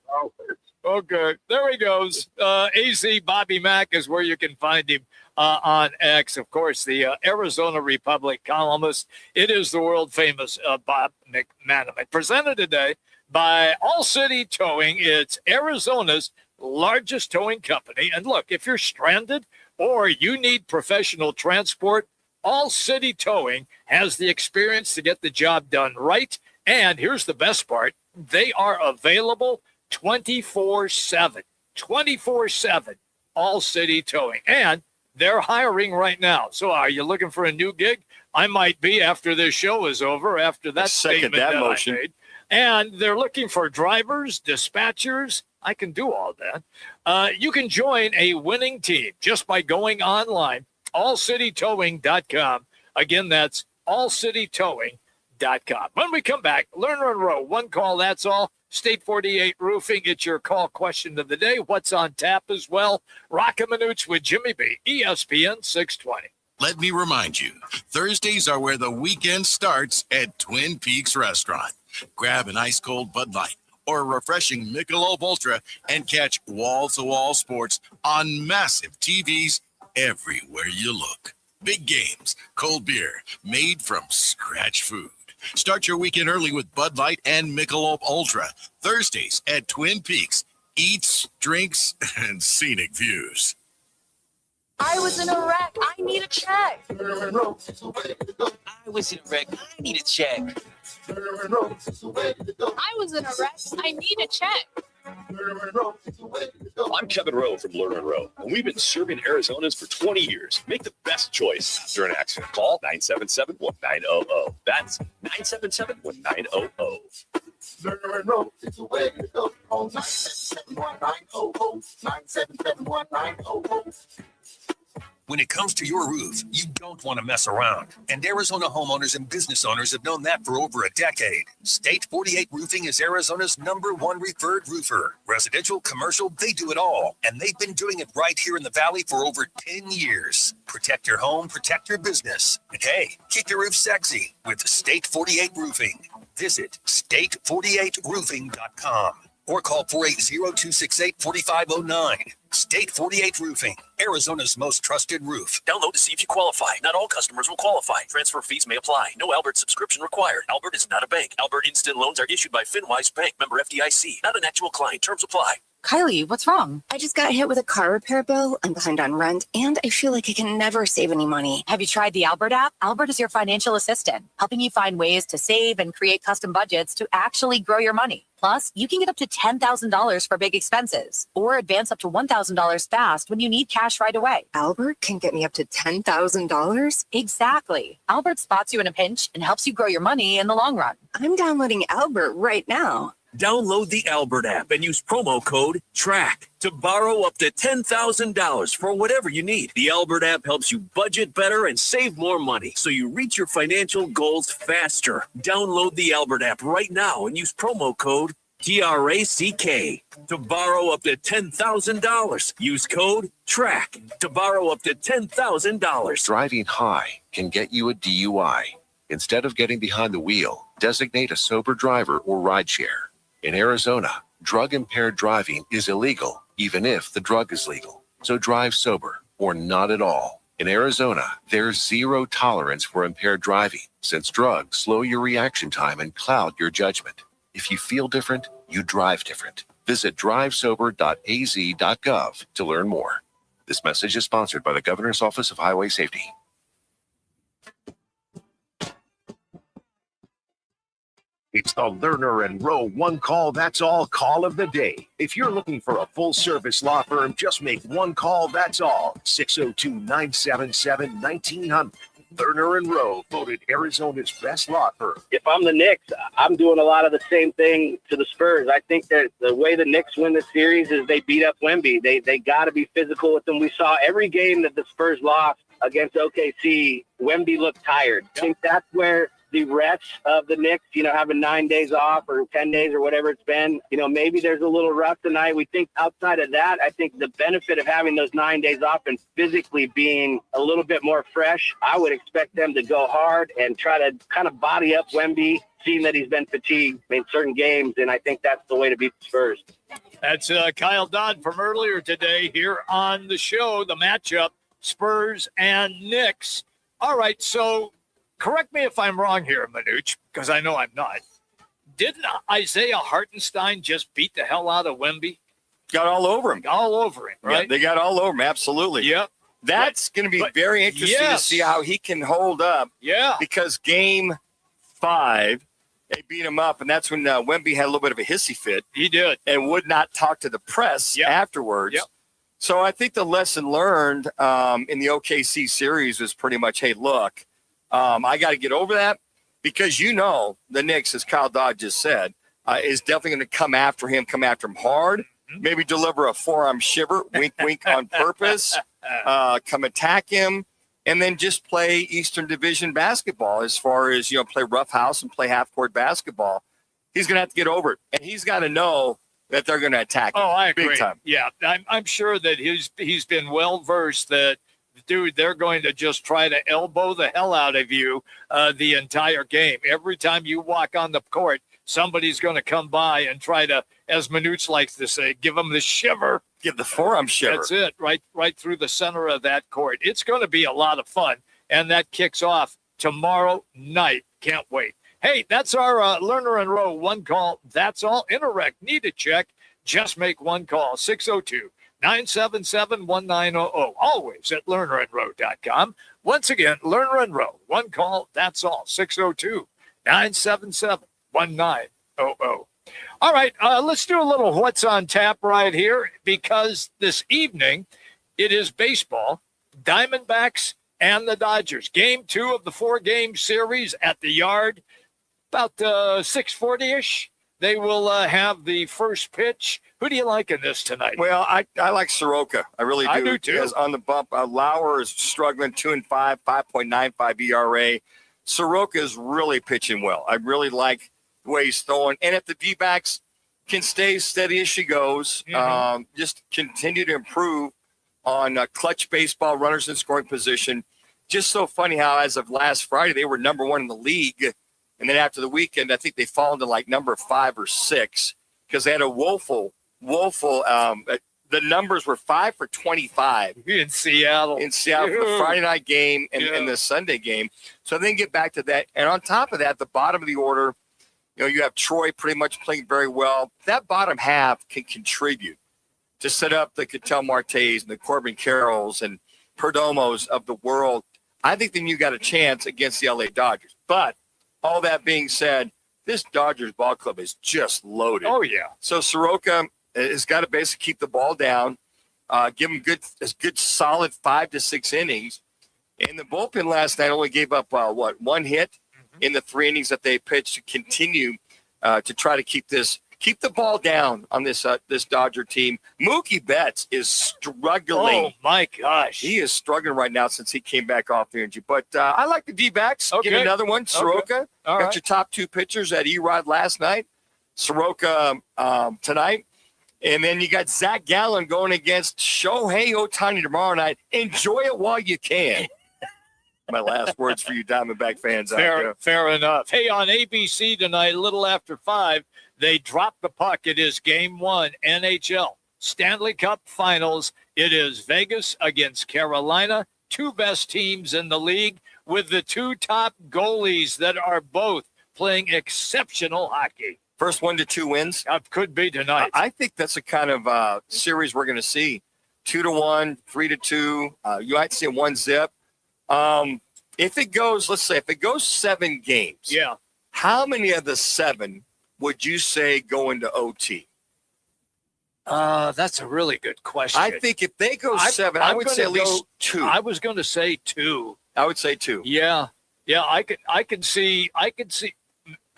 Okay, there he goes. AZ Bobby Mack is where you can find him on X. Of course, the Arizona Republic columnist. It is the world famous Bob McManaman. Presented today by All City Towing. It's Arizona's largest towing company. And look, if you're stranded or you need professional transport, All City Towing has the experience to get the job done right. And here's the best part. They are available 24/7, 24/7, All City Towing. And they're hiring right now. So are you looking for a new gig? I might be after this show is over, after that second statement that that motion. I made. And they're looking for drivers, dispatchers. I can do all that. You can join a winning team just by going online, allcitytowing.com. Again, that's allcitytowing.com. When we come back, Lerner and Rowe, one call, that's all. State 48 Roofing, it's your call question of the day. What's on tap as well? Roc and Manuch with Jimmy B, ESPN 620. Let me remind you, Thursdays are where the weekend starts at Twin Peaks Restaurant. Grab an ice cold Bud Light or a refreshing Michelob Ultra and catch wall-to-wall sports on massive TVs everywhere you look. Big games, cold beer, made from scratch food. Start your weekend early with Bud Light and Michelob Ultra. Thursdays at Twin Peaks. Eats, drinks, and scenic views. I was in a wreck. I need a check. I was in a wreck. I need a check. I was in a wreck. I need a check. I'm Kevin Rowe from Lerner and Rowe, and we've been serving Arizonans for 20 years. Make the best choice after an accident. Call 977-1900. That's 977-1900. Lerner and Rowe, it's the way to go. Call 977-1900. 977-1900. When it comes to your roof, you don't want to mess around. And Arizona homeowners and business owners have known that for over a decade. State 48 Roofing is Arizona's #1 referred roofer. Residential, commercial, they do it all. And they've been doing it right here in the Valley for over 10 years. Protect your home, protect your business. And hey, keep your roof sexy with State 48 Roofing. Visit state48roofing.com. Or call 480-268-4509. State 48 Roofing, Arizona's most trusted roof. Download to see if you qualify. Not all customers will qualify. Transfer fees may apply. No Albert subscription required. Albert is not a bank. Albert Instant Loans are issued by FinWise Bank, member FDIC. Not an actual client. Terms apply. Kylie, what's wrong? I just got hit with a car repair bill. I'm behind on rent, and I feel like I can never save any money. Have you tried the Albert app? Albert is your financial assistant, helping you find ways to save and create custom budgets to actually grow your money. Plus, you can get up to $10,000 for big expenses or advance up to $1,000 fast when you need cash right away. Albert can get me up to $10,000? Exactly. Albert spots you in a pinch and helps you grow your money in the long run. I'm downloading Albert right now. Download the Albert app and use promo code TRACK to borrow up to $10,000 for whatever you need. The Albert app helps you budget better and save more money so you reach your financial goals faster. Download the Albert app right now and use promo code TRACK to borrow up to $10,000. Use code TRACK to borrow up to $10,000. Driving high can get you a DUI. Instead of getting behind the wheel, designate a sober driver or rideshare. In Arizona, drug-impaired driving is illegal, even if the drug is legal. So drive sober or not at all. In Arizona, there's zero tolerance for impaired driving, since drugs slow your reaction time and cloud your judgment. If you feel different, you drive different. Visit drivesober.az.gov to learn more. This message is sponsored by the Governor's Office of Highway Safety. It's the Lerner and Rowe one call, that's all call of the day. If you're looking for a full-service law firm, just make one call, that's all. 602-977-1900. Lerner and Rowe, voted Arizona's best law firm. If I'm the Knicks, I'm doing a lot of the same thing to the Spurs. I think that the way the Knicks win the series is they beat up Wemby. They got to be physical with them. We saw every game that the Spurs lost against OKC, Wemby looked tired. I think that's where the rest of the Knicks, having 9 days off or 10 days or whatever it's been, maybe there's a little rough tonight. We think outside of that, I think the benefit of having those 9 days off and physically being a little bit more fresh, I would expect them to go hard and try to kind of body up Wemby, seeing that he's been fatigued in certain games. And I think that's the way to beat the Spurs. That's Kyle Dodd from earlier today here on the show, the matchup, Spurs and Knicks. All right, so correct me if I'm wrong here, Manuch, because I know I'm not. Didn't Isaiah Hartenstein just beat the hell out of Wemby? Got all over him. All over him, right? Yeah, they got all over him, absolutely. Yep. That's going to be very interesting to see how he can hold up. Yeah. Because game 5, they beat him up, and that's when Wemby had a little bit of a hissy fit. He did. And would not talk to the press afterwards. Yep. So I think the lesson learned in the OKC series was pretty much, hey, look, I got to get over that because the Knicks, as Kyle Dodd just said, is definitely going to come after him hard, maybe deliver a forearm shiver, wink, wink on purpose, come attack him, and then just play Eastern Division basketball as far as, play roughhouse and play half-court basketball. He's going to have to get over it, and he's got to know that they're going to attack him. Oh, I agree. Big time. Yeah, I'm sure that he's been well-versed that, dude, they're going to just try to elbow the hell out of you the entire game. Every time you walk on the court, somebody's going to come by and try to, as Manuch likes to say, give them the shiver. Give the forearm shiver. That's it, right through the center of that court. It's going to be a lot of fun, and that kicks off tomorrow night. Can't wait. Hey, that's our Lerner and Rowe one call. That's all. Interact. Need a check. Just make one call. 602-977-1900. Always at lernerandrowe.com. Once again, Lerner and Rowe. One call. That's all. 602-977-1900. All right, let's do a little what's on tap right here because this evening it is baseball, Diamondbacks and the Dodgers. Game 2 of the 4-game series at the Yard. About 6:40-ish, they will have the first pitch. Who do you like in this tonight? Well, I like Soroka. I really do. I do, too. Because on the bump, Lauer is struggling, 2-5, 5.95 ERA. Soroka is really pitching well. I really like the way he's throwing. And if the D-backs can stay steady as she goes, just continue to improve on clutch baseball, runners in scoring position. Just so funny how as of last Friday, they were number 1 in the league. And then after the weekend, I think they fall to like number 5 or 6 because they had a woeful. The numbers were 5 for 25 in Seattle. For the Friday night game and the Sunday game. So then get back to that. And on top of that, the bottom of the order, you have Troy pretty much playing very well. That bottom half can contribute to set up the Ketel Martes and the Corbin Carrolls and Perdomos of the world. I think then you got a chance against the LA Dodgers. But all that being said, this Dodgers ball club is just loaded. Oh, yeah. So Soroka has got to basically keep the ball down, give him good solid 5 to 6 innings. And the bullpen last night only gave up, 1 hit in the 3 innings that they pitched to continue to try to keep the ball down on this Dodger team. Mookie Betts is struggling. Oh, my gosh. He is struggling right now since he came back off the injury. But I like the D-backs. Okay. Get another one. Soroka. Okay. All Got right. your top 2 pitchers at Erod last night. Soroka tonight. And then you got Zach Gallen going against Shohei Ohtani tomorrow night. Enjoy it while you can. My last words for you Diamondback fans out there. Fair enough. Hey, on ABC tonight, a little after 5, they drop the puck. It is Game 1, NHL Stanley Cup Finals. It is Vegas against Carolina, 2 best teams in the league with the 2 top goalies that are both playing exceptional hockey. First 1 to 2 wins. Could be tonight. I think that's a kind of series we're going to see. 2-1, 3-2. You might see a 1-zip. If it goes, let's say, if it goes 7 games, how many of the 7 would you say go into OT? That's a really good question. I think if they go 7, I would say at least 2. I was going to say 2. I would say 2. Yeah. I could see.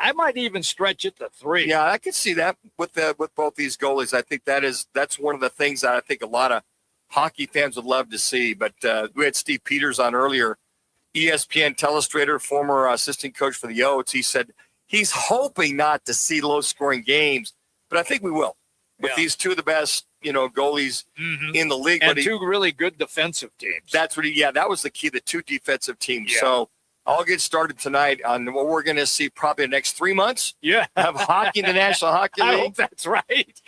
I might even stretch it to 3. Yeah, I could see that with both these goalies. I think that's one of the things that I think a lot of hockey fans would love to see. But we had Steve Peters on earlier. ESPN telestrator, former assistant coach for the Oats, he said he's hoping not to see low-scoring games, but I think we will with these two of the best, goalies in the league. And but two really good defensive teams. That's what that was the key, the two defensive teams. Yeah. So I'll get started tonight on what we're going to see probably the next 3 months. Yeah. Have hockey in the National Hockey League. I hope that's right.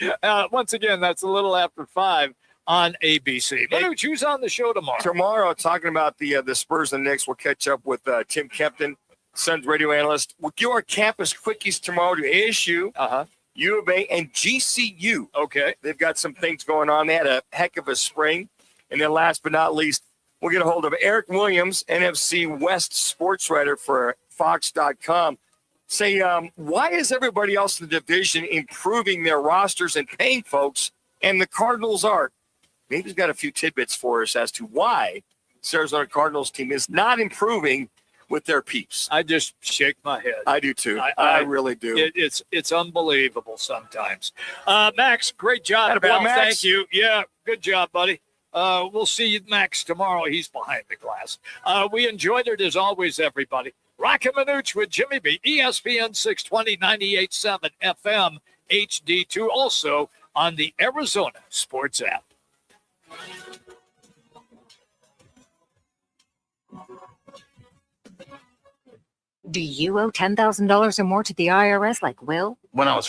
Once again, that's a little after 5 on ABC. Manuch, who's on the show tomorrow? Tomorrow, talking about the Spurs and the Knicks, we'll catch up with Tim Kempton, Suns radio analyst. We'll do our campus quickies tomorrow to ASU, U of A, and GCU. Okay. They've got some things going on. They had a heck of a spring. And then last but not least, we'll get a hold of Eric Williams, NFC West sports writer for Fox.com. Say, why is everybody else in the division improving their rosters and paying folks, and the Cardinals aren't? Maybe he's got a few tidbits for us as to why the Arizona Cardinals team is not improving with their peeps. I just shake my head. I do too. I really do. It's unbelievable sometimes. Max, great job. Attaboy, Pal. Max. Thank you. Yeah, good job, buddy. We'll see you, Max, tomorrow. He's behind the glass. We enjoyed it as always, everybody. Roc and Manuch with Jimmy B. ESPN 620, 98.7 FM, HD2. Also on the Arizona Sports app. Do you owe $10,000 or more to the IRS like Will? When I was